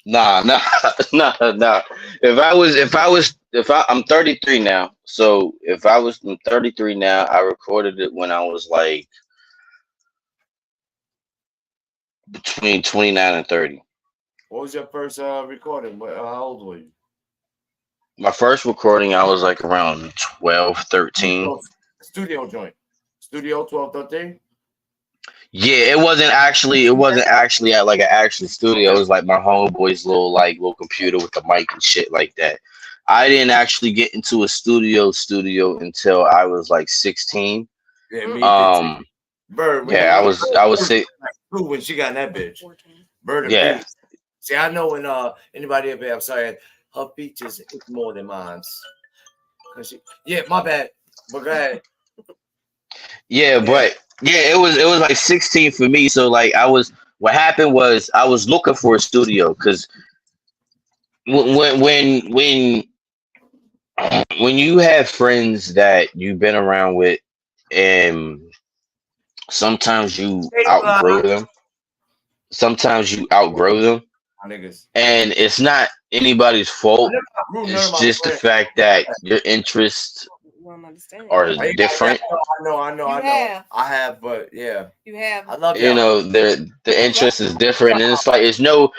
Nah. I'm 33 now. So I'm 33 now, I recorded it when I was like between 29 and 30. What was your first recording? How old were you? My first recording, I was like around 12, 13. Studio joint. Studio 12, 13? Yeah, it wasn't actually at like an actual studio. It was like my homeboy's little computer with the mic and shit like that. I didn't actually get into a studio until I was like 16. Yeah, me Bird. Yeah, I was sick. When she got in that bitch. Bird. Yeah. See, I know when anybody up here, I'm sorry, her features is more than mine. Yeah, my bad. But go ahead. Yeah, but yeah, it was like 16 for me. So like what happened was I was looking for a studio because when you have friends that you've been around with and sometimes you outgrow them. Sometimes you outgrow them. And it's not anybody's fault. It's just the fact that your interests are different. I know. I have, but yeah. You have. I love you know, the interest is different, and it's like it's no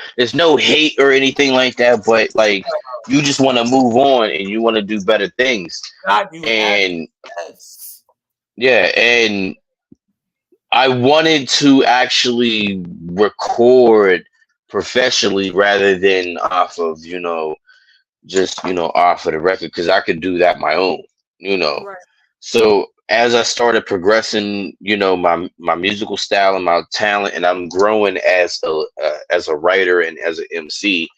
hate or anything like that, but like you just want to move on and you want to do better things. And yeah, and I wanted to actually record professionally rather than off of, just, off of the record, because I could do that my own, Right. So as I started progressing, my musical style and my talent, and I'm growing as a writer and as an MC,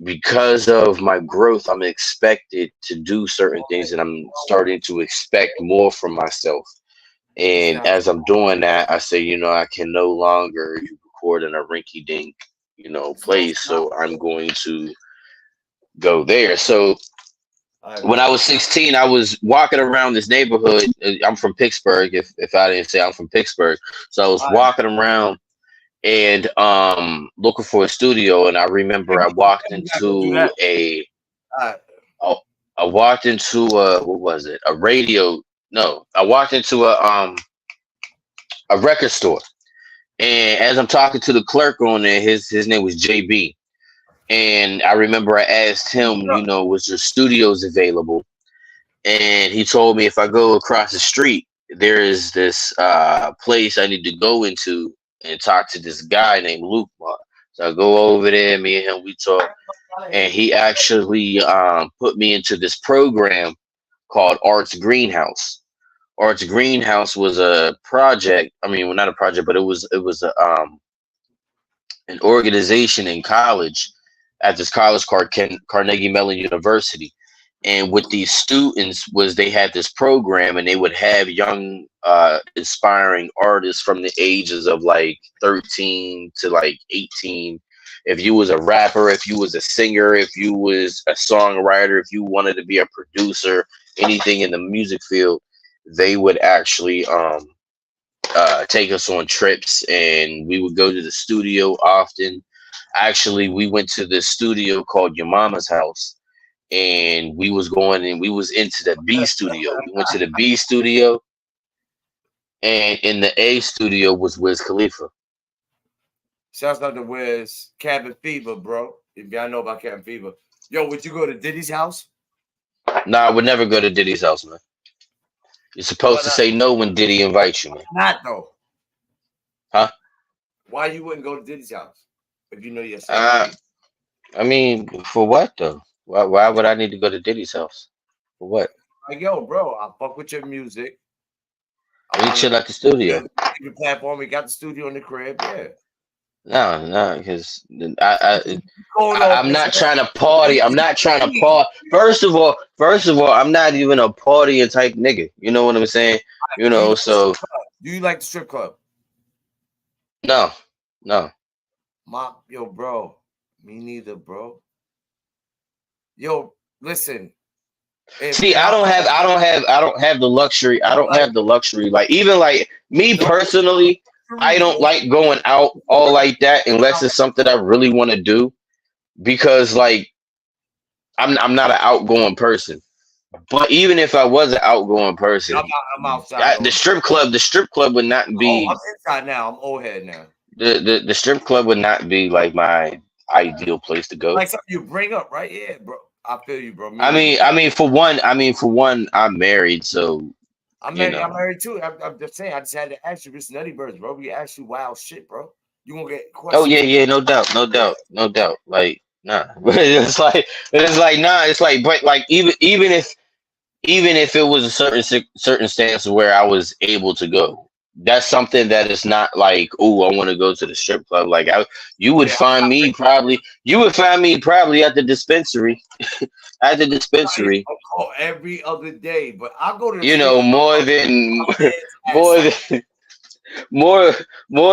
because of my growth, I'm expected to do certain things, and I'm starting to expect more from myself. And as I'm doing that, I say, I can no longer record in a rinky dink, place. So I'm going to go there. So when I was 16, I was walking around this neighborhood. I'm from Pittsburgh, if I didn't say I'm from Pittsburgh. So I was walking around and looking for a studio. And I remember I walked into what was it? A radio. No, I walked into a record store, and as I'm talking to the clerk on there, his name was JB, and I remember I asked him, was there studios available? And he told me if I go across the street, there is this place I need to go into and talk to this guy named Luke. So I go over there, me and him, we talk, and he actually put me into this program called Arts Greenhouse. Arts Greenhouse was a project. I mean, well, not a project, but it was a an organization in college at this college called Carnegie Mellon University. And with these students was they had this program and they would have young inspiring artists from the ages of like 13 to like 18. If you was a rapper, if you was a singer, if you was a songwriter, if you wanted to be a producer, anything in the music field, they would actually take us on trips and we would go to the studio often. Actually, we went to this studio called Your Mama's House and we was going and we was into the B studio. We went to the B studio and in the A studio was Wiz Khalifa. Shouts out to Wiz. Cabin Fever, bro. If y'all know about Cabin Fever. Yo, would you go to Diddy's house? No, I would never go to Diddy's house, man. You're supposed to say no when Diddy invites you, man. Not though. Huh? Why you wouldn't go to Diddy's house if you know yourself? I mean, for what though? Why would I need to go to Diddy's house? For what? Like, yo, bro, I fuck with your music. We chill at the studio. Your platform, we got the studio in the crib, yeah. No, because I'm not trying to party. I'm not trying to party. First of all, I'm not even a partying type nigga. You know what I'm saying? You know, so do you like the strip club? No. Yo, bro. Me neither, bro. Yo, listen. See, I don't have the luxury. I don't have the luxury. Like even like me personally, I don't like going out all like that unless it's something I really want to do. Because like I'm not an outgoing person. But even if I was an outgoing person, I'm outside. The strip club would not be. I'm inside now. I'm old head now. The strip club would not be like my ideal place to go. Like something you bring up, right? Yeah, bro. I feel you, bro. I mean, for one, I'm married, so I'm married too. I'm just saying. I just had to ask you, this Nutty Birds, bro. We ask you wild shit, bro. You gonna get questions? Oh yeah, no doubt. Like nah, it's like nah. It's like, but like even if it was a certain stance where I was able to go, that's something that is not like, oh, I want to go to the strip club. Like you would find me probably at the dispensary, at the dispensary. Every other day, but I'll go to the more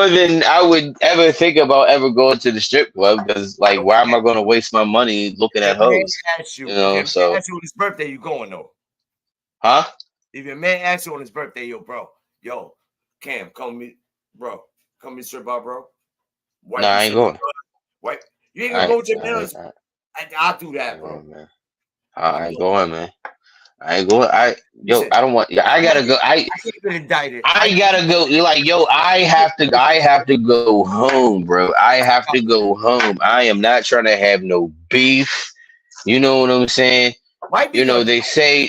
than I would ever think about ever going to the strip club because like why am I going to waste my money looking at hoes? You know, so ask you on his birthday, you going though? Huh? If your man asks you on his birthday, yo, Cam, come meet, bro. Come meet strip bar, bro. Nah, I ain't going. Wait, you ain't gonna go to your man? I'll do that, bro. Man. I ain't going, man. I ain't going. I don't want. I gotta go. I gotta go. Like, yo, I have to go home, bro. I have to go home. I am not trying to have no beef. You know what I'm saying? You know, they say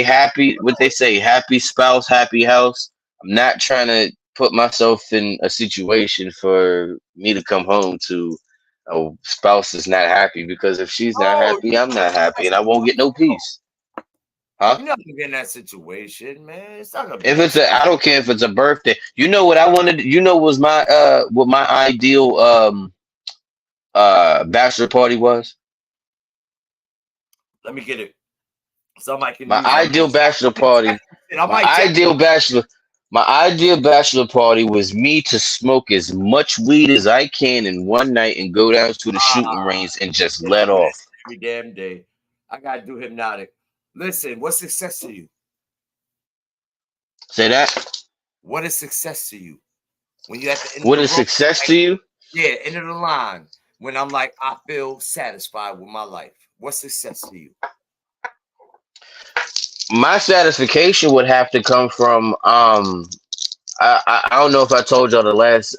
happy. What they say, happy spouse, happy house. I'm not trying to put myself in a situation for me to come home to a spouse is not happy because if she's not happy, I'm not happy, and I won't get no peace. Huh? You're not gonna get in that situation, man. It's not gonna be. I don't care if it's a birthday. You know what I wanted. You know was my what my ideal bachelor party was. Let me get it. Somebody can. My ideal bachelor party. My ideal bachelor party was me to smoke as much weed as I can in one night and go down to the shooting range and just let off every damn day. I gotta do hypnotic. Listen, what's success to you? Say that. What is success to you? When you at the end what is success to you? Yeah, end of the line. When I'm like, I feel satisfied with my life. What's success to you? My satisfaction would have to come from I don't know if I told y'all the last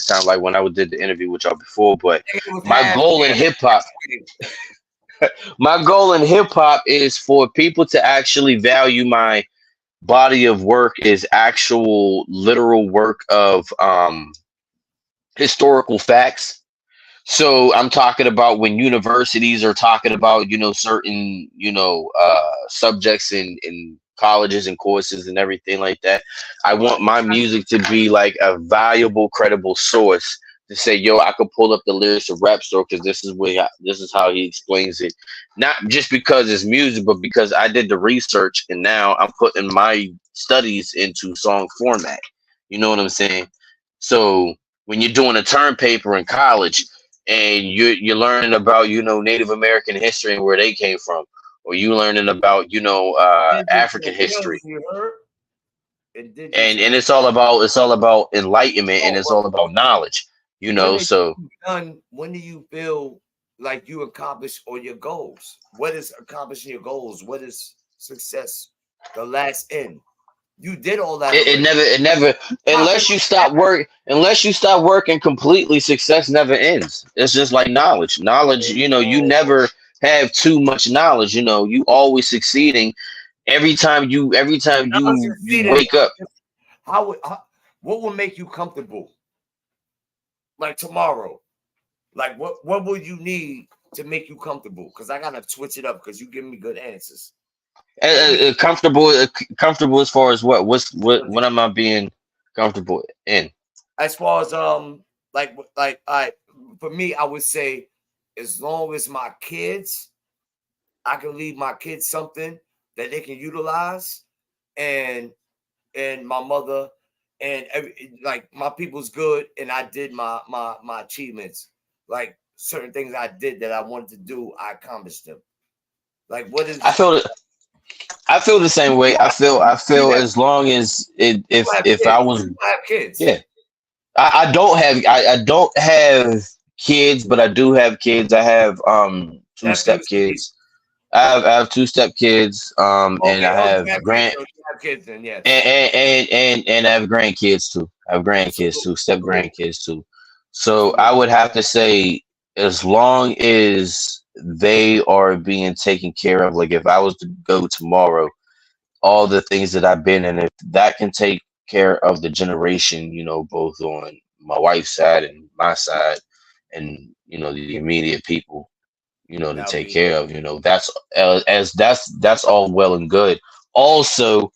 time, like when I did the interview with y'all before, but my goal in hip hop is for people to actually value my body of work as actual literal work of historical facts. So I'm talking about when universities are talking about, certain, subjects in colleges and courses and everything like that. I want Right. my music to be like a valuable, credible source to say, yo, I could pull up the lyrics of Rap Store because this is how he explains it. Not just because it's music, but because I did the research and now I'm putting my studies into song format. You know what I'm saying? So when you're doing a term paper in college and you're learning about, you know, Native American history and where they came from, or you learning about, you know, Did you African pay bills? history, You heard? And did you and study? it's all about enlightenment and Oh, it's all about knowledge, you when know. are So you done? When do you feel like you accomplished all your goals? What is accomplishing your goals? What is success? The last end. You did all that already. it never Popping unless you stop working completely, success never ends. It's just like knowledge, you know, you oh, never have too much knowledge, you know, you always succeeding every time now I you succeeded. wake up. What would make you comfortable? Like tomorrow. Like what would you need to make you comfortable? Because I gotta switch it up because you give me good answers. What make Comfortable as far as what am I being comfortable in? as far as like I for me, I would say as long as my kids, I can leave my kids something that they can utilize, and my mother and like my people's good, and I did my achievements, like certain things I did that I wanted to do, I accomplished them. Like what I is feel I feel the same way. I you feel have as long as have if I kids, was, you have kids, yeah. I don't have kids, but I do have kids. I have two step nephews, kids. I have two step kids. And okay, I oh you have have kids, so you have kids, then yes. and I have grandkids too. I have grandkids Salute, too, step salute, grandkids too. So salute. I would have to say, as long as they are being taken care of, like if I was to go tomorrow, all the things that I've been in, if that can take care of the generation, you know, both on my wife's side and my side, and you know, the immediate people, you know, to That'll take be care of, you know, that's as that's all well and good. Also,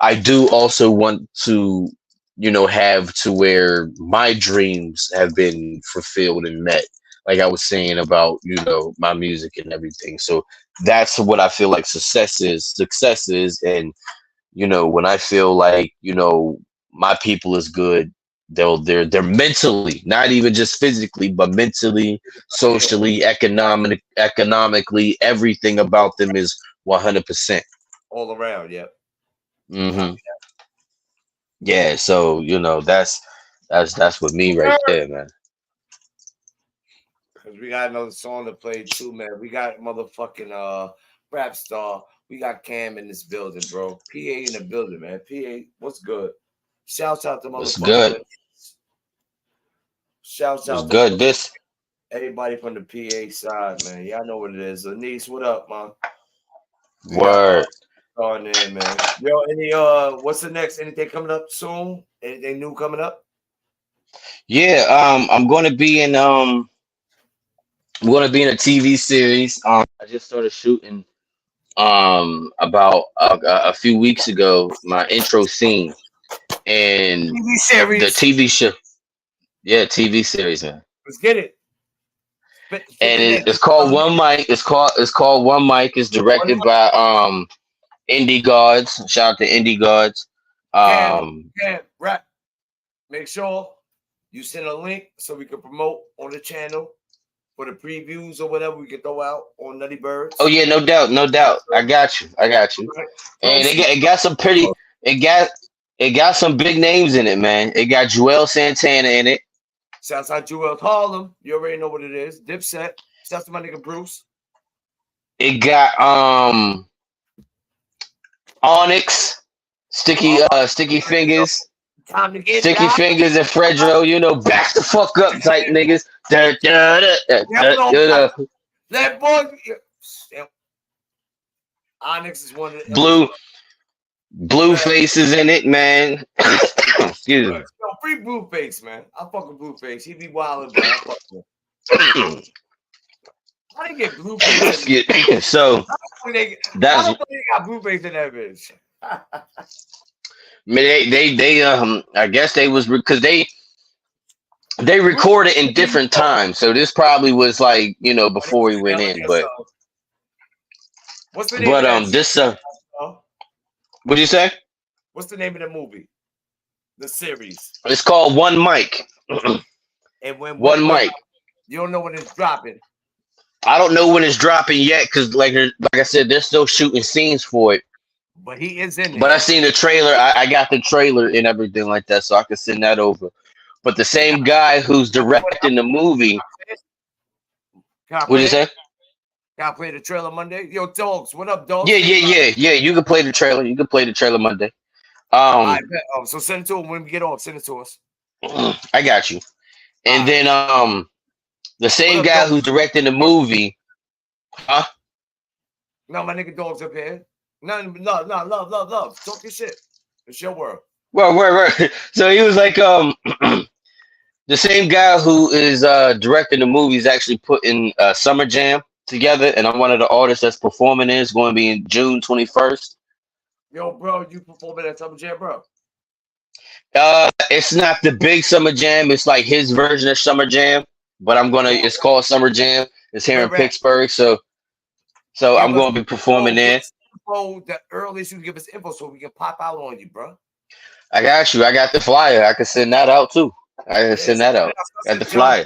I do also want to, you know, have to where my dreams have been fulfilled and met. Like I was saying about, you know, my music and everything. So that's what I feel like success is. Success is, and you know, when I feel like, you know, my people is good, they're mentally, not even just physically, but mentally, yeah, socially, economically, everything about them is 100%. all around, yeah. Hmm. Yeah, so you know, that's with me right there, man. Because we got another song to play too, man. We got motherfucking Rap Star. We got Cam in this building, bro. PA in the building, man. PA, what's good? Shouts out to What's motherfucking good? Lennox. Shouts What's out to good? This everybody from the PA side, man. Y'all know what it is. Anise, what up, man? We got word. Star in there, man. Yo, any what's the next? Anything coming up soon? Anything new coming up? Yeah, I'm going to be in a TV series. I just started shooting about a few weeks ago my intro scene, and TV the series. TV show, yeah, TV series, man. Let's get it. Spit And the name. it's called One Mic. It's called One Mic. It's directed by Indie Gods. Shout out to Indie Gods. Cam, Um, Cam, rap. Make sure you send a link so we can promote on the channel for the previews or whatever we can throw out on Nutty oh Birds. yeah, no doubt, no doubt. I got you. I got you. Right? And Proceed. it got some pretty. It got it got some big names in it, man. It got Joel Santana in it. Shouts out Joel Harlem. You already know what it is. Dipset. Shouts to my nigga Bruce. It got Onyx, Oh, Sticky Fingers, time to get Sticky down. Fingers and Fredro. You know, back the fuck up type niggas. Da, da, da, da, da, Never know. da, da. That boy. Onyx is one of the illest. Blue Blueface is in it, man. Excuse me. Yo, free Blueface, man. I fuck with Blueface. He be wildin', but I fuck with him. How they get Blueface in So How that's the fuck they got Blueface in that bitch? mean, they I guess they was because they recorded in different times, so this probably was like before he went in, but What's the name of that? this what'd you say? What's the name of the movie? The series. It's called One Mic. And One Mic. You don't know when it's dropping. I don't know when it's dropping yet because like I said, they're still shooting scenes for it. But he is in there. But I seen the trailer. I got the trailer and everything like that, so I can send that over. But the same guy who's directing the movie. What'd you say? Can I play the trailer Monday? Yo, dogs, what up, dogs? Yeah. You can play the trailer. You can play the trailer Monday. I bet. So send it to him when we get off. Send it to us. I got you. And then the same guy who's directing the movie. Huh? No, my nigga dogs up here. No, love. Talk your shit. It's your world. Well. So he was like the same guy who is directing the movie is actually putting Summer Jam together, and I'm one of the artists that's performing it. It's going to be in June 21st. Yo, bro, you performing at Summer Jam, bro? It's not the big Summer Jam. It's like his version of Summer Jam, but it's called Summer Jam. It's here in Pittsburgh, so I'm going to be performing there. The earliest you give us info so we can pop out on you, bro. I got you. I got the flyer. I can send that out too. I can send that out. Got the flyer.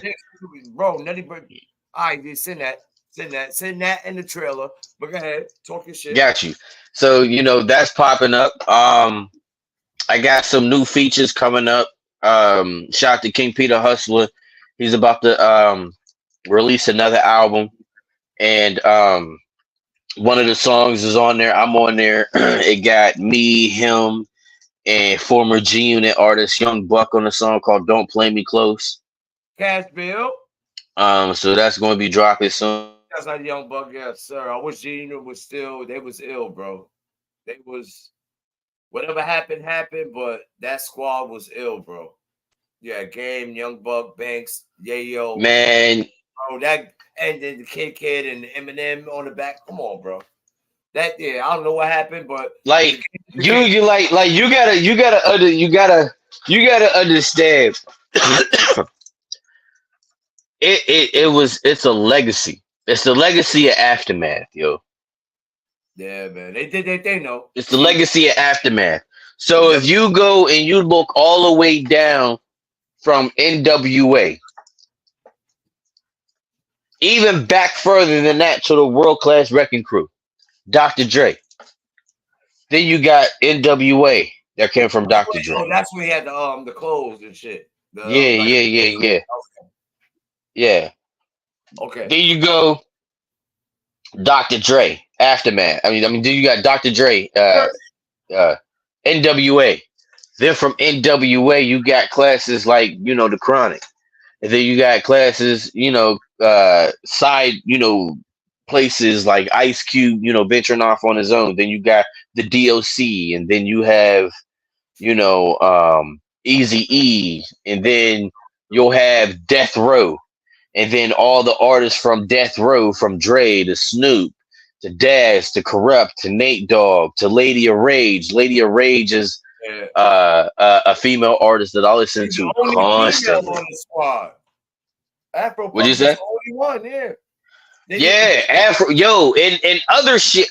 Bro, Nutty Bird. All right, send that. Send that in the trailer. But go ahead. Talk your shit. Got you. So, that's popping up. I got some new features coming up. Shout out to King Peter Hustler. He's about to release another album. And one of the songs is on there. I'm on there. It got me, him, and former G Unit artist Young Buck on a song called Don't Play Me Close. Cash Bill. So that's going to be dropping soon. That's not Young Buck, yes, sir. I wish G Unit was still, they was ill, bro. They was, whatever happened, but that squad was ill, bro. Yeah, Game, Young Buck, Banks, Yayo. Man. Bro, that, and then the Kid and Eminem on the back. Come on, bro. That, yeah, I don't know what happened, but like you gotta understand. It's a legacy. It's the legacy of Aftermath, yo. Yeah, man. They did their thing, though. It's the legacy of Aftermath. So if you go and you look all the way down from NWA, even back further than that to the World Class Wrecking Crew, Dr. Dre. Then you got NWA that came from Dr. Dre. Oh, that's when he had the clothes and shit. Yeah. Okay. Then you go Dr. Dre, Aftermath. I mean, then you got Dr. Dre, NWA. Then from NWA, you got classes like, the Chronic. And then you got classes, side, places like Ice Cube, venturing off on his own. Then you got the DOC, and then you have, Eazy-E, and then you'll have Death Row, and then all the artists from Death Row, from Dre to Snoop to Daz to Corrupt to Nate Dogg to Lady of Rage. Lady of Rage is a female artist that I listen to constantly. On the squad. Afro What'd you say? The only one, yeah. Afro, and other shit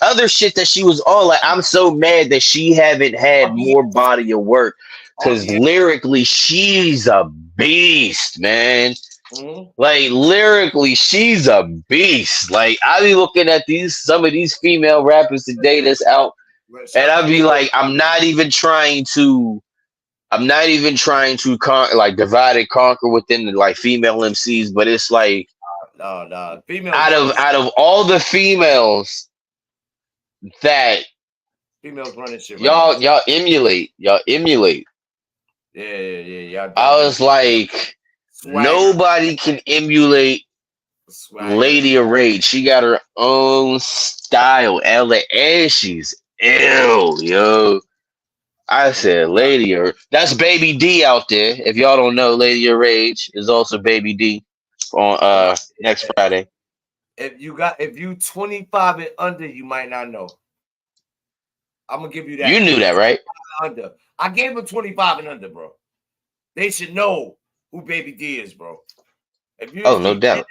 that she was on. Like, I'm so mad that she haven't had more body of work, because lyrically she's a beast, man. Mm-hmm. Like, lyrically she's a beast. Like, I be looking at some of these female rappers today that's out, and I be like, I'm not even trying to divide and conquer within the like female MCs, but it's like, no. Female out of all the females that females running shit, y'all emulate. Yeah. I was like, nobody can emulate Lady of Rage. She got her own style, and she's ill, yo. I said, that's Baby D out there. If y'all don't know, Lady of Rage is also Baby D on next Friday. If you 25 and under, you might not know. I'm gonna give you that. You knew that, right? Under. I gave him 25 and under, bro. They should know who Baby D is, bro. If you Oh, no see doubt.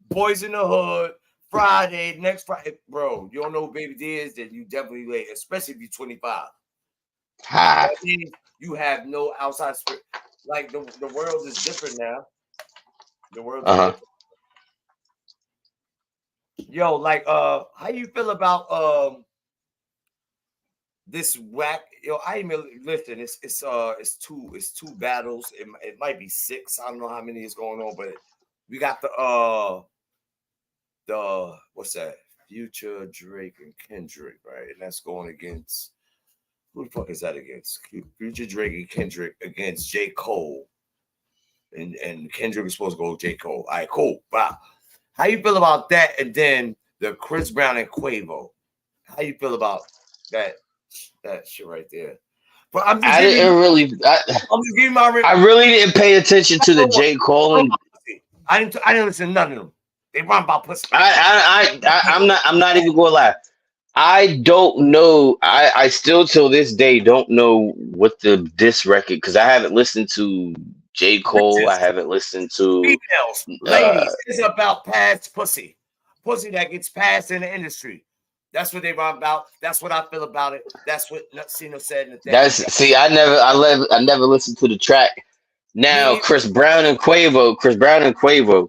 Boys in the Hood, Friday, next Friday, bro, you don't know who Baby D is, then you definitely late, especially if you're 25. Ha. That means you have no outside spirit. Like the world is different now. The world is different. Yo, like how you feel about this whack? Yo, I even listen. It's two battles. It might be 6. I don't know how many is going on, but we got the what's that? Future, Drake, and Kendrick, right? And that's going against who the fuck is that against? Future, Drake, and Kendrick against J. Cole. And Kendrick is supposed to go with J. Cole. All right, cool. Wow. How you feel about that? And then the Chris Brown and Quavo. How you feel about that shit right there? But I'm just giving I really didn't pay attention to the J. Cole and I didn't listen to none of them. They rhyme about pussy. I'm not even gonna lie. I don't know. I still till this day don't know what the diss record, because I haven't listened to J. Cole. I haven't listened to females, ladies. It's about past pussy. Pussy that gets passed in the industry. That's what they rhyme about. That's what I feel about it. That's what Nutsino said in the thing. I never listened to the track. Now Chris Brown and Quavo.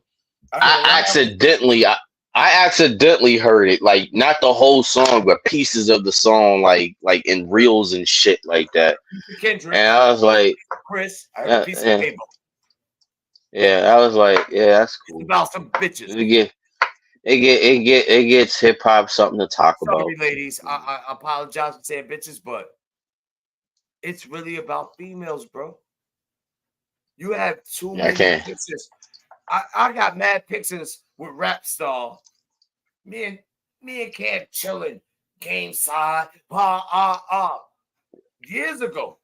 I accidentally heard it, like not the whole song, but pieces of the song, like in reels and shit like that. Kendrick, and I was like, Chris, I heard a piece of Quavo. Yeah, I was like, yeah, that's cool. It's about some bitches. It gets hip hop something to talk about. Sorry, ladies. I apologize for saying bitches, but it's really about females, bro. You have too many pictures. I got mad pictures with Rap Starr. Me and Cam chilling, game side, years ago.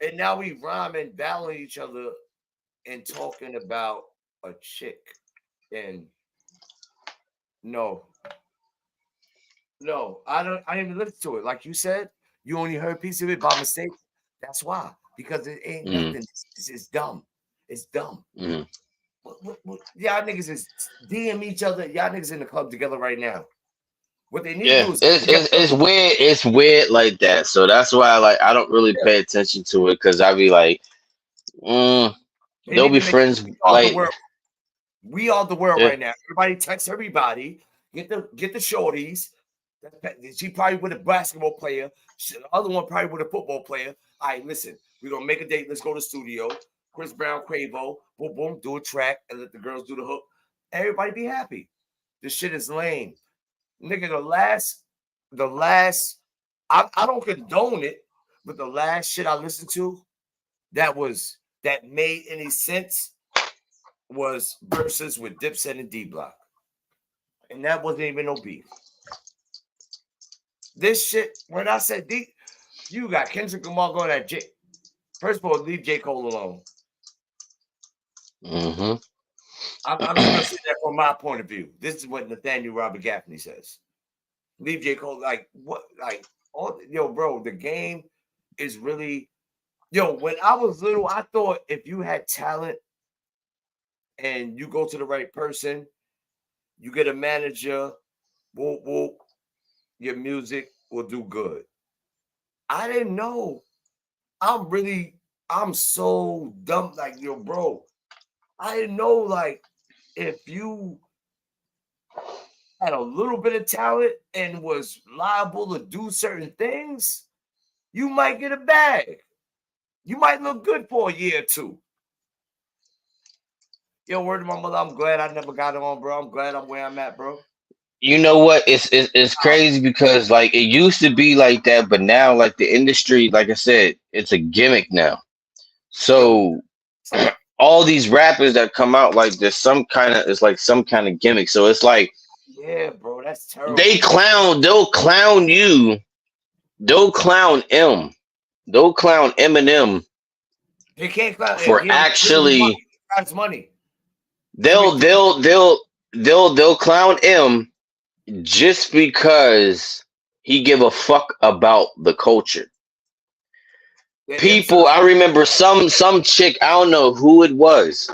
And now we rhyming, battling each other, and talking about a chick. And no, I didn't even listen to it. Like you said, you only heard a piece of it by mistake. That's why. Because it ain't nothing. It's dumb. It's dumb. What, y'all niggas is DM each other. Y'all niggas in the club together right now. What they need to do is it's weird. It's weird like that. So that's why I don't really pay attention to it, because I be like, they'll be friends. Like we are the world right now. Everybody text everybody. Get the shorties. She probably with a basketball player. The other one probably with a football player. All right, listen, we're gonna make a date. Let's go to the studio. Chris Brown, Quavo, boom, boom, do a track and let the girls do the hook. Everybody be happy. This shit is lame. Nigga, the last, I don't condone it, but the last shit I listened to that made any sense was Versus with Dipset and D-Block. And that wasn't even no beef. This shit, when I said you got Kendrick Lamar going at J. First of all, leave J. Cole alone. I'm just gonna say that from my point of view. This is what Nathaniel Robert Gaffney says. Leave J. Cole, bro, the game is really, when I was little, I thought if you had talent and you go to the right person, you get a manager, whoop, whoop, your music will do good. I didn't know. I'm so dumb. Like, bro, I didn't know, if you had a little bit of talent and was liable to do certain things, you might get a bag. You might look good for a year or two. Word to my mother, I'm glad I never got it on, bro. I'm glad I'm where I'm at, bro. You know what? It's crazy because it used to be like that, but now the industry, like I said, it's a gimmick now. So all these rappers that come out, there's some kind of gimmick. So it's yeah, bro, that's terrible. They'll clown you. They'll clown Eminem. They can't clown for actually money. They'll clown M just because he give a fuck about the culture. Yeah, People, I remember some chick, I don't know who it was,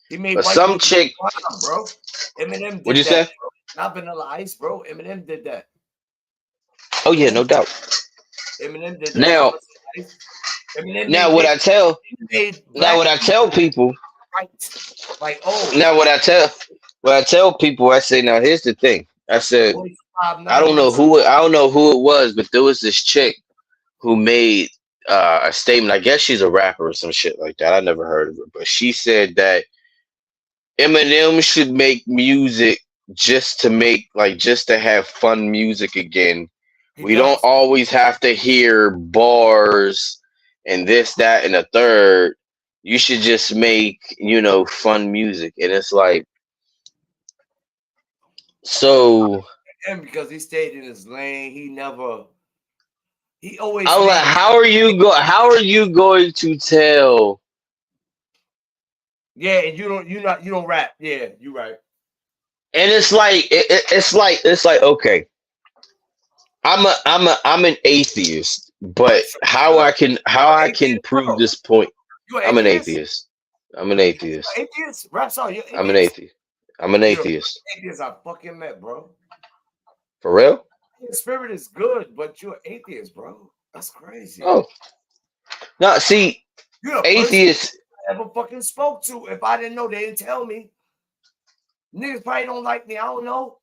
he made but white some music chick, crime, bro. Eminem what'd did you that, say? bro. Not Vanilla Ice, bro. Eminem did that. Oh yeah, no Eminem, doubt. Eminem did that to Now, Vanilla Ice. Eminem now made what hip, I tell, made now what black I people tell people, right. Like, oh, now what I tell people, I say, now here's the thing. I said, Royce 5'9", I don't know who it was, but there was this chick who made a statement. I guess she's a rapper or some shit like that. I never heard of her, but she said that Eminem should make music just to make like just to have fun music again. he We don't does. always have to hear bars and this, that, and a third. You should just make, fun music. And it's like, so And because he stayed in his lane, he always I'm like, made, how are you going to tell? yeah, and you don't rap. Yeah, you right. And it's like it's like okay, I'm an atheist, but how I can Atheist, prove bro. this point? You an I'm an atheist? atheist. I'm an atheist. You atheist? Rap song, you I'm an atheist? atheist. I'm an You the atheist. first atheist I fucking met, bro. For real? Your spirit is good, but you're an atheist, bro. That's crazy. Oh, no. See, You're the first atheists. I ever fucking spoke to. If I didn't know, they didn't tell me. Niggas probably don't like me. I don't know.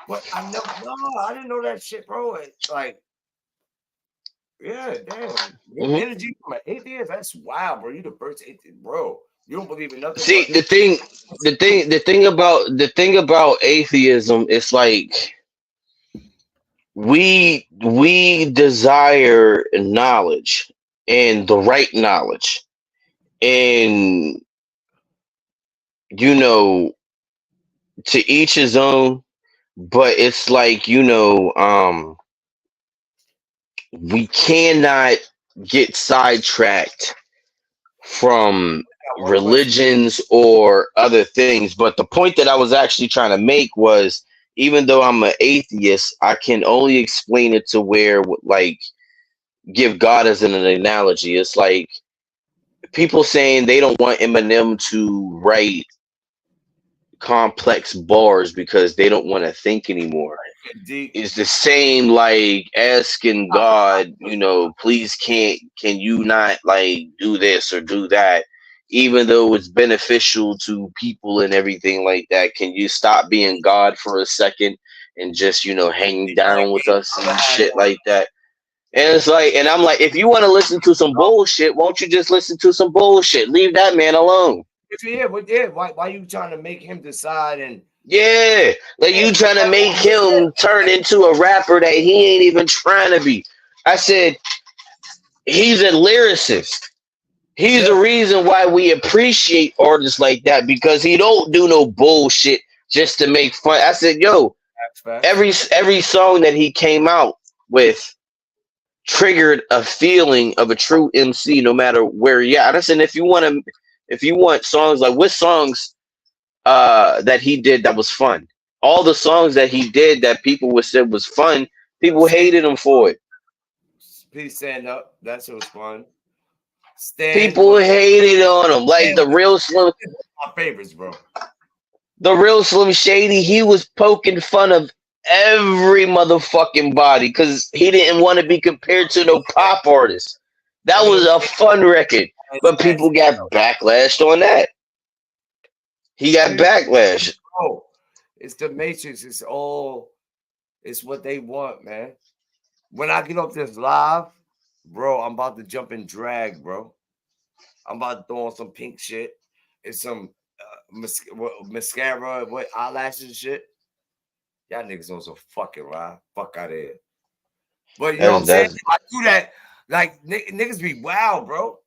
But I never, no, I didn't know that shit, bro. Like, yeah, damn. Your Mhm. energy from an atheist, that's wild, bro. You the first atheist, bro. You don't believe in nothing See, but the thing about atheism is like we desire knowledge and the right knowledge, and you know to each his own. But it's like we cannot get sidetracked from one question. religions or other things. But the point that I was actually trying to make was, even though I'm an atheist, I can only explain it to where, like, give God as an analogy. It's like people saying they don't want Eminem to write complex bars because they don't want to think anymore. Deep. Is the same like asking God, please can you not like do this or do that, even though it's beneficial to people and everything like that. Can you stop being God for a second and just, hang down with us and shit like that? And it's like, and I'm like, if you want to listen to some bullshit, won't you just listen to some bullshit? Leave that man alone. Yeah, but yeah, why you trying to make him decide and Yeah, like you trying to make him turn into a rapper that he ain't even trying to be. I said he's a lyricist. He's the yeah, reason why we appreciate artists like that, because he don't do no bullshit just to make fun. I said, yo, facts. every song that he came out with triggered a feeling of a true MC, no matter where he at. I said, if you want songs like what songs that he did that was fun. All the songs that he did that people would said was fun, people See, hated him for it. please stand up. That shit was fun. Stand People was hated on him. Like Stand was my favorites, bro. the real Slim Shady, he was poking fun of every motherfucking body because he didn't want to be compared to no pop artist. That I was mean, a fun record, but people got backlashed on that. He got backlash. bro, it's the Matrix. It's what they want, man. When I get up this live, bro, I'm about to jump in drag, bro. I'm about to throw on some pink shit and some mascara, what eyelashes and shit. Y'all niggas on some fucking lie. Fuck out of here. But you know what I'm saying? That's If I do that, like niggas be wild, bro.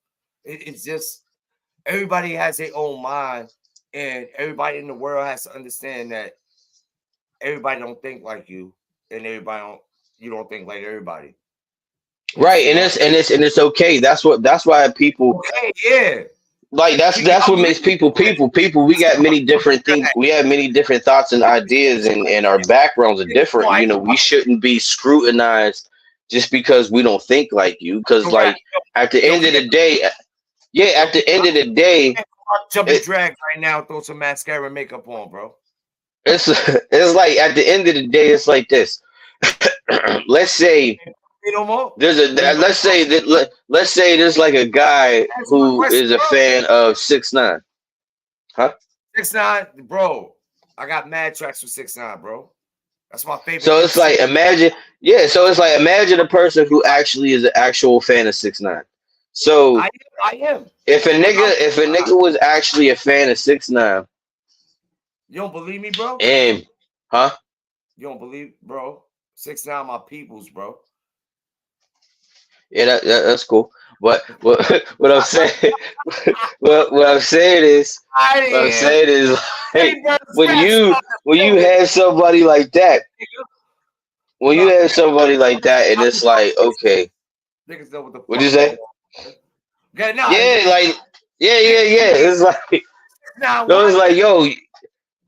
It's just everybody has their own mind, and everybody in the world has to understand that everybody don't think like you, and you don't think like everybody. And right, see, and it's okay. That's why people okay, yeah. like that's what makes people people. People, we got many different things. We have many different thoughts and ideas, and our backgrounds are different. You know, we shouldn't be scrutinized just because we don't think like you. Because Correct. like at the Yo, end of the day, yeah, at the end of the day, jumping it, drag right now. Throw some mascara and makeup on, bro. it's it's like at the end of the day, it's like this. Let's say You no more. there's a let's say that let's say there's like a guy That's my who question, is a bro. fan of 6ix9ine, huh? 6ix9ine, bro. I got mad tracks with 6ix9ine, bro. That's my favorite. So it's like imagine, yeah. So it's like imagine a person who actually is an actual fan of 6ix9ine. So I am. if a nigga was actually a fan of 6ix9ine, You don't believe me, bro? and huh? You don't believe, bro? 6ix9ine, my peoples, bro. Yeah, that's cool. But what I'm saying, what I'm saying is, what I'm saying is, like, when you have somebody like that, when you have somebody like that, and it's like, okay, Niggas know what the fuck. what'd you say? Okay, nah, Yeah, like, yeah. It's like, nah, no, it's like, yo,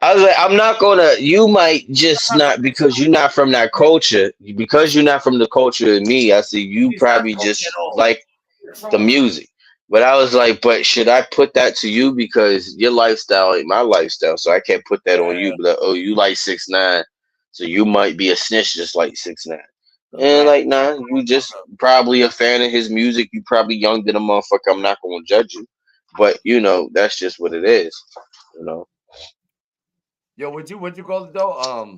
I was like, I'm not gonna. You might just not because you're not from that culture. Because you're not from the culture of me, I see you probably just like the music. But I was like, but should I put that to you because your lifestyle ain't my lifestyle, so I can't put that on you. But like, oh, you like 6ix9ine, so you might be a snitch just like 6ix9ine. And like, nah, you just probably a fan of his music. You probably young than a motherfucker. I'm not gonna judge you, but you know that's just what it is. You know. Yo, what you call it though?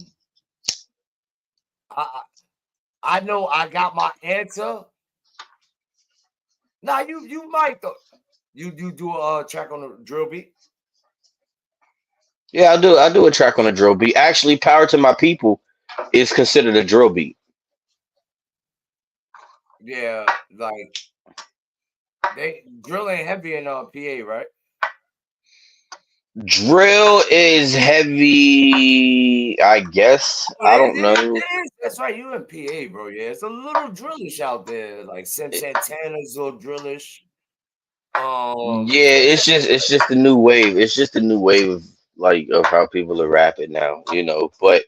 I know I got my answer. Nah, you might though. You do a track on the drill beat? Yeah, I do a track on a drill beat. Actually, "Power to My People" is considered a drill beat. Yeah, like they drill ain't heavy in PA, right? Drill is heavy, I guess. I don't know. It is. That's right. You in PA, bro. Yeah, it's a little drillish out there. Like Santana's a little drillish. Yeah, it's just the new wave. It's just the new wave of like of how people are rapping now, you know. But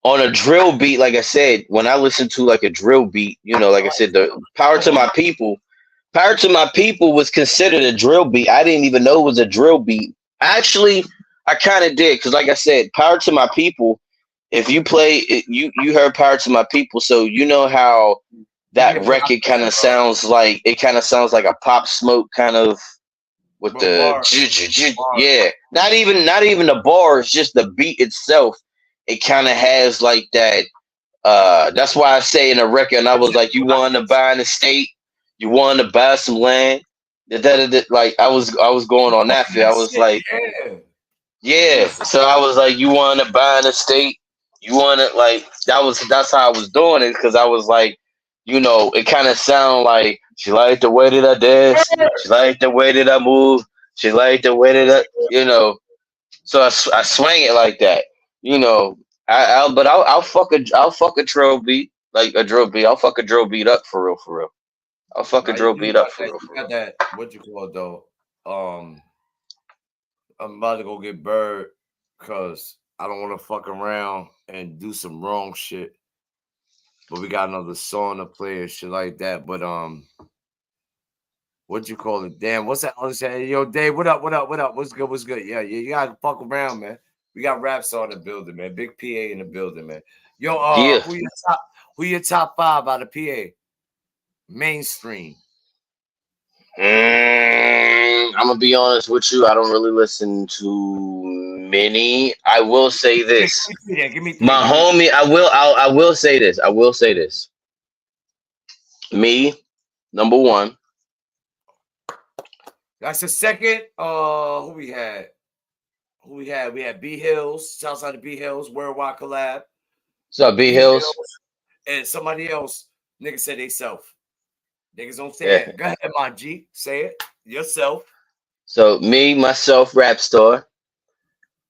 on a drill beat, like I said, when I listen to like a drill beat, you know, like I said, the Power to My People was considered a drill beat. I didn't even know it was a drill beat. Actually, I kind of did because, like I said, Power to My People. If you play it, you heard Power to My People, so you know how that record kind of sounds like. It kind of sounds like a Pop Smoke kind of with the yeah. Not even the bars, just the beat itself. It kind of has like that. That's why I say in a record, and I was like, you want to buy an estate, you want to buy some land. Like I was going on that feel. I was like, yeah. So I was like, you want to buy an estate, you want to like that's how I was doing it because I was like, you know, it kind of sound like she liked the way that I dance, she liked the way that I move, she liked the way that I, you know. So I swang it like that, you know. I'll fuck a drill beat like a drill beat. I'll fuck a drill beat up for real, for real. I'll fuck a Now drill you beat got up for that. real, You for got real. that. What you call it though? I'm about to go get Bird because I don't want to fuck around and do some wrong shit. But we got another song to play and shit like that. But what you call it? Damn, what's that other shit? Yo, Dave, what up? What up? What up? What's good? What's good? Yeah, you gotta fuck around, man. We got raps on the building, man. Big PA in the building, man. Yo, Yeah. who your top five out of PA? Mainstream. I'm gonna be honest with you. I don't really listen to many. I will say this. Give me three. My homie, I will say this. I will say this. Me, number one. That's the second. Who we had? We had B Hills, Southside of B Hills, Worldwide Collab. What's up, B Hills? And somebody else, niggas said they self. Niggas don't say Yeah. it. Go ahead, my G. Say it yourself. So me, myself, Rap Star,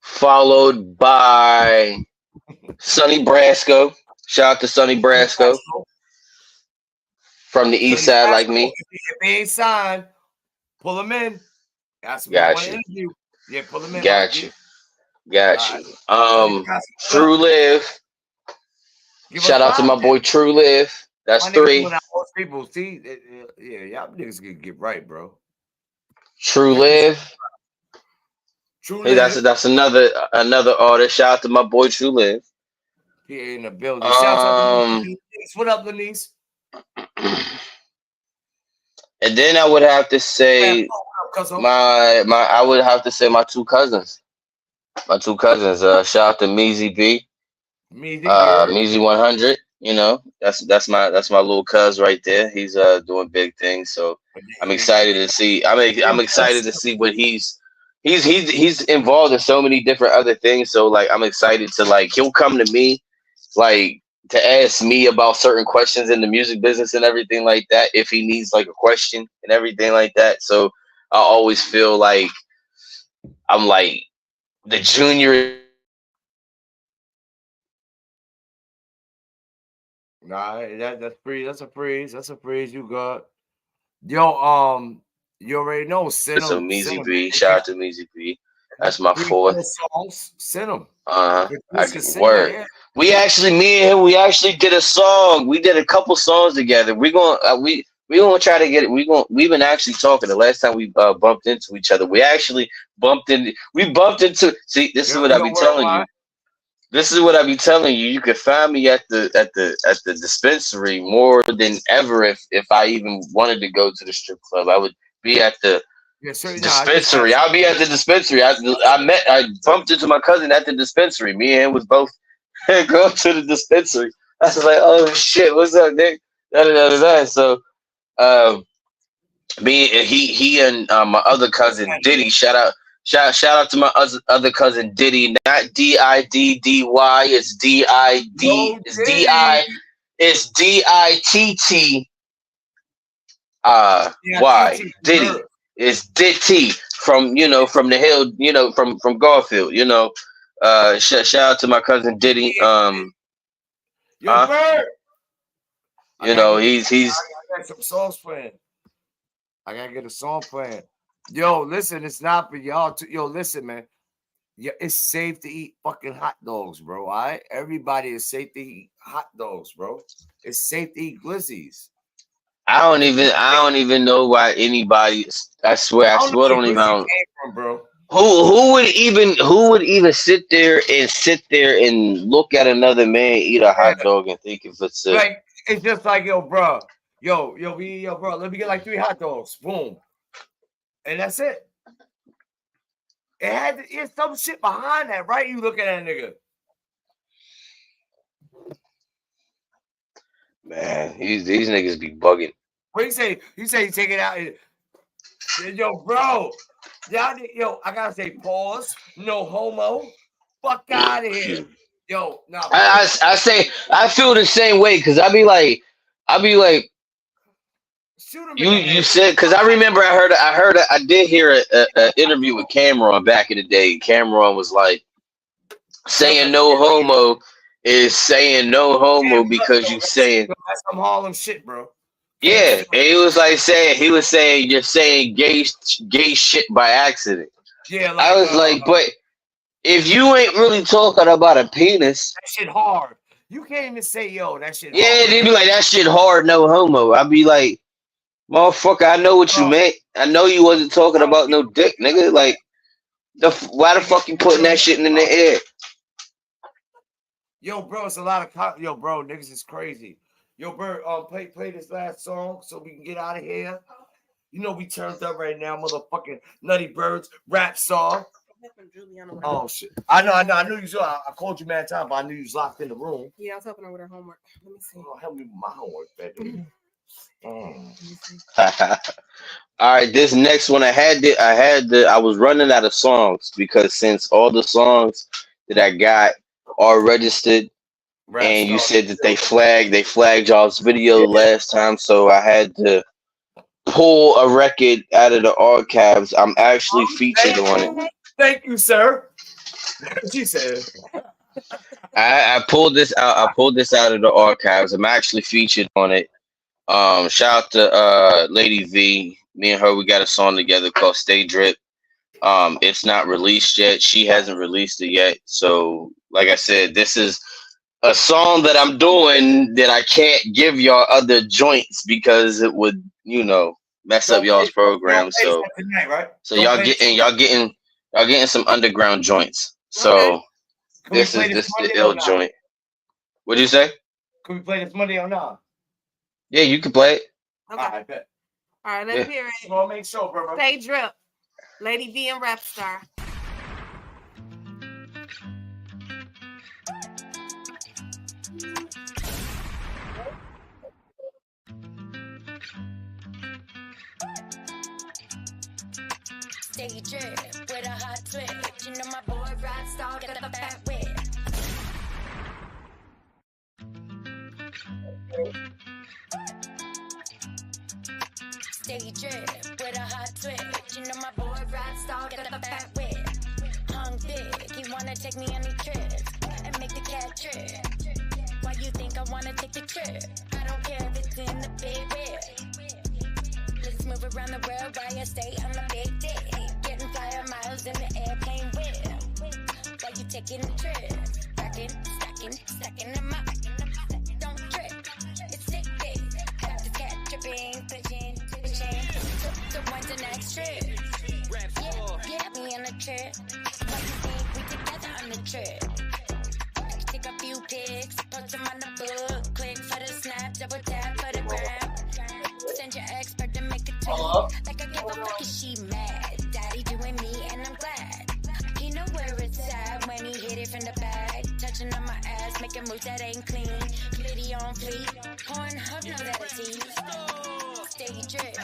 followed by Sonny Brasco. Shout out to Sonny Brasco from the east side, like me. If they ain't signed, pull them in. Ask him if you want Got to you. interview. Yeah, pull him in, Got RB. you. Got All right. you. So you got some True stuff. Live. Give us Shout out to 5 my minutes. boy True Live. That's My nigga 3. pulling out most people. See, yeah, y'all niggas can get right, bro. True Get this Live. True Hey, Live. that's another artist. Shout out to my boy True Live. Here in the building. Shouts out to Um, Lenise. What up, Lenise? and then I would have to say I would have to say my two cousins. My two cousins. Shout out to Meezy B. Meezy, you heard? Meezy 100. You know, that's my little cuz right there. He's doing big things. So I'm excited to see. I'm excited to see what he's involved in so many different other things. So like I'm excited to like he'll come to me like to ask me about certain questions in the music business and everything like that if he needs like a question and everything like that. So I always feel like I'm like the junior. Nah, that's free. That's a praise. That's a praise you got. Yo, you already know. Send So them. Send Meezy them. B, shout out to Meezy B. That's my 3, fourth. 4 songs. Send them. I Just can can sing it. word. Yeah. Me and him, we actually did a song. We did a couple songs together. We gonna try to get it. We've been actually talking. The last time we bumped into each other, we actually bumped in. We bumped into. See, this is what I Yo, be telling worldwide. you. This is what I be telling you. You can find me at the dispensary more than ever. If I even wanted to go to the strip club, I would be at the Yeah, sir. Nah, I just dispensary. asked. I'll be at the dispensary. I bumped into my cousin at the dispensary. Me and him was both going to the dispensary. I was like, oh shit, what's up, Nick? Da, da, da, da, da. So um he and my other cousin Diddy, shout out to my other cousin Diddy, not Diddy, it's Yo, Did, it's Diddy. it's Ditt Yeah, Y TT. You Diddy. heard. It's Ditty from from the hill, from Garfield, shout out to my cousin Diddy. Yo, Huh? Bird. I You gotta know, get this. he's I got some songs playing. I gotta get a song playing. Yo, listen, it's not for y'all. Yo, listen, man. Yeah, it's safe to eat fucking hot dogs, bro. All right, everybody is safe to eat hot dogs, bro. It's safe to eat glizzies. I don't even know why anybody. I I don't know swear, I where don't even. glizzy came from, bro. Who would even sit there and look at another man eat a Yeah, hot dog and think if it's a like it's just like yo, bro, bro. Let me get like 3 hot dogs, boom, and that's it. It's some shit behind that, right? You look at that nigga. man? These niggas be bugging. What you say? You say you take it out. Yo, bro. Yo, I gotta say, pause. No homo. Fuck out of here. Yo, nah, for real. I say I feel the same way because I be like Shoot him in the you head. said because I remember I did hear a interview with Cameron back in the day. Cameron was like saying no homo is saying no homo because you saying. That's some Harlem shit, bro. Yeah, and he was saying you're saying gay shit by accident. Yeah, I like was like, but if you ain't really talking about a penis, that shit hard. You can't even say yo, that shit yeah, hard. they be like that shit hard, no homo. I'd be like, motherfucker, I know what you meant. I know you wasn't talking about no dick, nigga. Like, why the fuck you putting that shit in the air? Yo, bro, it's a lot of yo, bro, niggas is crazy. Yo, Bert, play this last song so we can get out of here. You know we turned up right now, motherfucking Nutty Birds rap song. Oh shit! I know. I knew you saw. I called you mad time, but I knew you was locked in the room. Yeah, I was helping her with her homework. Let me see. Oh, help me with my homework, baby. All right, this next one I was running out of songs because since all the songs that I got are registered, Rap and you star. said that they flagged y'all's video last time, so I had to pull a record out of the archives. I'm actually featured on it. Thank you, sir. She said. I pulled this out. I pulled this out of the archives. I'm actually featured on it. Shout out to Lady V. Me and her, we got a song together called "Stay Drip." It's not released yet. She hasn't released it yet. So, like I said, this is a song that I'm doing that I can't give y'all other joints because it would, mess up Don't play y'all's this. Don't program. play this So, tonight, right? so Don't y'all play this. getting y'all getting y'all getting some underground joints. Okay. So Can we this play is this this the Monday or ill not? joint. What do you say? Can we play this Monday or not? Yeah, you can play it. Okay. I bet. All right, let's Yeah. hear it. Well, make sure, bro. Stay drip. Lady V and Rap Star. Stay drip with a hot twist. You know my boy Rap Starr got the fat whip. Stay drip with a hot twist. You know my boy Rap Starr got the fat whip. Hung big, he wanna take me on a trip and make the cat trip. Why you think I wanna take the trip? I don't care if it's in the big whip. Let's move around the world while I stay on the big dick. Getting flyer miles in the airplane whip. Why you taking the trip? Stacking them up. Don't trip, it's sick big. Got the cat tripping, pushing to the chain. So when's the next trip? Yeah, me on a trip. Why you think we together on the trip? Take a few pics, post them on the book. Click for the snap, double tap for the gram. Send your expert to make a tweet. Like I give a fuck if she mad. Daddy doing me and I'm glad. He know where it's at when he hit it from the back. Touching on my ass, making moves that ain't clean. Glitty on fleek, Pornhub know that it's easy. Stay drip.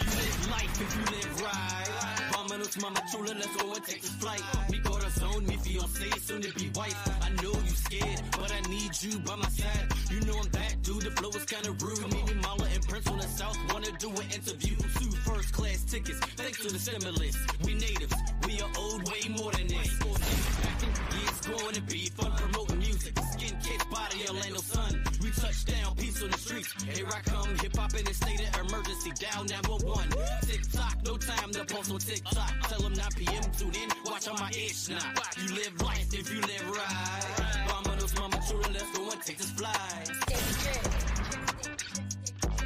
You live life if you live right. Vámonos, mama chula, let's go and take this flight. Mi corazón, mi fiancé, soon to be wife. I know you scared, but I need you by my side. You know I'm that dude, the flow is kinda rude. Me and Mala and Prince on the South wanna do an interview. 2 first class tickets, thanks to the stimulus. We natives, we are old way more than this. Yeah, it's going to be fun promoting music. Skin kids, body, Orlando sun. We touch down, peace on the streets. Here I come, hip hop in a state of emergency. Down number 1. TikTok, no time to post on TikTok. Tell them 9 p.m. tune in, watch on my ish now. You live life if you live right. Vámonos, mama chula, let's go and take this flight. Stay drip.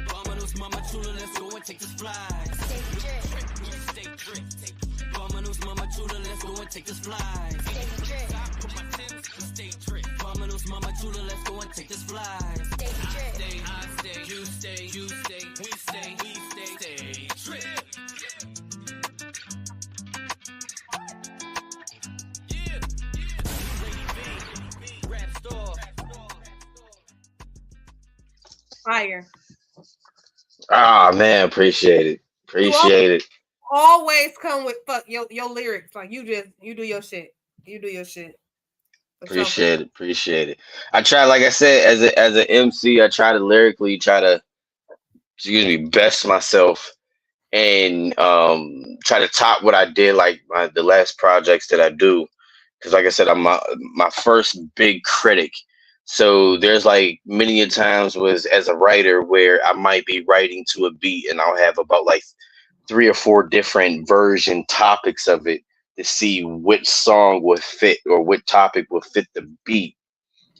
Vámonos, mama chula, let's go and take this flight. Stay drip. Stay drip. Vámonos, mama chula, let's go and take this flight. Stay drip. Put my Timbs, stay drip. Vámonos, mama chula, let's go and take this flight. Stay drip. Stay, I stay, you stay, you stay, we stay, stay drip. Yeah, Lady V, Rap Starr. Fire. Ah man, appreciate it. Appreciate it. Always come with fuck your lyrics. Like you do your shit. You do your shit. For sure. Appreciate it. I try, like I said, as an MC, I try to lyrically best myself and try to top what I did, like the last projects that I do. Because like I said, I'm my first big critic. So there's like many a times was as a writer where I might be writing to a beat and I'll have about like 3 or 4 different version topics of it to see which song would fit or what topic would fit the beat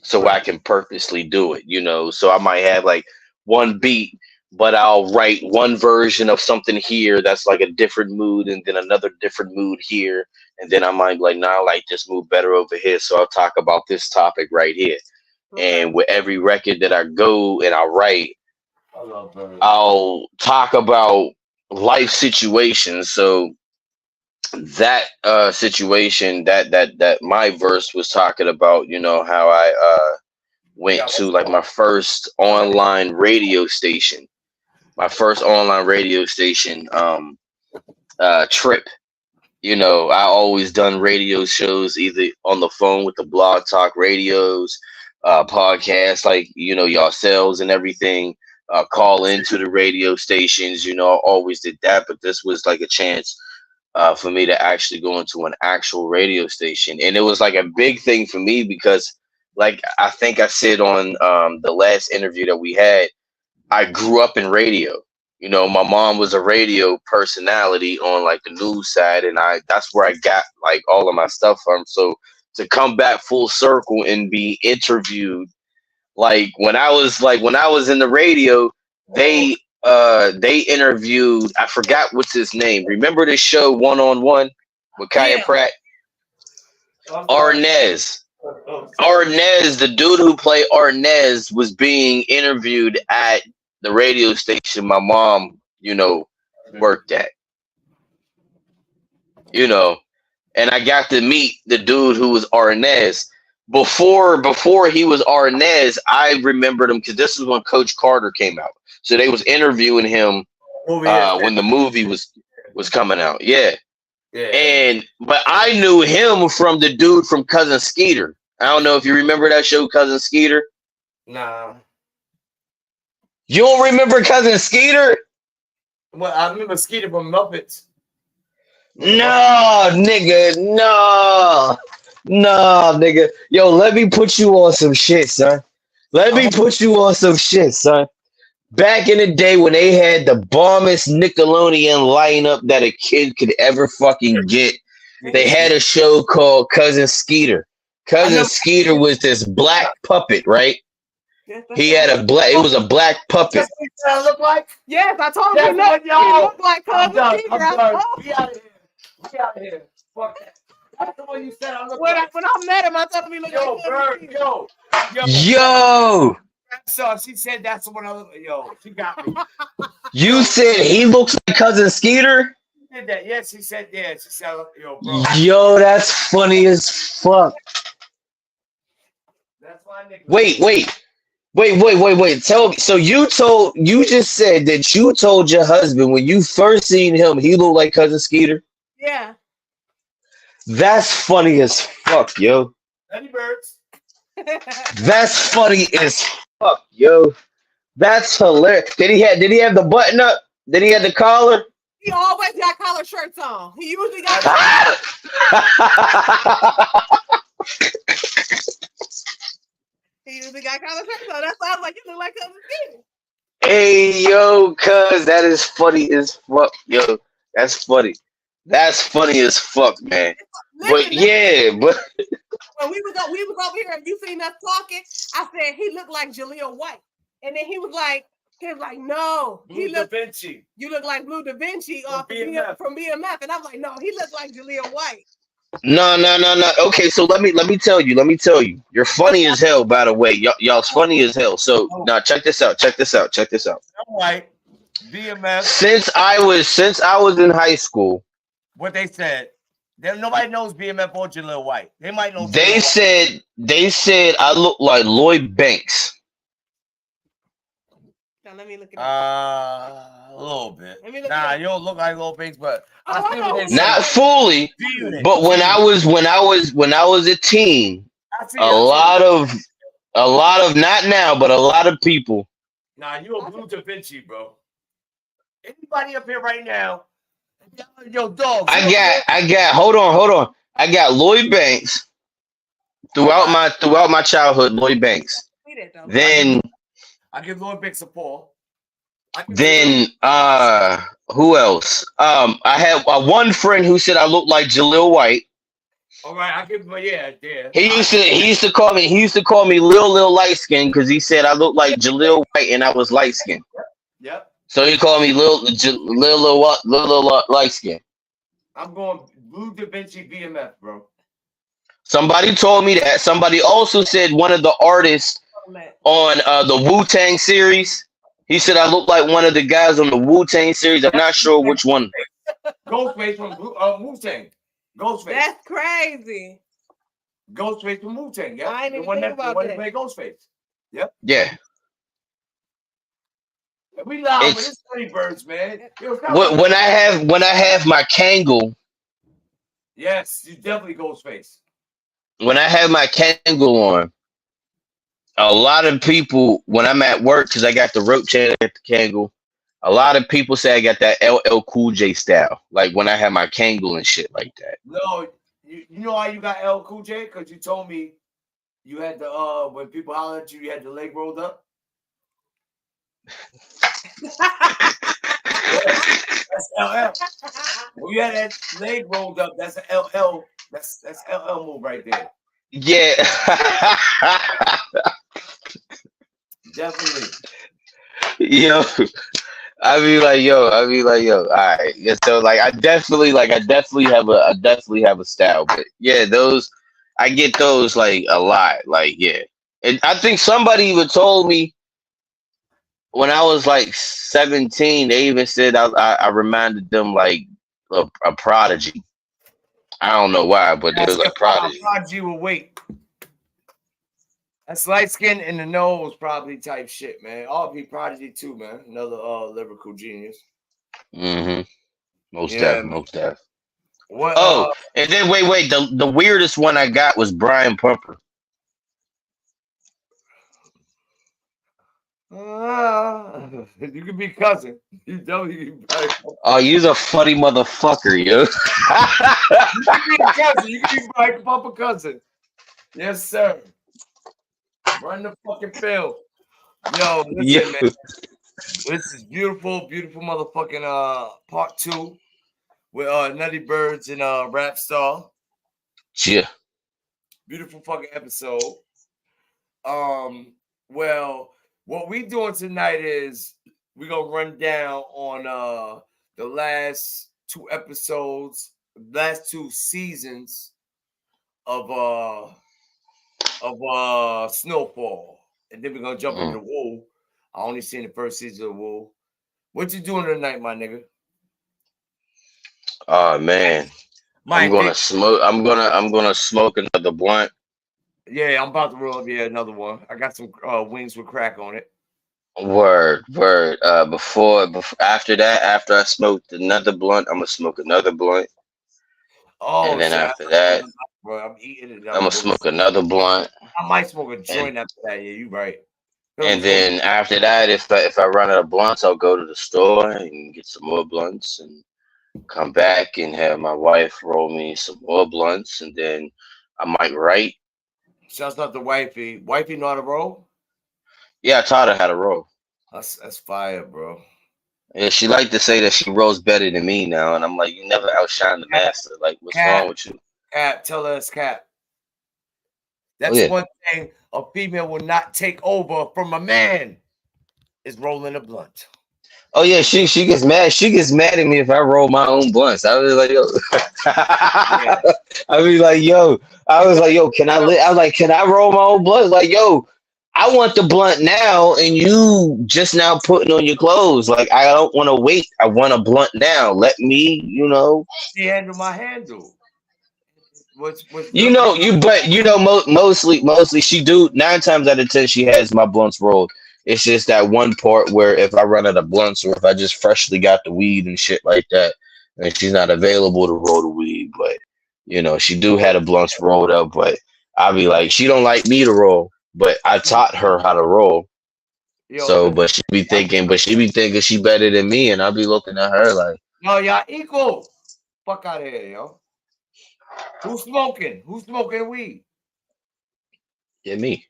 so I can purposely do it, So I might have like one beat, but I'll write one version of something here that's like a different mood and then another different mood here. And then I might be like, nah, I like this mood better over here. So I'll talk about this topic right here. Okay. And with every record that I go and I write, I love birds. I'll talk about life situations. So that situation that my verse was talking about, how I went to like my first online radio station, trip. I always done radio shows either on the phone with the blog talk radios, podcasts like yourselves and everything. Call into the radio stations. I always did that, but this was like a chance for me to actually go into an actual radio station, and it was like a big thing for me because, like I think I said on the last interview that we had, I grew up in radio. you know, my mom was a radio personality on like the news side, and that's where I got like all of my stuff from. So to come back full circle and be interviewed, when I was in the radio, they interviewed, I forgot what's his name. Remember this show One on One with Kaya Yeah. Pratt? I'm sorry. Arnez. Oh, sorry. Arnez, the dude who played Arnez, was being interviewed at the radio station my mom, you know, worked at. You know, and I got to meet the dude who was Arnez. Before he was Arnez, I remembered him because this is when Coach Carter came out. So they was interviewing him when the movie was coming out. Yeah. Yeah. But I knew him from the dude from Cousin Skeeter. I don't know if you remember that show, Cousin Skeeter. Nah. You don't remember Cousin Skeeter? Well, I remember Skeeter from Muppets. No, nigga, no, nigga. Yo, let me put you on some shit, son. Let me put you on some shit, son. Back in the day when they had the bombest Nickelodeon lineup that a kid could ever fucking get, they had a show called Cousin Skeeter. Cousin Skeeter was this black puppet, right? He had it was a black puppet. That's what I look like? Yes, I told That's you look, what y'all- you look like I'm Cousin done. Skeeter. I'm I done. told We you. out of here. We out of here. Fuck that. That's the one you said I look When like. I met him, I told him he looked Yo, like Cousin Bird, Skeeter. Yo, So she said that's the one I look like. Yo, she got me. you said he looks like Cousin Skeeter? She did that. Yes, she said, yeah. She said, yo, bro. Yo, that's funny as fuck. That's why nigga. Wait. Tell me. So you just said that you told your husband when you first seen him, he looked like Cousin Skeeter? Yeah. That's funny as fuck, yo. Nutty Birds. That's funny as fuck, yo. That's hilarious. Did he have the button up? Did he have the collar? He always got collar shirts on. He usually got. He usually got collar shirts on. That's why I was like, you look like Cousin Skeeter. Hey, yo, cuz that is funny as fuck, yo. That's funny. That's funny as fuck, man. But yeah, but when we was over here and you seen us talking, I said he looked like Jaleel White, and then he was like, no, Blue Da Vinci. You look like Blue Da Vinci from BMF, and I'm like, no, he looked like Jaleel White. no. Okay, so let me tell you. You're funny as hell, by the way. Y'all's funny as hell. So now check this out. I'm white. BMF. Since I was in high school, What they said. Nobody knows BMF or Jaleel White. They might know. they said I look like Lloyd Banks. Now let me look at it. A little bit. Nah, you don't look like Lil Banks, but Not fully, but when I was a teen, a lot of not now, but a lot of people. Nah, you a Blue Da Vinci, bro. Anybody up here right now? Yo, dog. I got. Hold on. I got Lloyd Banks throughout my childhood. Lloyd Banks. Then I give Lloyd Banks a paw. Then who else? I had one friend who said I looked like Jaleel White. All right, I give him yeah. He used to call me Lil light skin because he said I looked like Jaleel White and I was light skin. Yep. So he called me Lil light skin. I'm going Blue Da Vinci BMF, bro. Somebody told me that. Somebody also said one of the artists on the Wu-Tang series. He said I look like one of the guys on the Wu-Tang series. I'm not sure which one. Ghostface from Wu-Tang. Ghostface. That's crazy. Ghostface from Wu-Tang. Yeah. I ain't even think about that. Play Ghostface. Yep. Yeah. We live with this Funny Birds, man. When I have my Kangol. Yes, you definitely Ghostface. When I have my Kangol on, a lot of people, when I'm at work, because I got the rope chain at the Kangol, a lot of people say I got that LL Cool J style. Like when I have my Kangol and shit like that. No, you know why you got LL Cool J? Because you told me you had the when people hollered at you, you had the leg rolled up. LL. When you had that leg rolled up, that's an LL. That's LL move right there. Yeah. Definitely. Yo, I mean like yo. All right. Yeah, so like I definitely have a style, but yeah, those I get those like a lot. Like yeah, and I think somebody even told me when I was like 17. They even said I reminded them like a prodigy. I don't know why, but they That's was your like prodigy. Prodigy will wait. That's light skin in the nose, probably type shit, man. RP Prodigy too, man. Another lyrical genius. Mm-hmm. Most Yeah, def, man. most def. What Oh, and then wait. The weirdest one I got was Brian Pumper. you can be cousin. You definitely can be Oh, you's a funny motherfucker, yo. You can be a cousin. You can be my papa cousin. Yes, sir. Run the fucking film. Yo, Yo, listen, man. This is beautiful, beautiful motherfucking part 2 with Nutty Birds and Rap Star. yeah. Beautiful fucking episode. Well, what we doing tonight is we gonna run down on the last 2 episodes, last 2 seasons of Snowfall, and then we're gonna jump into Mm. the Wool. I only seen the first season of Wool. What you doing tonight, my nigga? Oh man, I'm My gonna big, smoke. I'm gonna smoke another blunt. yeah, I'm about to roll up. Yeah, another one. I got some wings with crack on it. Word. Before after that, after I smoked another blunt, I'm gonna smoke another blunt, and Oh then shit, after that, bro, I'm eating it. I'm I'm gonna going. smoke another blunt, I might smoke a and joint after that. Yeah, you right. I'm and smoking. then after that, if I run out of blunts, I'll go to the store and get some more blunts and come back and have my wife roll me some more blunts, and then I might write. Shouts out to wifey. Wifey know how to roll. Yeah, I taught her how to roll. That's fire, bro. Yeah, she like to say that she rolls better than me now, and I'm like, you never outshine the Cat, master. Like, what's wrong cat, with you? cat. Tell us, cat. Oh That's yeah, one thing a female will not take over from a man is rolling a blunt. oh yeah. She gets mad. She gets mad at me if I roll my own blunts. I was like, yo. Yeah. I was like, yo. I was like, yo. Can I? I was like, can I roll my own blunt? Like, yo. I want the blunt now, and you just now putting on your clothes. Like, I don't want to wait. I want a blunt now. Let me, She handle my handle. What's You good for know, mostly she do 9 times out of 10 she has my blunts rolled. It's just that one part where if I run out of blunts or if I just freshly got the weed and shit like that, and she's not available to roll the weed, but she do have the blunts rolled up. But I'll be like, she don't like me to roll, but I taught her how to roll. yo, So, listen. but she be thinking she better than me, and I'll be looking at her like, Yo, y'all equal. Fuck out of here, yo. Who's smoking? Who's smoking weed? yeah, me.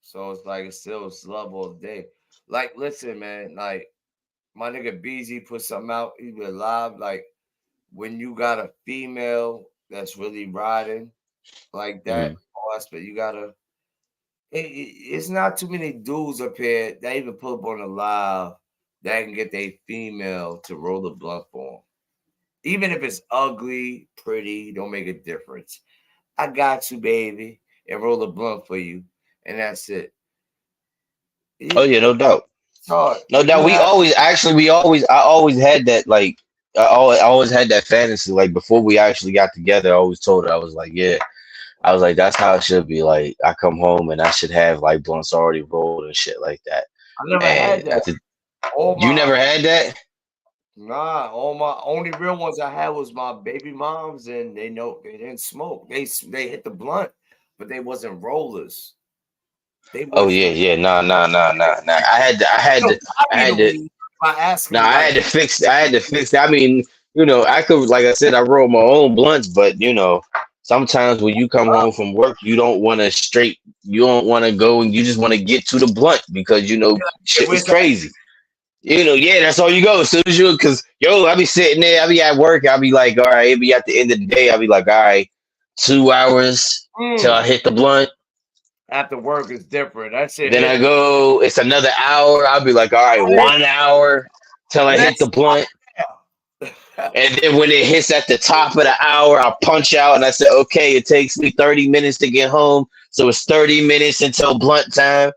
So it's like it's still slub all day. Like, listen, man. Like my nigga BZ put something out. He was live. Like when you got a female that's really riding like that, Mm, all aspect, you gotta. It's not too many dudes up here that even pull up on the live that can get their female to roll the blunt for them. Even if it's ugly, pretty, don't make a difference. I got you, baby, and roll a blunt for you, and that's it. oh yeah, no doubt. It's hard. No doubt. You have I always had that, like, I always had that fantasy. Like, before we actually got together, I always told her, I was like, yeah, I was like, that's how it should be. Like, I come home and I should have like blunts already rolled and shit like that. I never had And that. All you my never had that? all my only real ones I had was my baby moms, and they know they didn't smoke. They hit the blunt, but they wasn't rollers. They Oh yeah, wasn't. yeah, nah. I Me the had to, weed by asking nah, me I like, had to fix, I had to fix. I mean, I could, like I said, I roll my own blunts, but sometimes when you come home from work, you don't want to go, and you just want to get to the blunt because hey, shit was where's that? crazy. Yeah, that's all you go. As soon as you, cause I be sitting there, I be at work, I be like, all right, it be at the end of the day, I be like, all right, 2 hours till I hit the blunt. After work is different. That shit Then I hit. go, it's another hour. I'll be like, all right, 1 hour till I hit the That's blunt. yeah. And then when it hits at the top of the hour, I'll punch out and I say, okay, it takes me 30 minutes to get home. So it's 30 minutes until blunt time.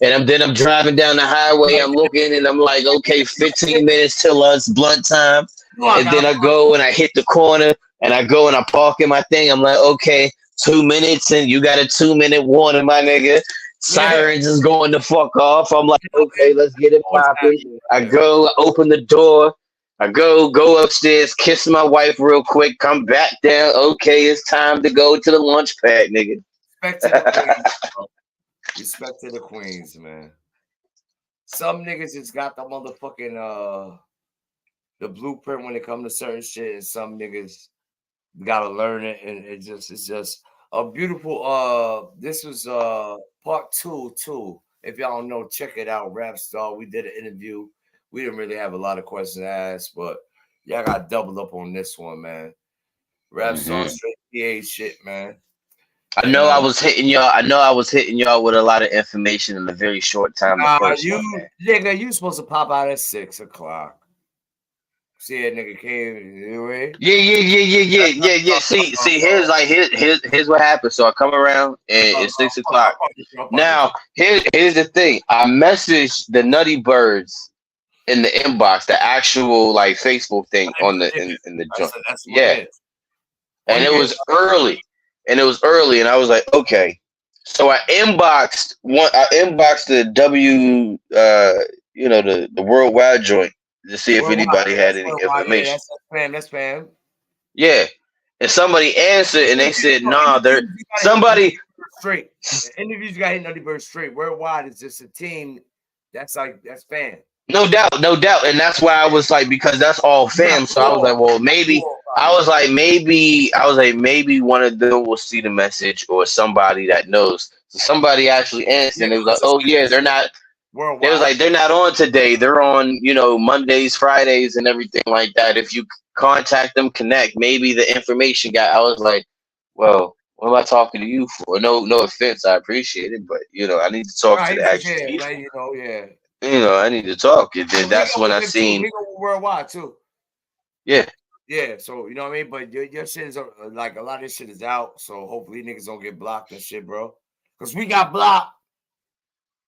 And I'm driving down the highway, I'm looking and I'm like, okay, 15 minutes till us blunt time. No, I And then got I go and I hit the corner and I go and I park in my thing. I'm like, okay, 2 minutes and you got a 2 minute warning, my nigga. yeah. Sirens is going to fuck off. I'm like, okay, let's get it What's popping. happening? I Yeah. go, open the door. I go upstairs, kiss my wife real quick, come back down. Okay, it's time to go to the lunch pad, nigga. Respect to the queens, bro. Respect to the queens, man. Some niggas just got the motherfucking the blueprint when it comes to certain shit, and some niggas gotta learn it, and it's just a beautiful this was part two too. If y'all don't know, check it out. Rap Star. We did an interview. We didn't really have a lot of questions asked, but y'all got doubled up on this one, man. Rap Star Hmm. straight PA shit, man. I And know I was hitting y'all. I know I was hitting y'all with a lot of information in a very short time the first you one, man. nigga, you supposed to pop out at 6 o'clock. See that nigga came away. Yeah. See, here's what happened. So I come around and it's 6 o'clock. Now, here's the thing. I messaged the Nutty Birds in the inbox, the actual like Facebook thing on in the joint. That's what Yeah. it is. Or And you it get was early. And I was like, okay. So I inboxed one. I inboxed the the worldwide joint to see if worldwide. anybody Yeah, had that's any worldwide. Yeah, information. that's fam. That's fam. Yeah, and somebody answered and they said, "Nah, Interviews, you gotta hit somebody." straight. Interviews, you gotta hit Nutty Bird straight. Worldwide is just a team. That's fan. No doubt, no doubt, and that's why I was like, because that's all You got fam. So I was four. like, well, You got maybe. four I was like, maybe one of them will see the message or somebody that knows. So somebody actually answered, Yeah, and they was I like, just oh yeah, they're not. They was worldwide. like, they're not on today. They're on, Mondays, Fridays, and everything like that. If you contact them, connect, maybe the information got. I was like, well, what am I talking to you for? No offense, I appreciate it, but I need to talk to Right, the just actual yeah, people. like yeah. I need to talk. And then But big that's up when with I them too. seen, Big up with worldwide too. yeah. Yeah, so you know what I mean. But your shit is like a lot of this shit is out. So hopefully niggas don't get blocked and shit, bro. Because we got blocked.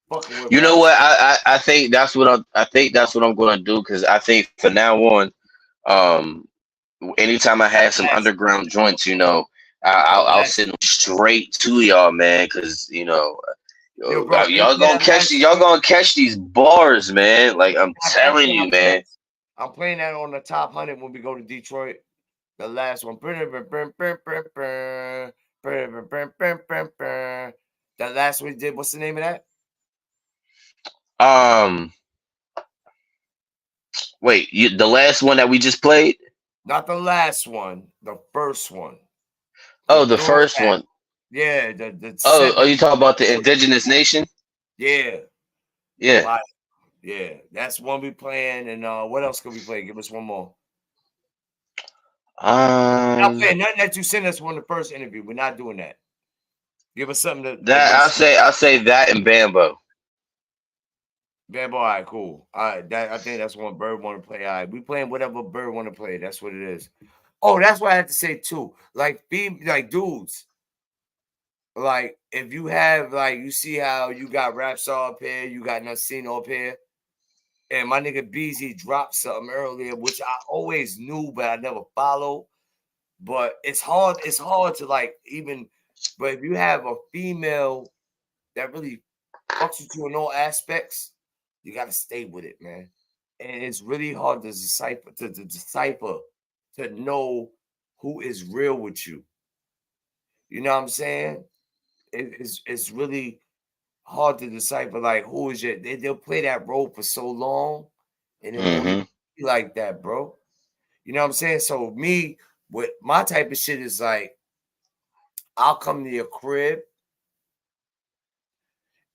Fucking with You know raps. what? I think that's what I'm gonna do because I think from now on, um, anytime I have some Last, underground joints, I'll last. send them straight to y'all, man, because Yo, bro, can you y'all play gonna that catch last y'all joint? gonna catch these bars, man. Like I'm telling you, man. I'm playing that on the top 100 when we go to Detroit. The last one. That last one we did. What's the name of that? Um, wait, the last one that we just played? Not the last one. The first one. The Oh, the first throwback. one. Yeah, the Oh, you 70s. talking about the Indigenous Nation? Yeah. Yeah. Fire. Yeah. That's one we playing. And what else could we play? Give us one more. Not Um, playing nothing that you sent us from the first interview. We're not doing that. Give us something to that I'll say that and Bambo. Bad boy, all right, cool. All right, I think that's one Bird want to play. All right, we playing whatever Bird want to play. That's what it is. Oh, that's what I had to say too. Like, like dudes. Like, if you have like, you see how you got Rapstar up here, you got Nacino up here, and my nigga BZ dropped something earlier, which I always knew, but I never followed. But it's hard. It's hard to like even. But if you have a female that really fucks with you in all aspects, you got to stay with it, man. And it's really hard to decipher to know who is real with you. You know what I'm saying? It's really hard to decipher like who is your they'll play that role for so long and it won't even Mm-hmm. be like that, bro. You know what I'm saying? So me with my type of shit is like I'll come to your crib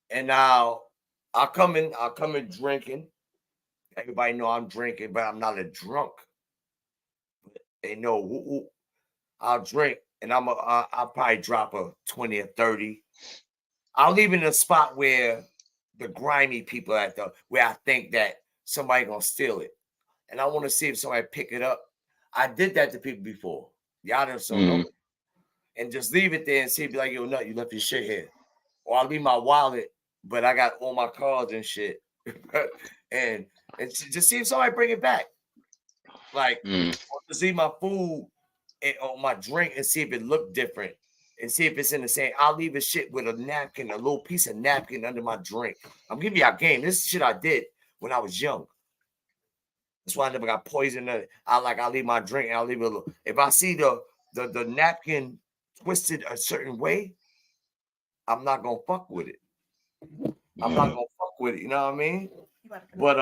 and I'll come in drinking. Everybody know I'm drinking, but I'm not a drunk. They know I'll drink, and I'll probably drop a 20 or 30. I'll leave it in a spot where the grimy people where I think that somebody gonna steal it, and I want to see if somebody pick it up. I did that to people before. Y'all don't know, and just leave it there and see, be like, yo, no, you left your shit here, or I'll leave my wallet, but I got all my cards and shit, and just see if somebody bring it back, like to see my food on my drink and see if it looked different. And see if it's in the same. I'll leave a shit with a napkin, a little piece of napkin under my drink. I'm giving you a game. This is shit I did when I was young. That's why I never got poisoned. I'll leave my drink and I'll leave it a little. If I see the napkin twisted a certain way, I'm not gonna fuck with it. I'm not gonna fuck with it. You know what I mean? But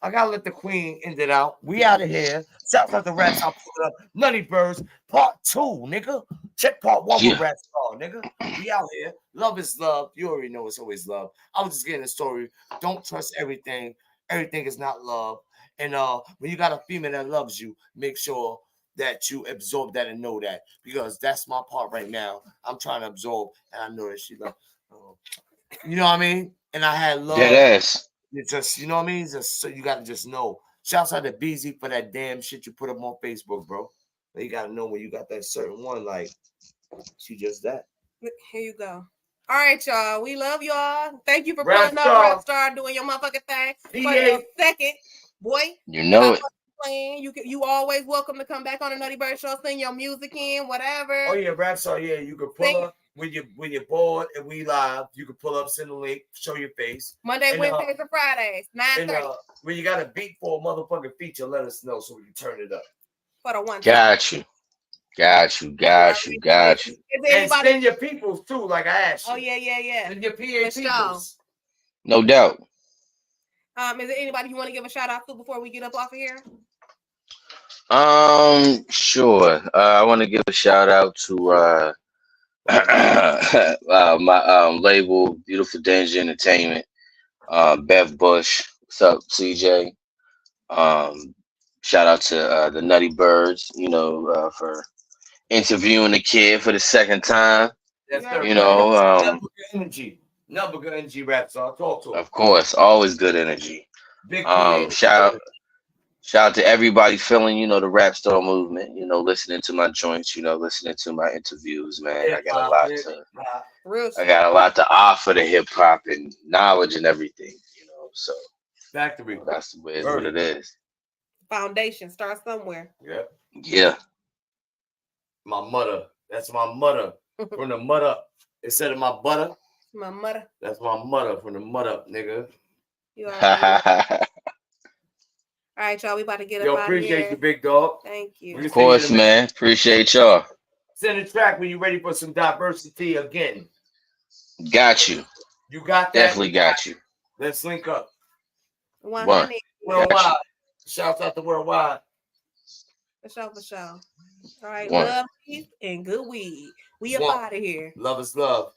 I gotta let the queen end it out. We out of here. Shout out to Rats. I'll put up Nutty Birds Part 2, nigga. Check Part 1 with Rats Starr, nigga. We out here. Love is love. You already know it's always love. I was just getting a story. Don't trust everything. Everything is not love. And when you got a female that loves you, make sure that you absorb that and know that, because that's my part right now. I'm trying to absorb, and I know that she loves. You know what I mean? And I had love. Dead ass. It's just, you know what I mean? Just so you gotta just know. Shouts out to BZ for that damn shit you put up on Facebook, bro. You gotta know when you got that certain one, like she just that. Here you go. All right, y'all. We love y'all. Thank you for pulling up, Rap Starr, doing your motherfucking thing. For your second, boy. You know it. Playing. You always welcome to come back on the Nutty Bird Show, sing your music in, whatever. Oh yeah, Rap Starr, yeah. You can pull up when you're bored and we live. You can pull up, send a link, show your face. Monday, Wednesdays, and Fridays, 9:30. When you got a beat for a motherfucking feature, let us know so we can turn it up. For the one. Got you. And send your peoples too, like I asked you. Oh yeah. Send your PA peoples. No doubt. Is there anybody you want to give a shout out to before we get up off of here? Sure. I want to give a shout out to my label, Beautiful Danger Entertainment. Bev Bush. What's up, CJ? Shout out to the Nutty Birds, for interviewing the kid for the second time. Yes, sir. Number good energy, Rap Starr. Talk to him. Of course, always good energy. Big shout out to everybody feeling, the Rap Starr movement, listening to my joints, listening to my interviews, man. I got a lot to offer to hip hop and knowledge and everything, so factory. That's the way what it is. Foundation, start somewhere. Yeah. My mother. That's my mother. From the mud up. Instead of my butter. My mother. That's my mother from the mud up, nigga. You all right, y'all. We about to get up out of here. Appreciate you, big dog. Thank you. Of course, man. Appreciate y'all. Send a track when you're ready for some diversity again. Got you. You got that? Definitely got you. Let's link up. Worldwide. Shouts out to Worldwide. For sure. All right. Love, peace, and good weed. We up out of here. Love is love.